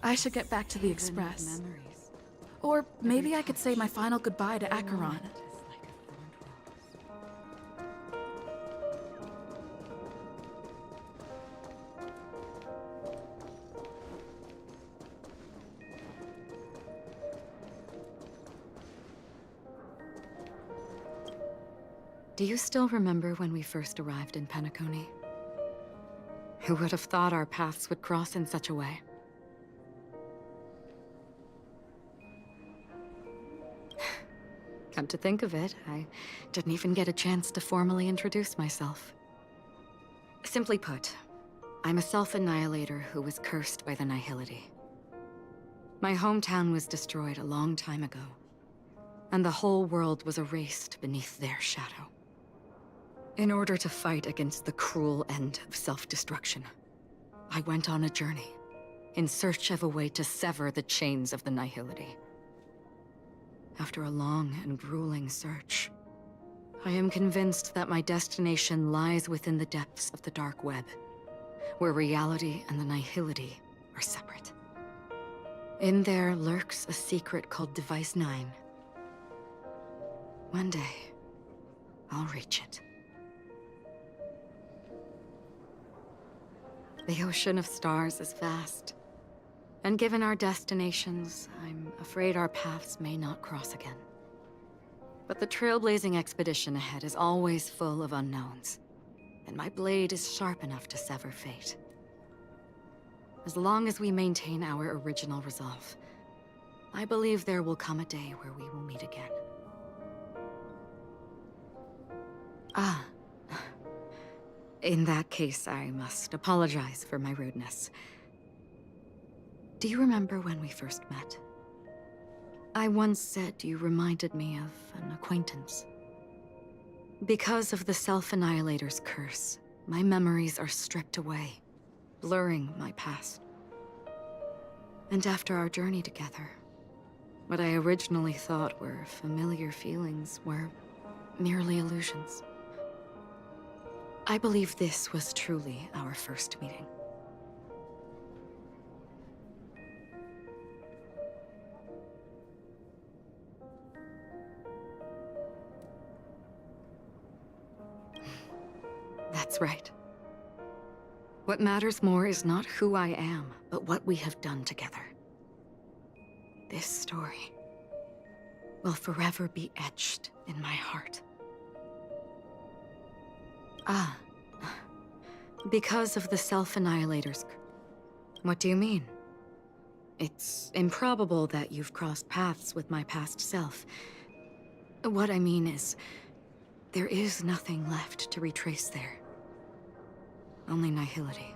P: I should get back to the Express. Or maybe I could say my final goodbye to Acheron.
M: Do you still remember when we first arrived in Penacony? Who would have thought our paths would cross in such a way? Come to think of it, I didn't even get a chance to formally introduce myself. Simply put, I'm a self-annihilator who was cursed by the Nihility. My hometown was destroyed a long time ago, and the whole world was erased beneath their shadow. In order to fight against the cruel end of self-destruction, I went on a journey, in search of a way to sever the chains of the Nihility. After a long and grueling search, I am convinced that my destination lies within the depths of the dark web, where reality and the Nihility are separate. In there lurks a secret called Device 9. One day, I'll reach it. The ocean of stars is vast, and given our destinations, I'm afraid our paths may not cross again. But the trailblazing expedition ahead is always full of unknowns, and my blade is sharp enough to sever fate. As long as we maintain our original resolve, I believe there will come a day where we will meet again. In that case, I must apologize for my rudeness. Do you remember when we first met? I once said you reminded me of an acquaintance. Because of the Self-Annihilator's curse, my memories are stripped away, blurring my past. And after our journey together, what I originally thought were familiar feelings were merely illusions. I believe this was truly our first meeting. That's right. What matters more is not who I am, but what we have done together. This story will forever be etched in my heart. Because of the Self-Annihilator's... What do you mean? It's improbable that you've crossed paths with my past self. What I mean is, there is nothing left to retrace there. Only Nihility.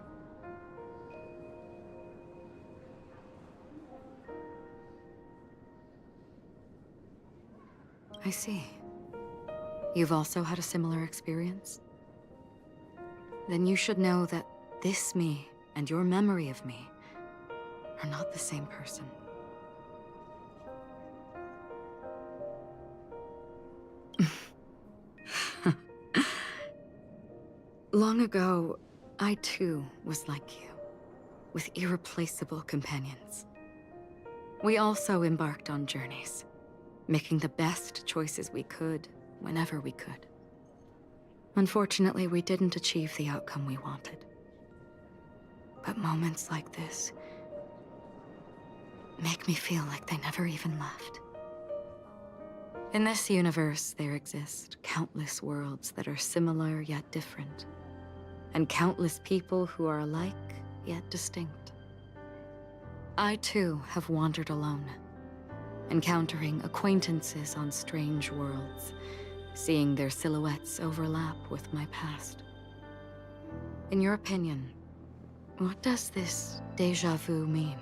M: I see. You've also had a similar experience? Then you should know that this me and your memory of me are not the same person. Long ago, I too was like you, with irreplaceable companions. We also embarked on journeys, making the best choices we could, whenever we could. Unfortunately, we didn't achieve the outcome we wanted. But moments like this make me feel like they never even left. In this universe, there exist countless worlds that are similar yet different, and countless people who are alike yet distinct. I too have wandered alone, encountering acquaintances on strange worlds, seeing their silhouettes overlap with my past. In your opinion, what does this déjà vu mean?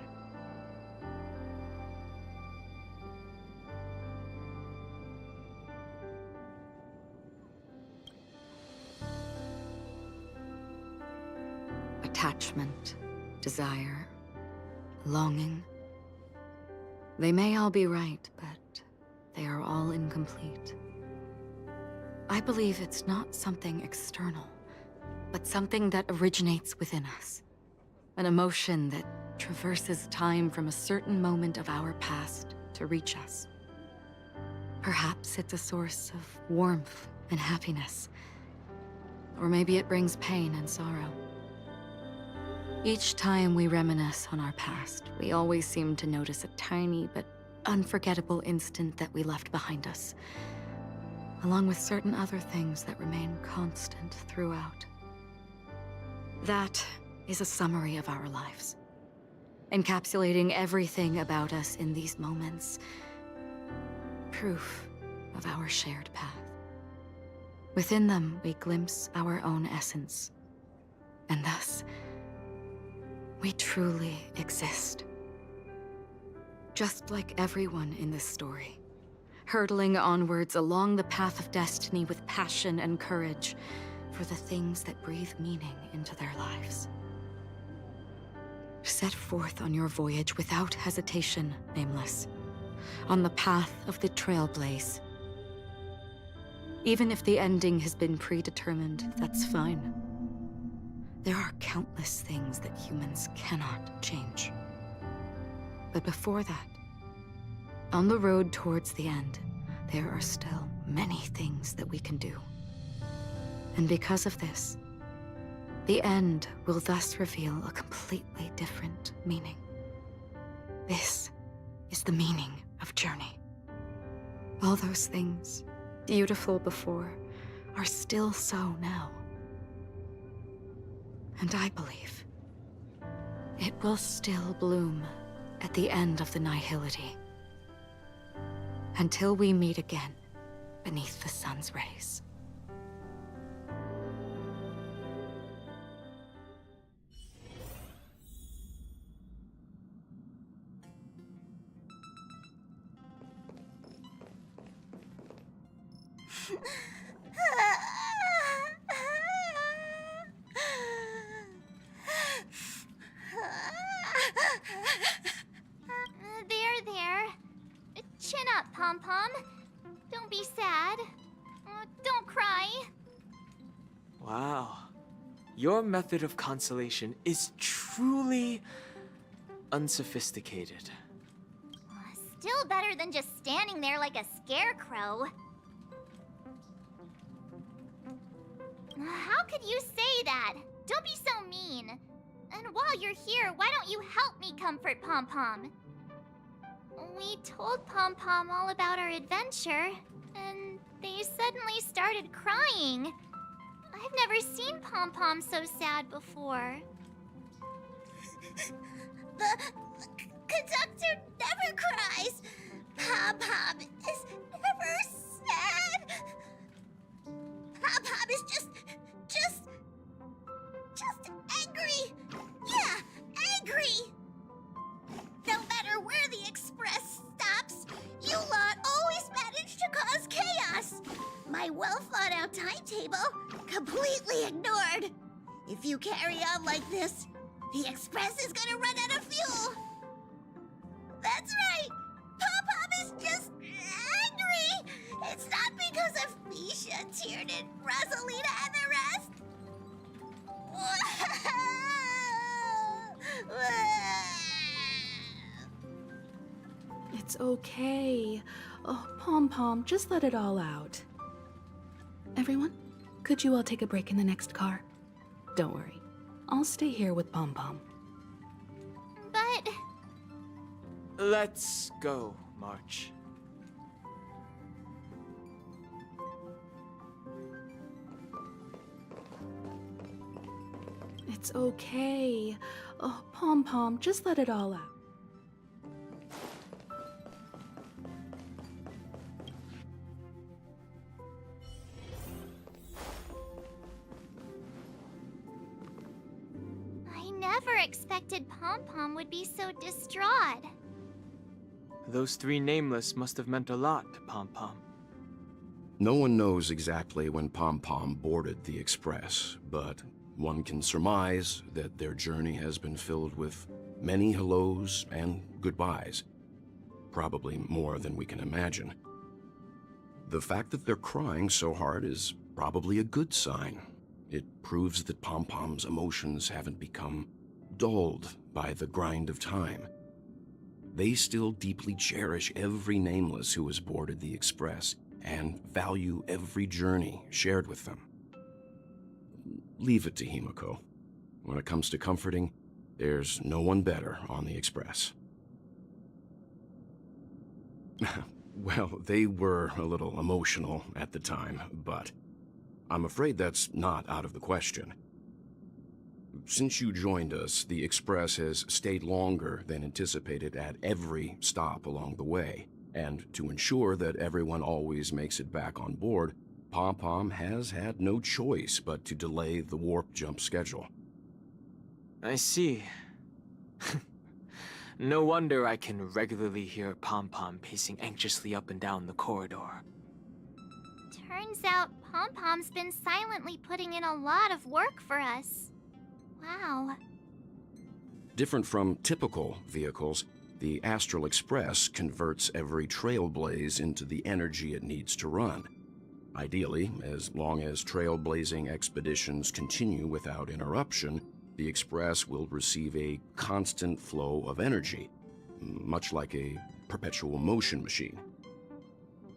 M: Attachment, desire, longing. They may all be right, but they are all incomplete. I believe it's not something external, but something that originates within us. An emotion that traverses time from a certain moment of our past to reach us. Perhaps it's a source of warmth and happiness. Or maybe it brings pain and sorrow. Each time we reminisce on our past, we always seem to notice a tiny but unforgettable instant that we left behind us, along with certain other things that remain constant throughout. That is a summary of our lives, encapsulating everything about us in these moments. Proof of our shared path. Within them, we glimpse our own essence, and thus, we truly exist. Just like everyone in this story, hurtling onwards along the path of destiny with passion and courage for the things that breathe meaning into their lives. Set forth on your voyage without hesitation, Nameless, on the path of the Trailblaze. Even if the ending has been predetermined, that's fine. There are countless things that humans cannot change. But before that, on the road towards the end, there are still many things that we can do. And because of this, the end will thus reveal a completely different meaning. This is the meaning of journey. All those things, beautiful before, are still so now. And I believe it will still bloom at the end of the nihility. Until we meet again beneath the sun's rays.
A: There. Chin up, Pom-Pom. Don't be sad. Don't cry.
W: Wow. Your method of consolation is truly unsophisticated.
A: Still better than just standing there like a scarecrow. How could you say that? Don't be so mean. And while you're here, why don't you help me comfort Pom-Pom? We told Pom-Pom all about our adventure, and they suddenly started crying. I've never seen Pom-Pom so sad before.
Q: The conductor never cries. Pom-Pom is never sad. Pom-Pom is just angry. Yeah, angry. No matter where the express stops, you lot always manage to cause chaos. My well-thought-out timetable completely ignored. If you carry on like this, the express is gonna run out of fuel. That's right. Pom-Pom is just angry. It's not because of Misha, Tiernan, Rosalina, and the rest.
O: It's okay. Oh, Pom-Pom, just let it all out. Everyone, could you all take a break in the next car? Don't worry. I'll stay here with Pom-Pom.
A: But...
W: Let's go, March.
O: It's okay. Oh, Pom-Pom, just let it all out.
A: I never expected Pom-Pom would be so distraught.
W: Those three nameless must have meant a lot to Pom-Pom.
H: No one knows exactly when Pom-Pom boarded the Express, but one can surmise that their journey has been filled with many hellos and goodbyes. Probably more than we can imagine. The fact that they're crying so hard is probably a good sign. It proves that Pom-Pom's emotions haven't become dulled by the grind of time. They still deeply cherish every nameless who has boarded the Express and value every journey shared with them. Leave it to Himiko. When it comes to comforting, there's no one better on the Express. Well, they were a little emotional at the time, but I'm afraid that's not out of the question. Since you joined us, the Express has stayed longer than anticipated at every stop along the way, and to ensure that everyone always makes it back on board, Pom-Pom has had no choice but to delay the warp jump schedule.
W: I see. No wonder I can regularly hear Pom-Pom pacing anxiously up and down the corridor.
A: Turns out Pom-Pom's been silently putting in a lot of work for us. Wow.
H: Different from typical vehicles, the Astral Express converts every trailblaze into the energy it needs to run. Ideally, as long as trailblazing expeditions continue without interruption, the Express will receive a constant flow of energy, much like a perpetual motion machine.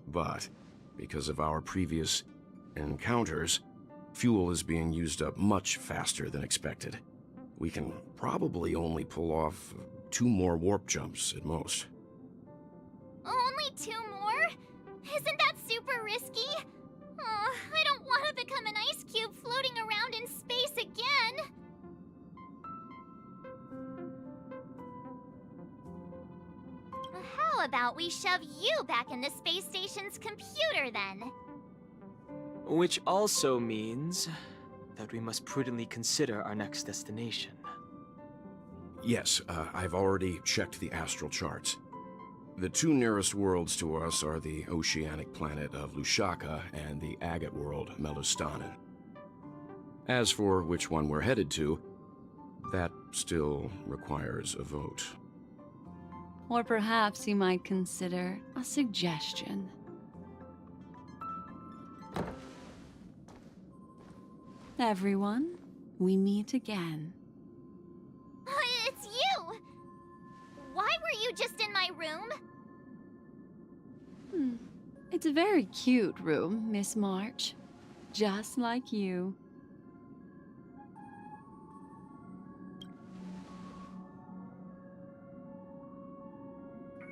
H: But because of our previous encounters, fuel is being used up much faster than expected. We can probably only pull off 2 more warp jumps at most.
A: Only 2 more? Isn't that super risky? Oh, I don't want to become an ice cube floating around in space again. How about we shove you back in the space station's computer then?
W: Which also means that we must prudently consider our next destination.
H: Yes, I've already checked the astral charts. The 2 nearest worlds to us are the oceanic planet of Lushaka and the agate world, Melustanen. As for which one we're headed to, that still requires a vote.
R: Or perhaps you might consider a suggestion. Everyone, we meet again.
A: It's you! Why were you just in my room?
R: It's a very cute room, Miss March. Just like you.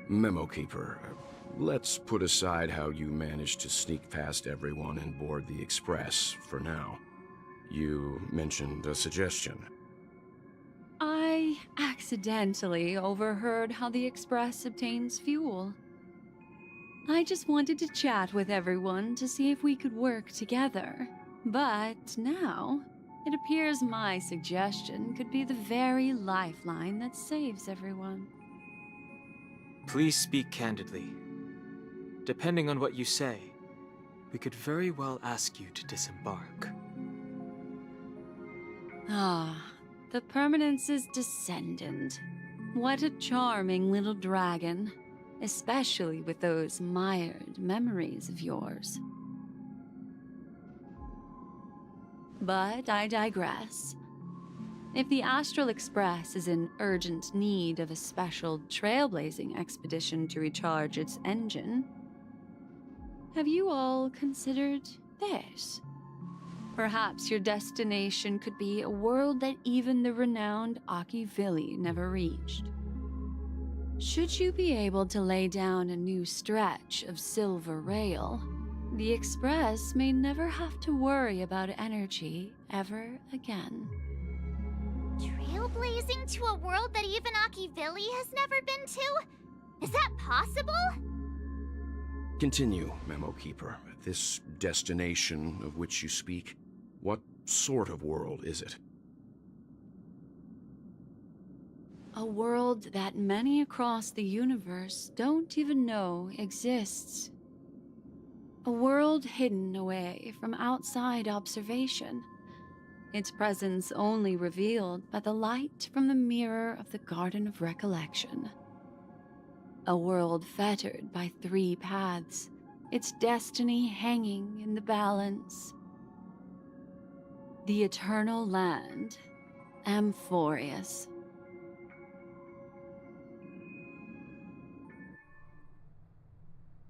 H: Memo Keeper, let's put aside how you managed to sneak past everyone and board the Express for now. You mentioned a suggestion.
R: I accidentally overheard how the Express obtains fuel. I just wanted to chat with everyone to see if we could work together. But now, it appears my suggestion could be the very lifeline that saves everyone.
W: Please speak candidly. Depending on what you say, we could very well ask you to disembark.
R: Ah, the Permanence's descendant. What a charming little dragon, especially with those mired memories of yours. But I digress. If the Astral Express is in urgent need of a special trailblazing expedition to recharge its engine, have you all considered this? Perhaps your destination could be a world that even the renowned Akivilli never reached. Should you be able to lay down a new stretch of silver rail, the Express may never have to worry about energy ever again.
A: Trailblazing to a world that even Akivilli has never been to? Is that possible?
H: Continue, Memo Keeper. This destination of which you speak, what sort of world is it?
R: A world that many across the universe don't even know exists. A world hidden away from outside observation. Its presence only revealed by the light from the mirror of the Garden of Recollection. A world fettered by 3 paths, its destiny hanging in the balance. The Eternal Land, Amphorius.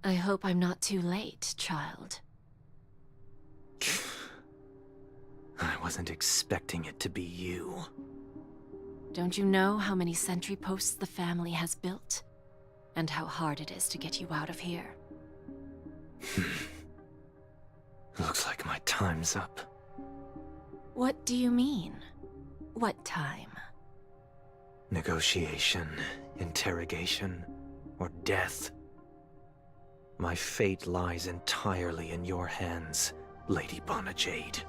I: I hope I'm not too late, child.
D: I wasn't expecting it to be you.
I: Don't you know how many sentry posts the family has built? And how hard it is to get you out of here?
D: Looks like my time's up.
I: What do you mean? What time?
D: Negotiation, interrogation, or death. My fate lies entirely in your hands, Lady Bonajade.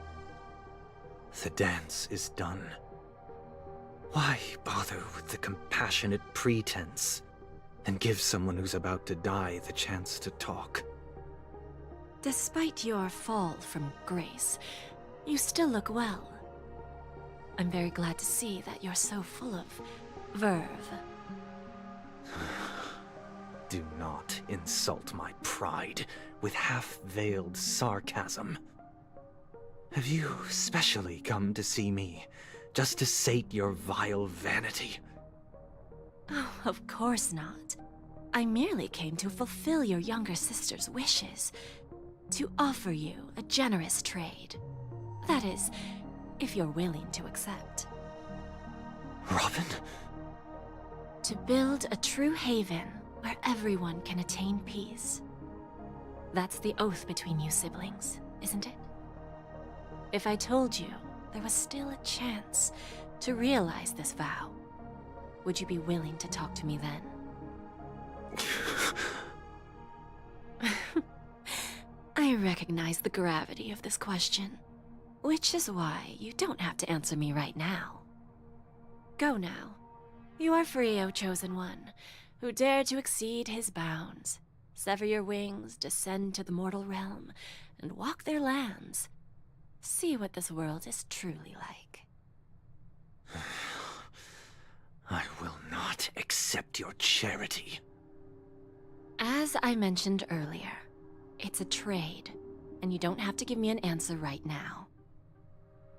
D: The dance is done. Why bother with the compassionate pretense and give someone who's about to die the chance to talk?
I: Despite your fall from grace, you still look well. I'm very glad to see that you're so full of verve.
D: Do not insult my pride with half-veiled sarcasm. Have you specially come to see me just to sate your vile vanity?
I: Oh, of course not. I merely came to fulfill your younger sister's wishes. To offer you a generous trade. That is, if you're willing to accept.
D: Robin?
I: To build a true haven where everyone can attain peace. That's the oath between you siblings, isn't it? If I told you there was still a chance to realize this vow, would you be willing to talk to me then? I recognize the gravity of this question, which is why you don't have to answer me right now. Go now. You are free, O Chosen One, who dare to exceed his bounds, sever your wings, descend to the mortal realm, and walk their lands. See what this world is truly like.
D: I will not accept your charity.
I: As I mentioned earlier, it's a trade, and you don't have to give me an answer right now.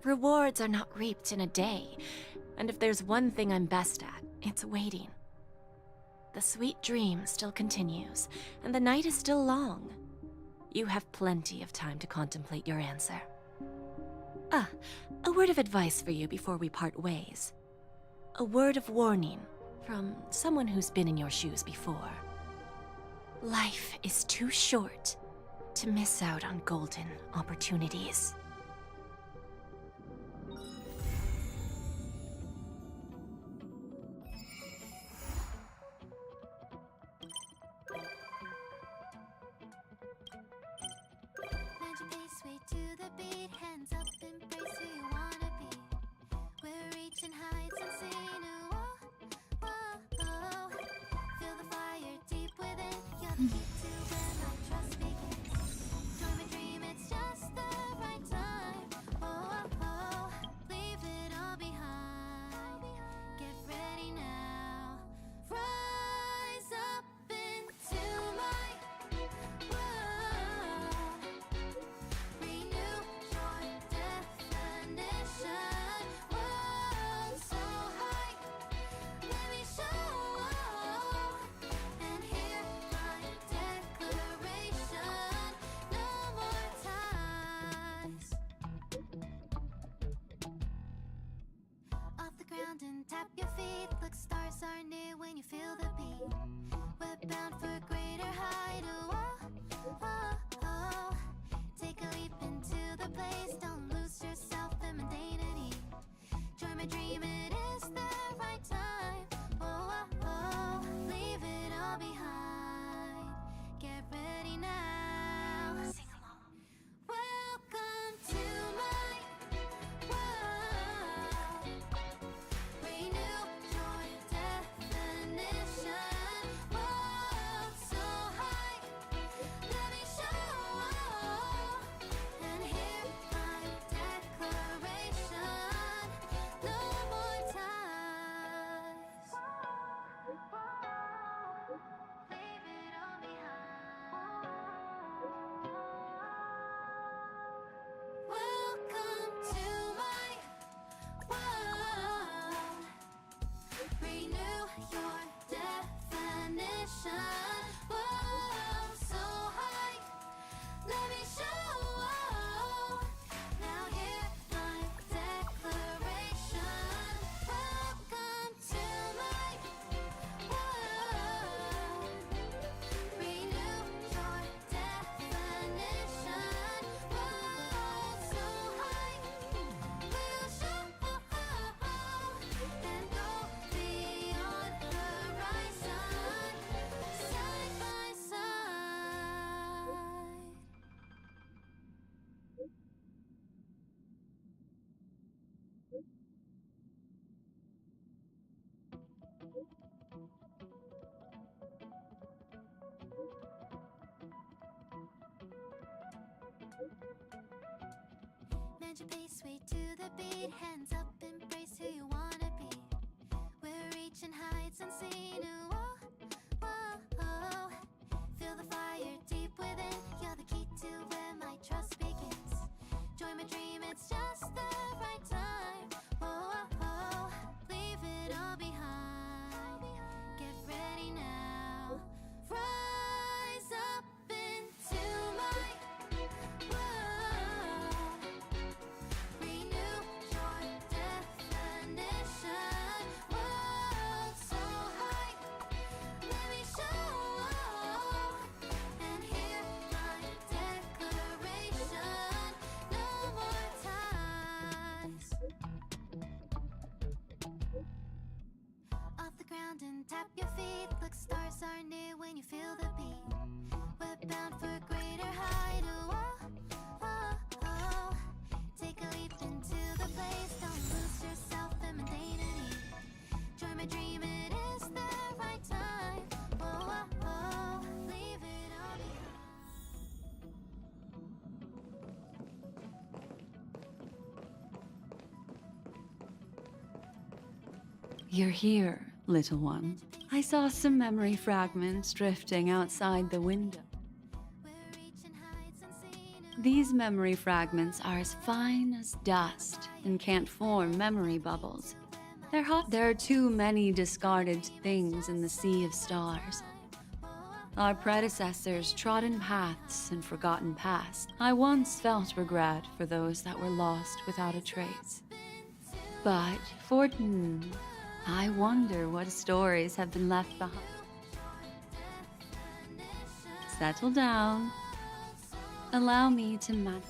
I: Rewards are not reaped in a day, and if there's one thing I'm best at, it's waiting. The sweet dream still continues, and the night is still long. You have plenty of time to contemplate your answer. Ah, a word of advice for you before we part ways. A word of warning from someone who's been in your shoes before. Life is too short to miss out on golden opportunities.
S: Sway to the beat, hands up, embrace who you wanna be. We're reaching heights unseen. Whoa, whoa, whoa. Feel the fire deep within. You're the key to where my trust begins. Join my dream, it's just the right time. Oh, oh, oh. Leave it all behind. Get ready now. Rise up into my world. Renew your definition. World Bend your pace way to the beat, hands up, embrace who you wanna be. We're reaching heights unseen. Whoa, whoa, whoa. Feel the fire deep within. You're the key to where my trust begins. Join my dream, it's just the right time. Whoa, whoa, whoa. Leave it all behind. Get ready now. Rise up into my world. Renew your definition. World so high, let me show. And hear my declaration. No more ties. Off the ground and tap your feet. Look, stars are near when you feel the beat. We're bound for greater height. Oh, oh, oh. Take a leap into the blaze. Don't lose yourself in mundanity. Join my dream, it is the right time. Oh, oh, oh. Leave it all behind.
R: You're here, little one. I saw some memory fragments drifting outside the window. These memory fragments are as fine as dust and can't form memory bubbles. They're hot. There are too many discarded things in the sea of stars. Our predecessors trodden paths and forgotten past. I once felt regret for those that were lost without a trace. But I wonder what stories have been left behind. Settle down. Allow me to match.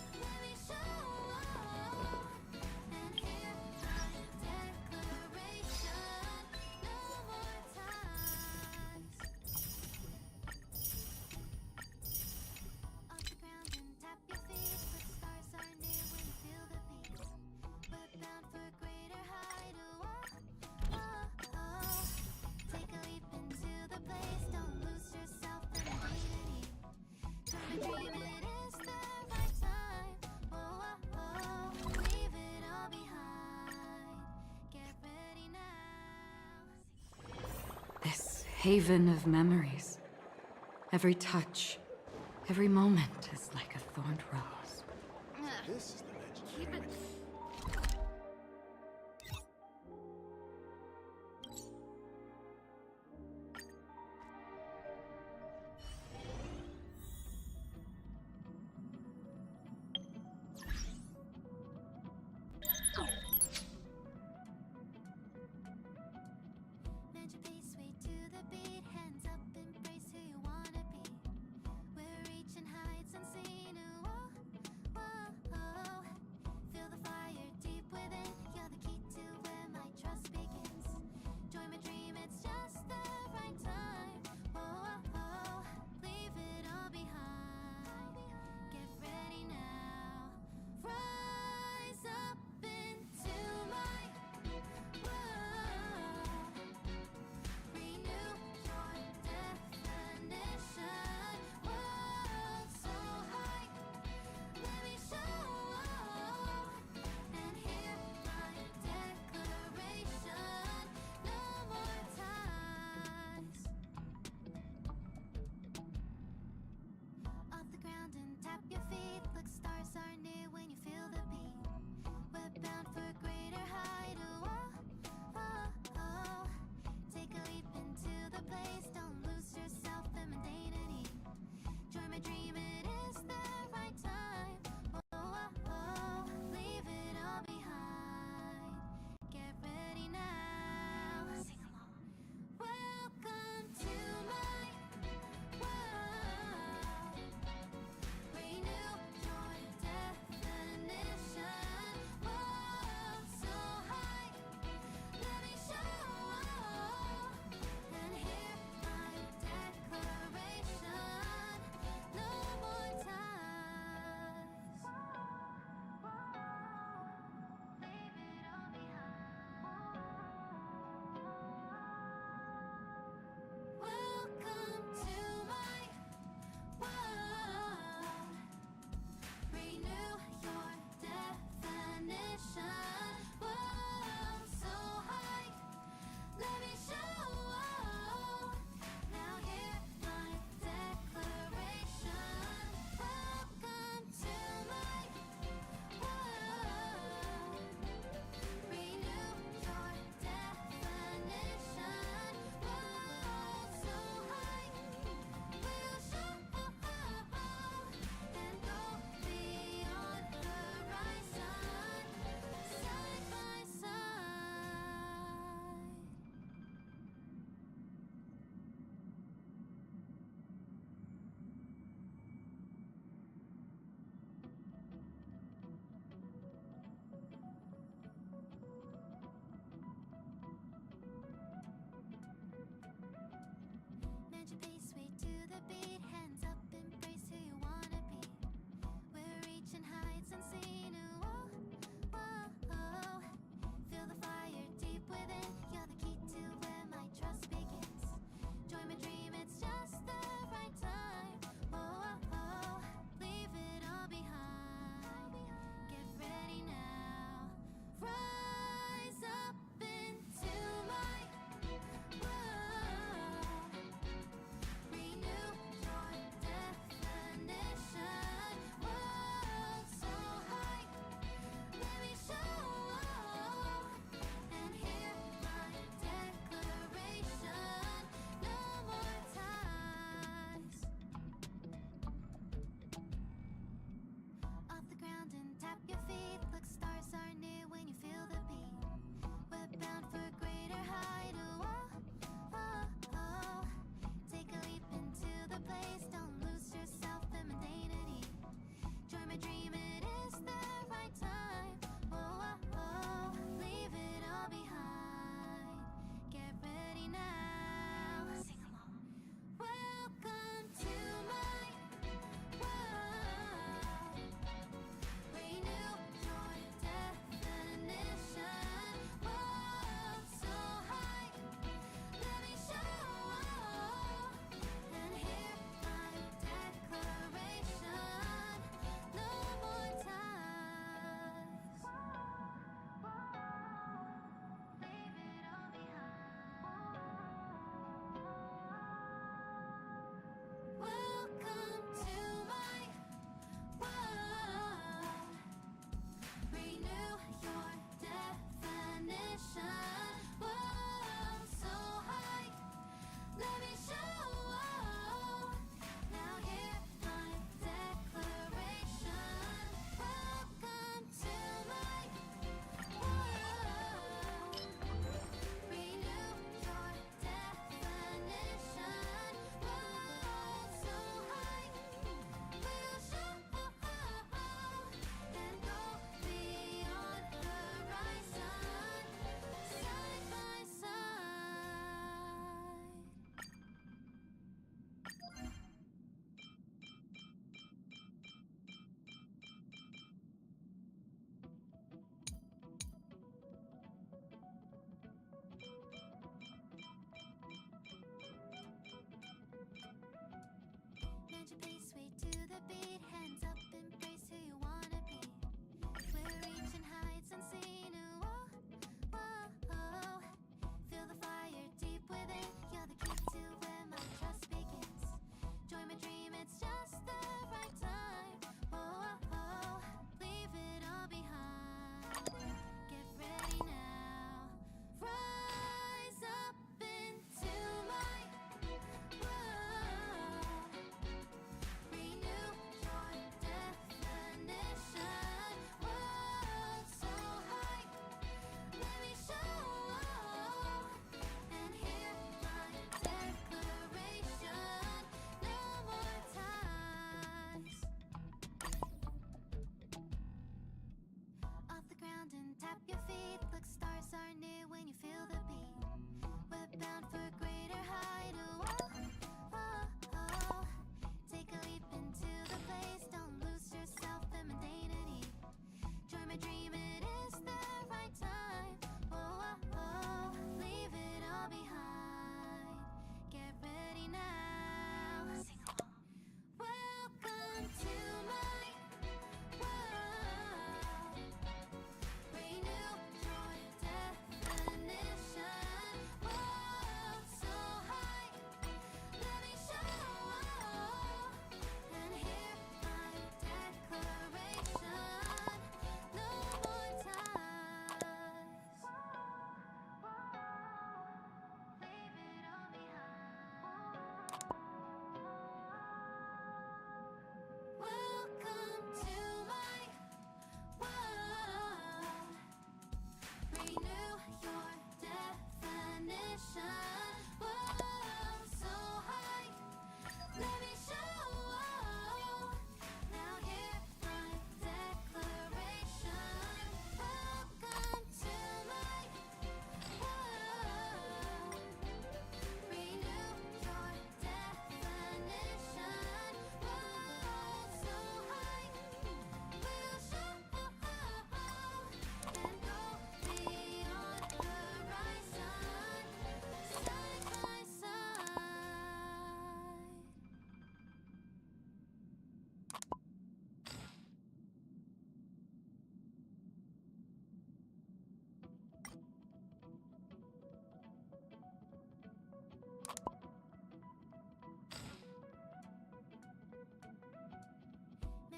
M: This haven of memories. Every touch, every moment is like a thorned rose.
F: This is the
C: Keep it.
S: Bend your pace way to the beat, hands up, embrace who you wanna be. We're reaching heights unseen. Whoa, whoa, whoa. Feel the fire deep within. You're the key to where my trust begins. Join my dream, it's just the right time. Whoa, whoa, whoa. Leave it all behind. Get ready now. Rise up into my world. Renew your definition. World so high, let me show. And hear my declaration. No more ties. Off the ground and tap your feet. Look, stars are near when you feel the beat. We're bound for greater height. Oh, oh, oh. Take a leap into the blaze. Don't lose yourself in mundanity. Join my dream, it is the right time. Oh, oh, oh. Leave it all behind. Get ready now. Sing along. Welcome to my world. Renew your definition.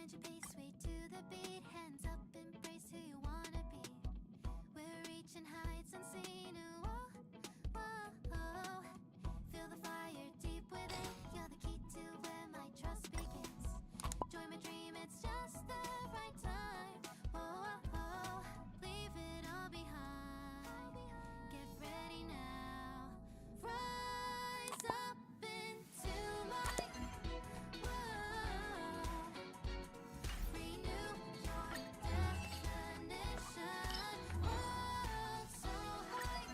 S: find your pace, sway to the beat. Hands up, embrace who you wanna be. We're reaching heights unseen. Ooh, oh, oh, oh. Feel the fire deep within. You're the key to where my trust begins. Join my dream, it's just the right time. Oh, oh, oh. Leave it all behind. Get ready now. Rise up into my world. Renew your definition. World so high,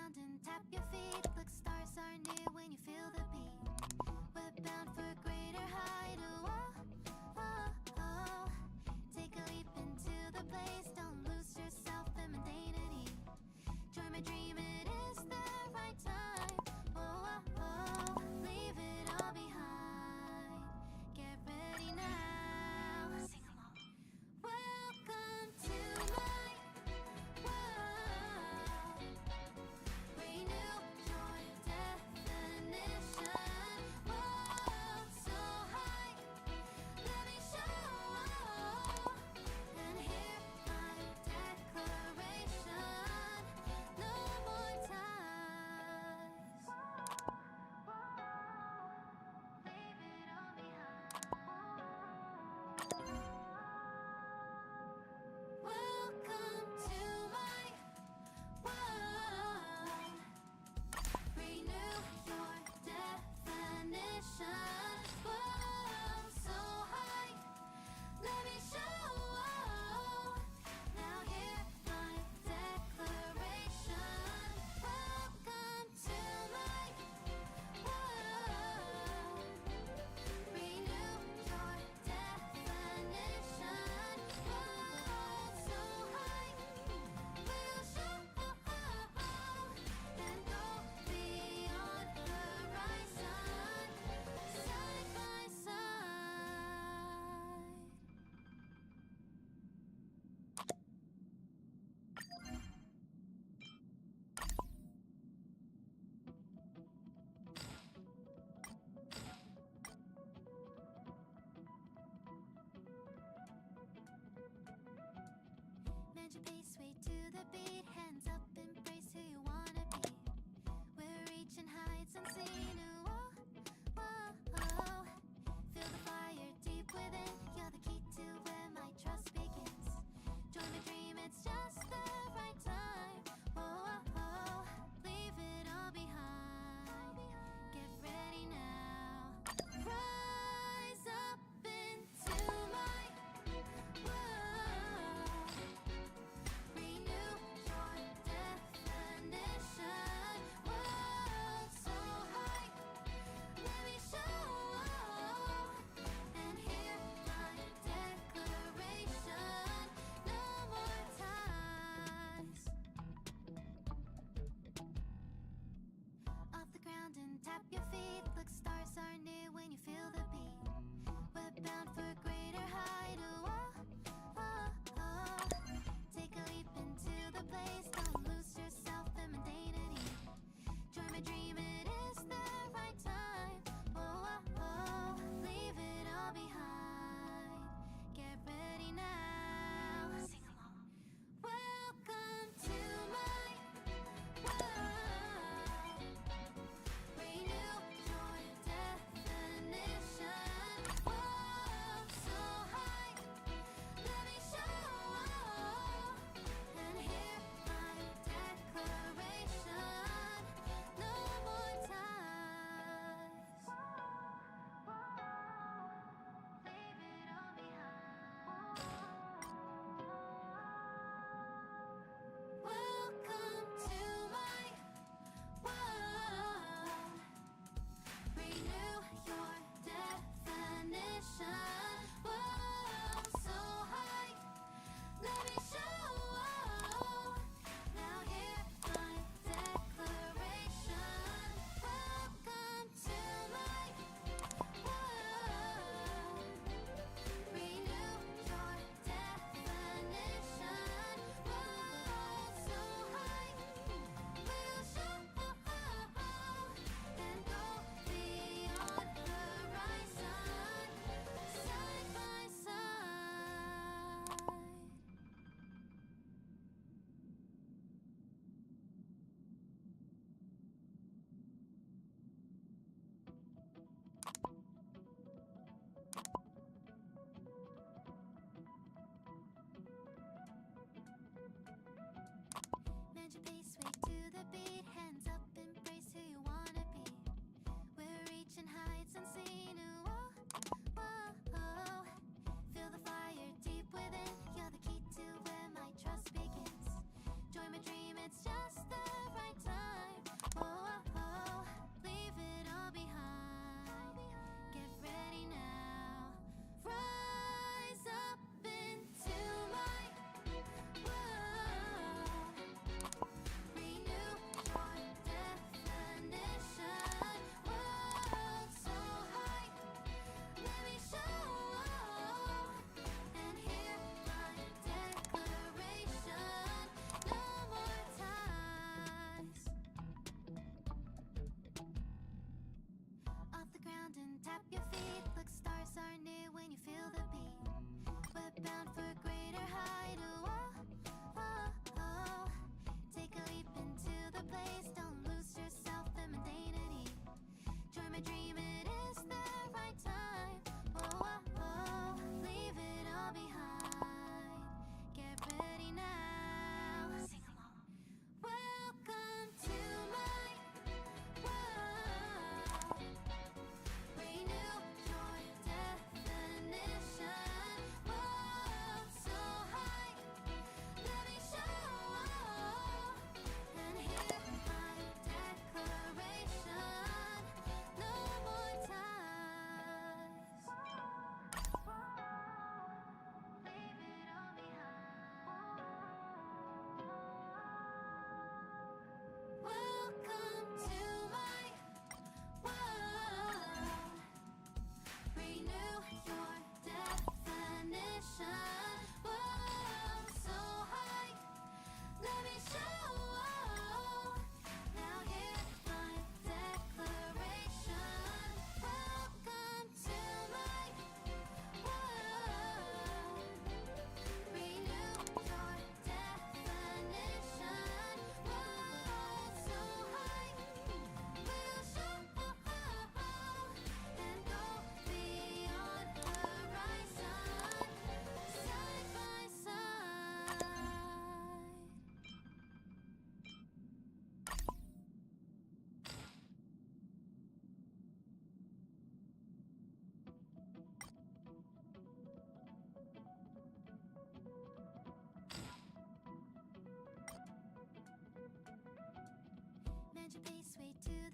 S: ground and tap your feet. Look, stars are near when you feel the beat. We're bound for greater height. Oh, oh, oh. Take a leap into the blaze. Don't lose yourself in mundanity. Join my dream, it is the right time. Oh, oh, oh. Leave it all behind. Get ready now. Sing along. Welcome to my world. Renew your definition. World so high. Let me show. And hear my declaration. No more ties. Leave it all behind. Welcome to my world. Renew your definition. World so high. Let me show. Now hear my declaration. Welcome to my world. Renew your definition. World so high. We'll show and go beyond horizon. Side by side. Mend your pace, sway to the beat. Hands up, embrace who you wanna be. We're reaching heights unseen. Ooh, oh, oh, oh. Feel the fire deep within. You're the key to where my trust begins. Join my dream, it's just the right time. Oh, oh, oh. Leave it all behind. Get ready now. Rise up into my world. Renew your definition.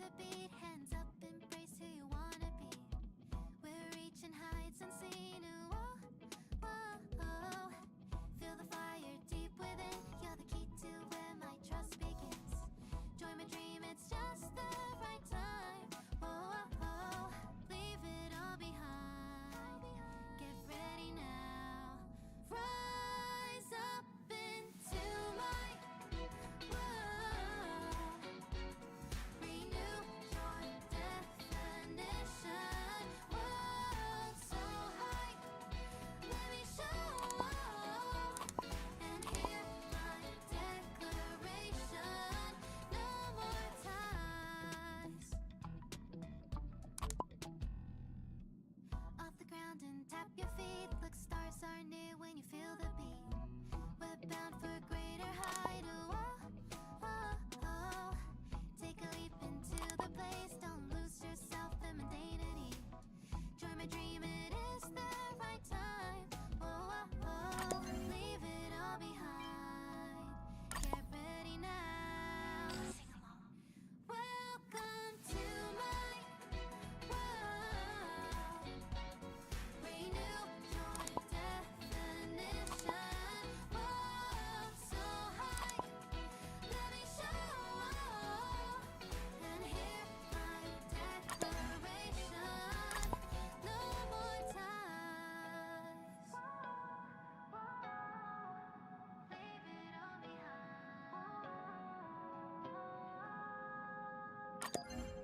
S: the beat, hands up, embrace who you wanna be. We're reaching heights unseen. Ooh, oh, oh, oh. Feel the fire deep within. You're the key to where my trust begins. Join my dream, it's just the right time. Oh, oh, oh. Leave it all behind. Get ready now. Rise up into my world. Renew your definition. World so high. Let me show. And hear my declaration. No more ties. Off the ground and tap your feet. Look, stars are near when you feel the beat. We're bound for greater height. Ooh, oh, oh, oh. Take a leap into the blaze. Don't lose yourself in mundanity. Join my dream, it is the right time. Oh, oh, oh. Leave it all behind. Get ready now. Sing along. Welcome to my world. Renew your definition. World so high. Let me show. And hear my declaration. No more ties. Leave it all behind.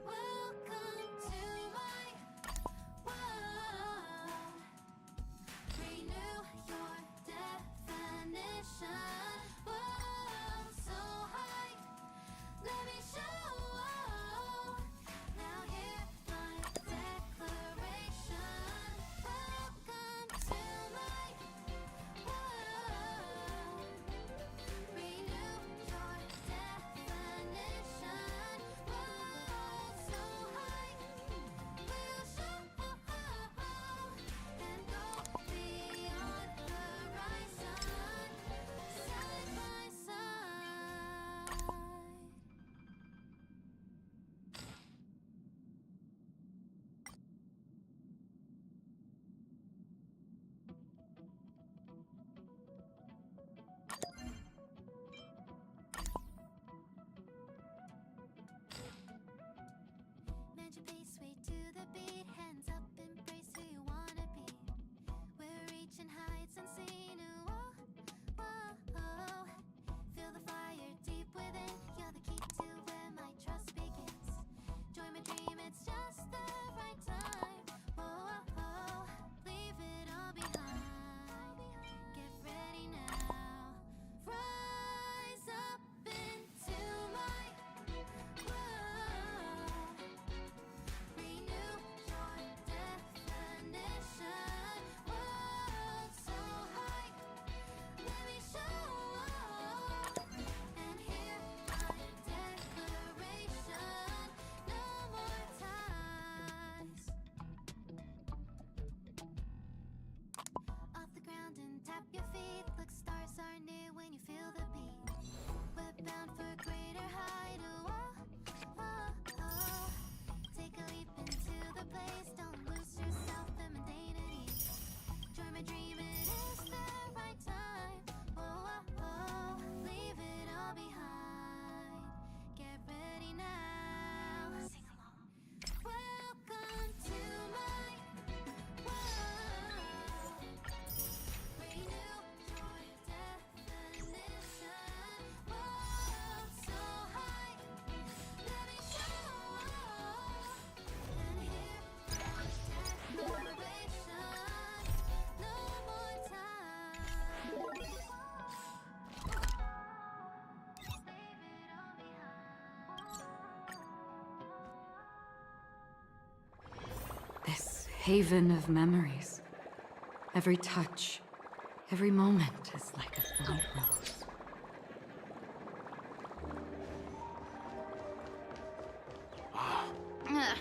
S: Welcome to my world. Renew your definition. World so high. Let me show. Now hear my declaration. Welcome to my world. Renew your definition. World so high. We'll show and go beyond horizon. Side by side. Mend your pace, way to the beat. Hands up, embrace who you wanna be. We're reaching heights unseen. Ooh, oh, oh, oh. Feel the fire deep within. You're the key to where my trust begins. Join my dream, it's just the right time. Oh, oh, oh. Leave it all behind. Get ready now. Rise up into my world. Renew your definition. World so high. Let me show. And hear my declaration. No more ties. Off the ground and tap your feet. Look, stars are near when you feel the beat. We're bound for greater height. Ooh, oh, oh, oh. Take a leap into the blaze. Don't lose yourself in mundanity. Join my dream, it is the right time. Oh, oh, oh. Leave it all behind. Get ready now. Sing along. Welcome to my world. Renew your definition. World so high. Let me show. And hear my declaration. No more time. Leave it all behind.
M: This haven of memories. Every touch, every moment is like a blood rose.
C: Ugh.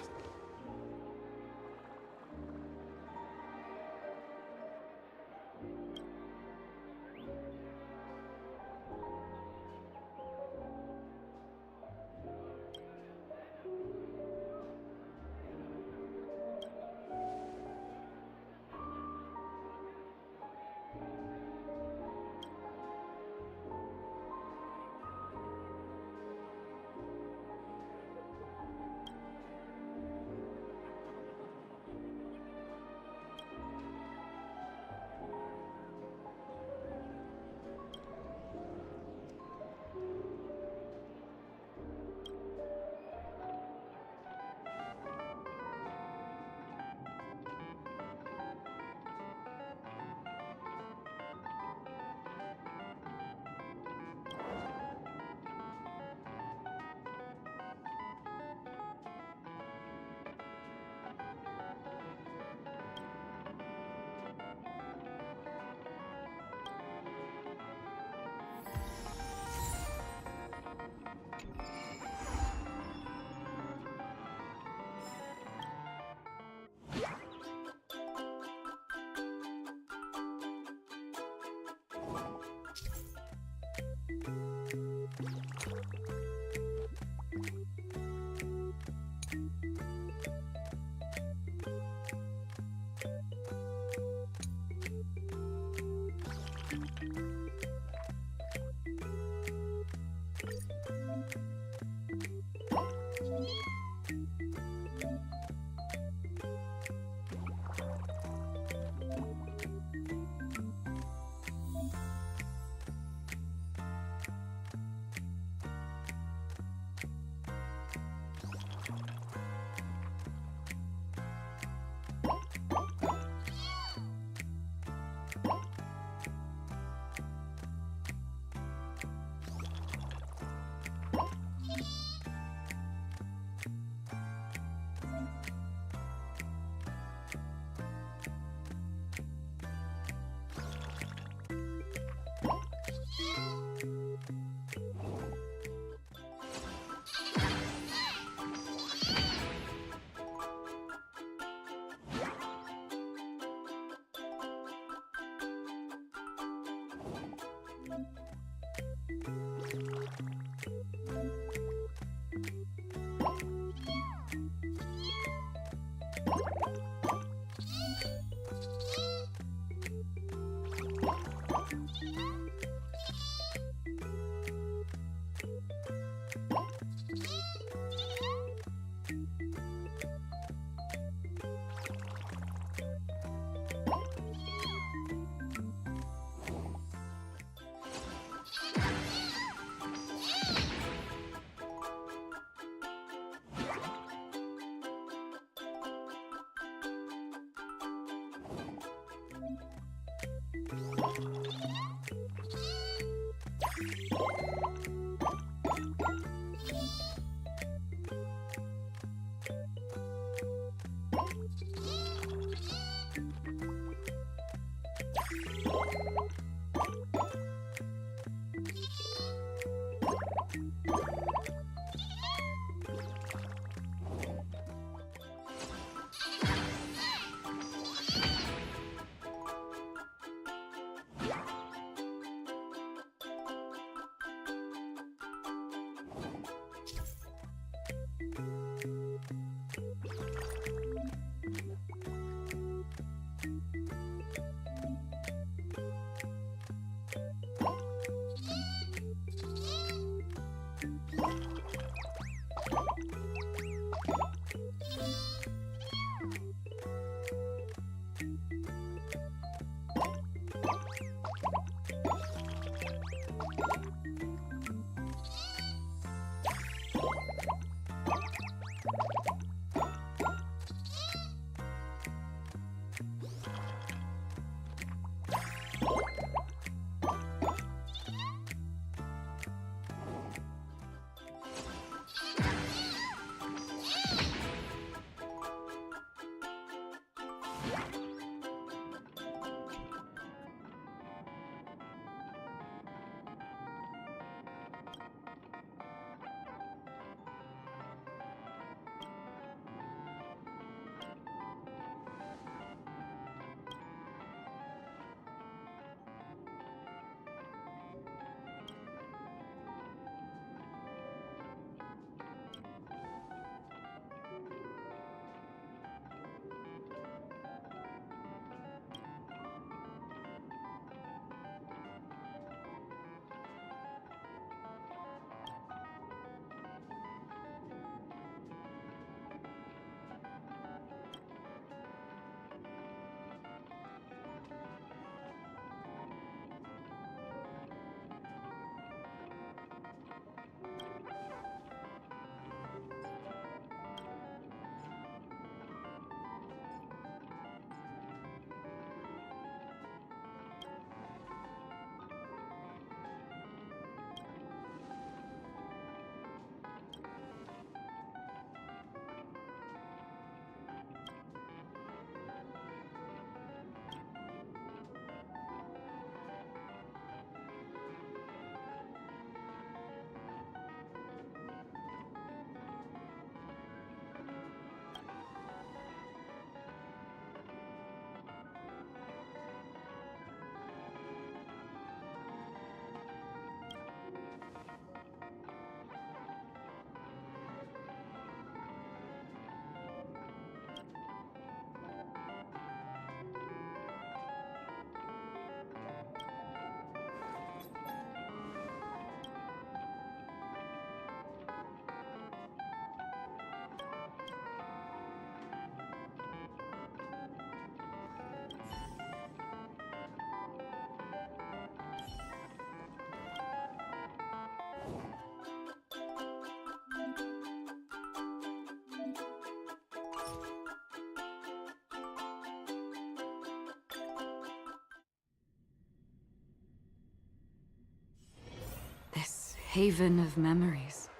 M: haven of memories.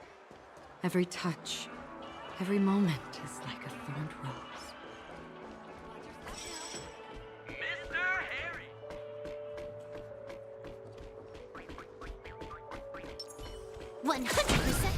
M: Every touch, every moment is like a thorned rose.
E: Mr. Harry!
A: 100%.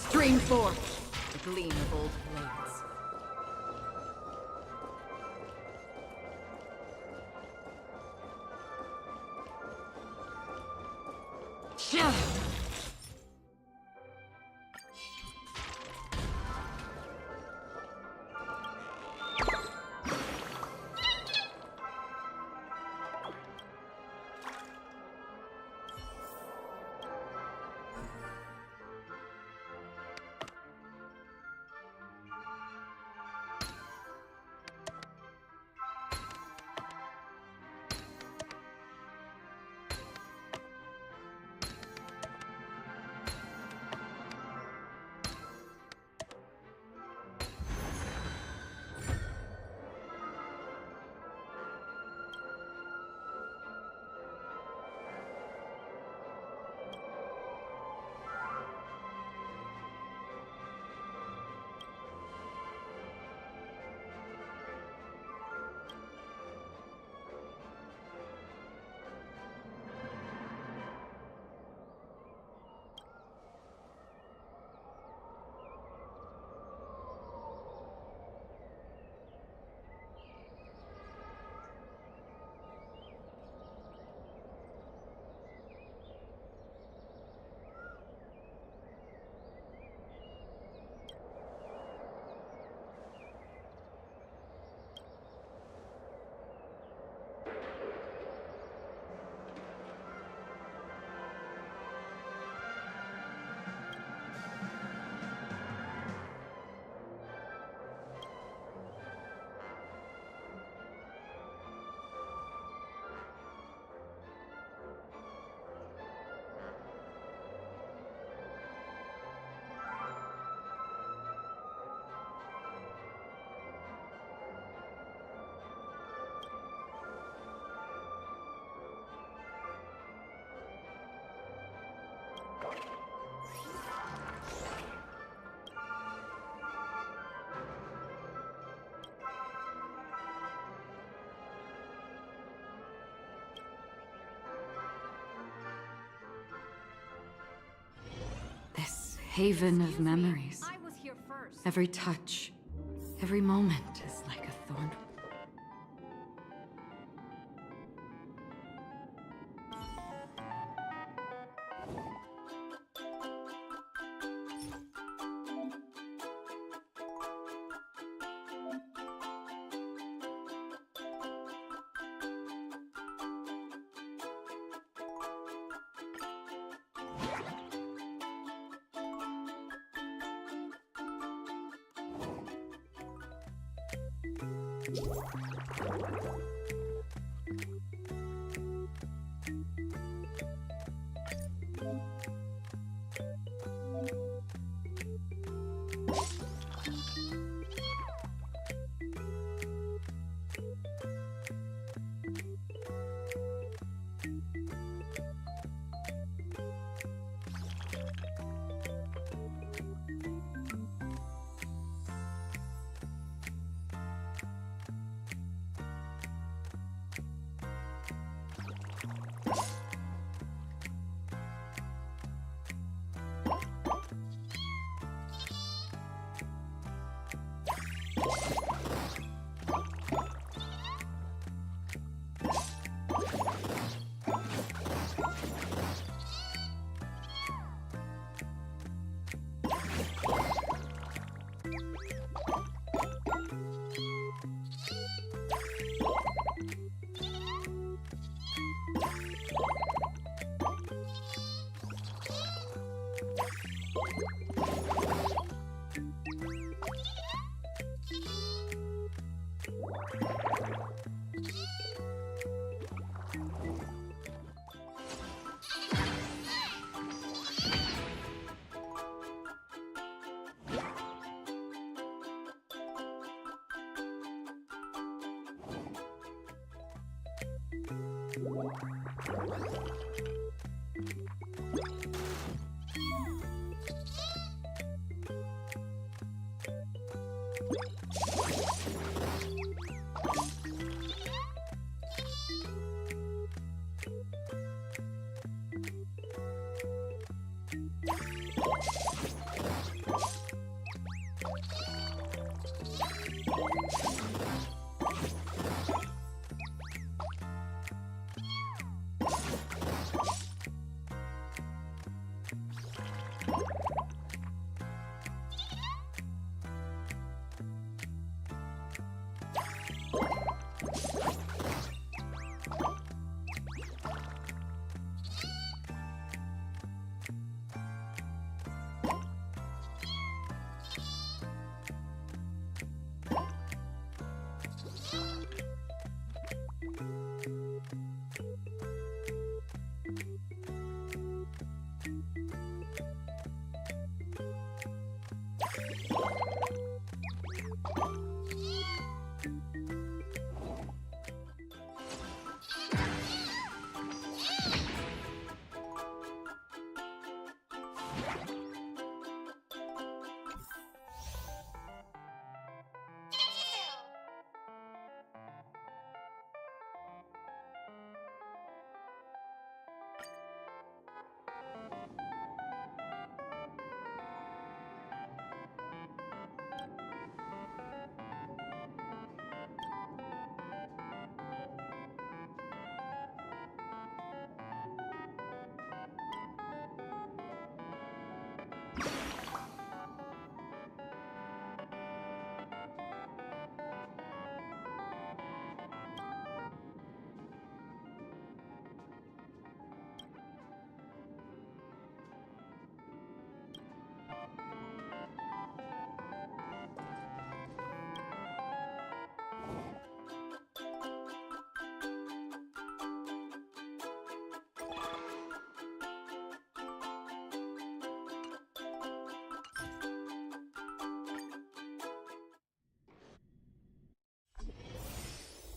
M: Stream forth the gleam of old blades. This haven of memories. Every touch, every moment is like a thorn.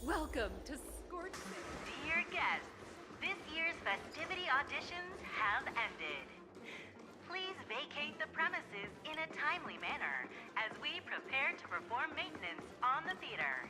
N: Welcome to Scorch.
T: Dear guests, this year's festivity auditions have ended. Please vacate the premises in a timely manner as we prepare to perform maintenance on the theater.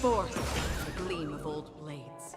N: forth the gleam of old blades.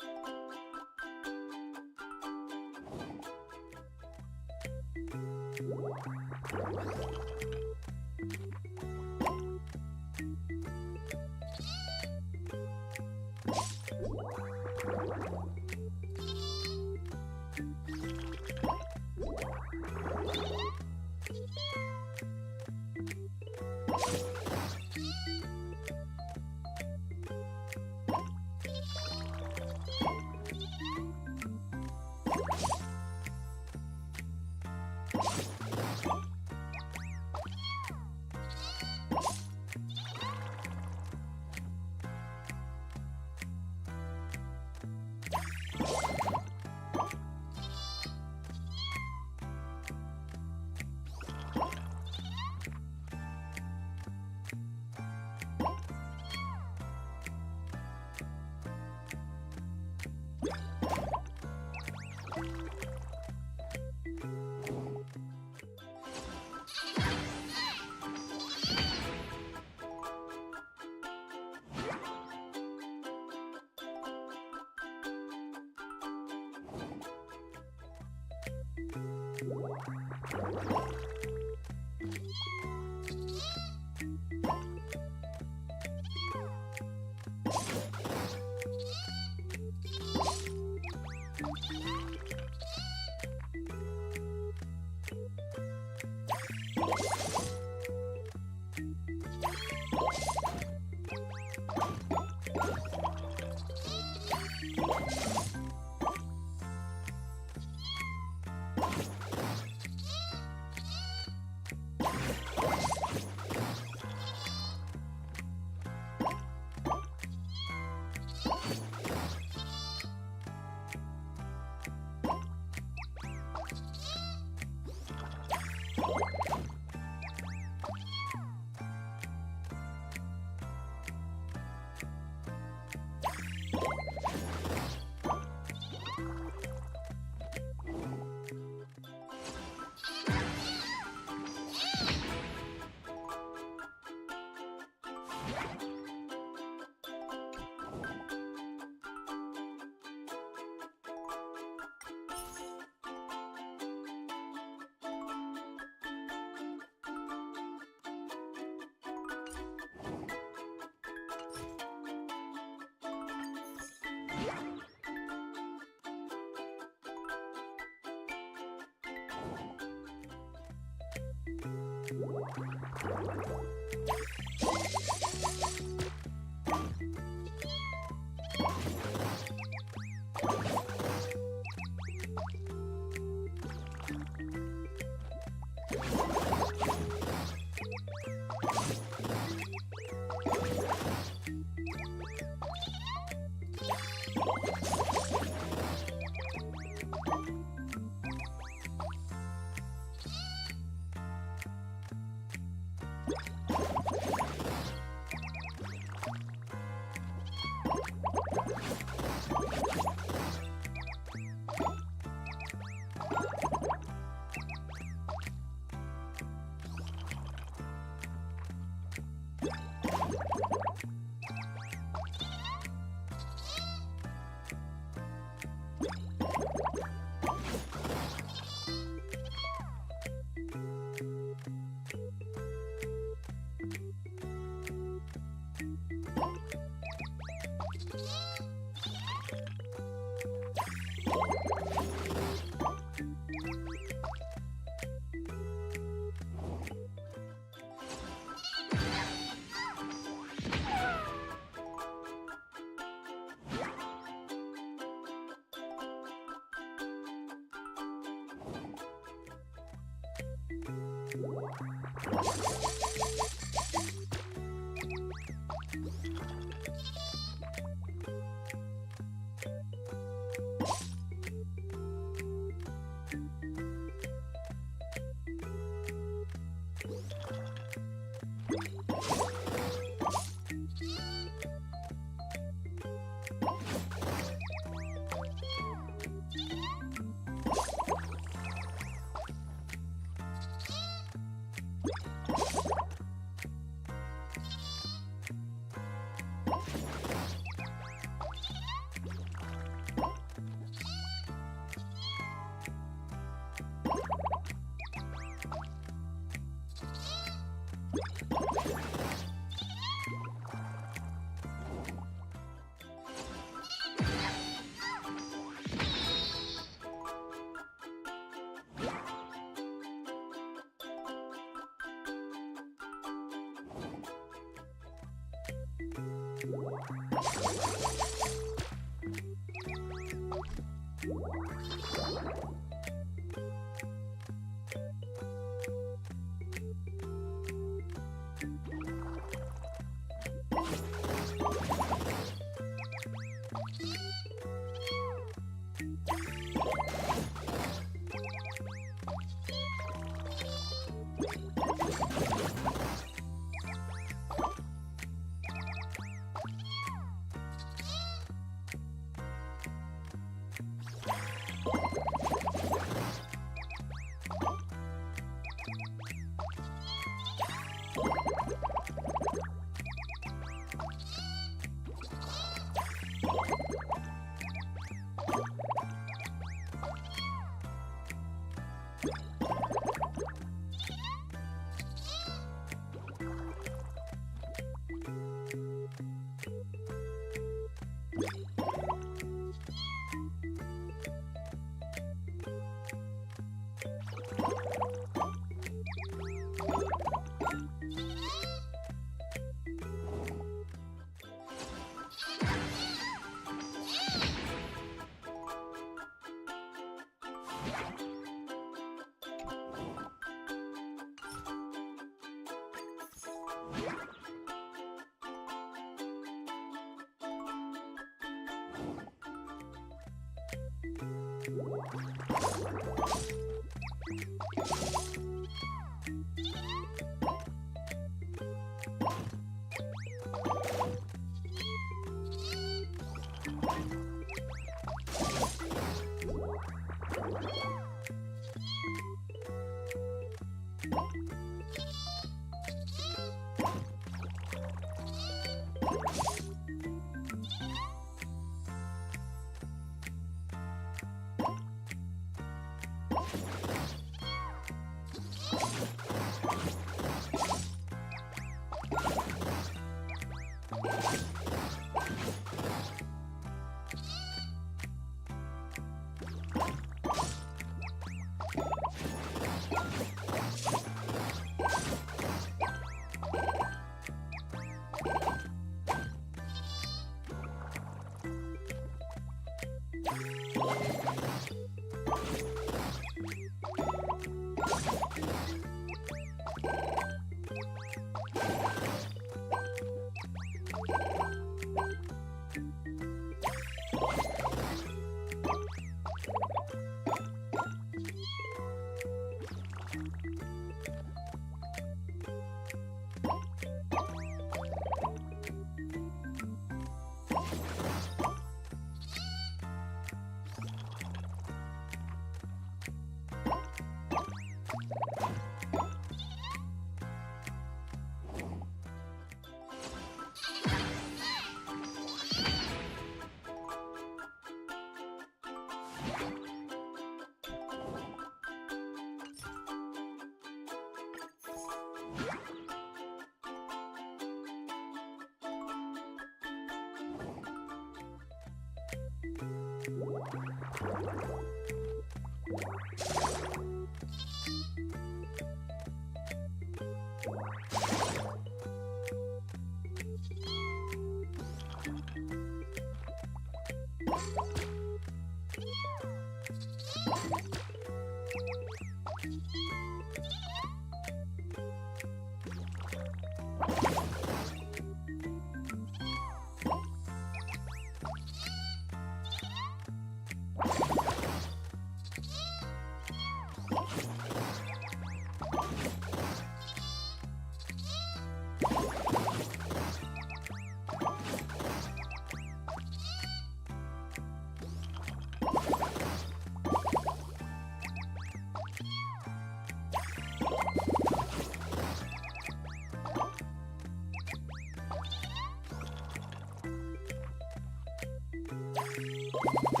S: you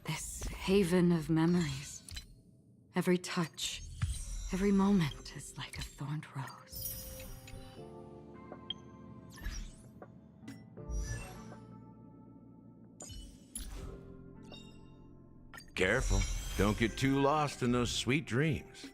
M: This haven of memories. Every touch, every moment is like a thorned rose.
J: Careful. Don't get too lost in those sweet dreams.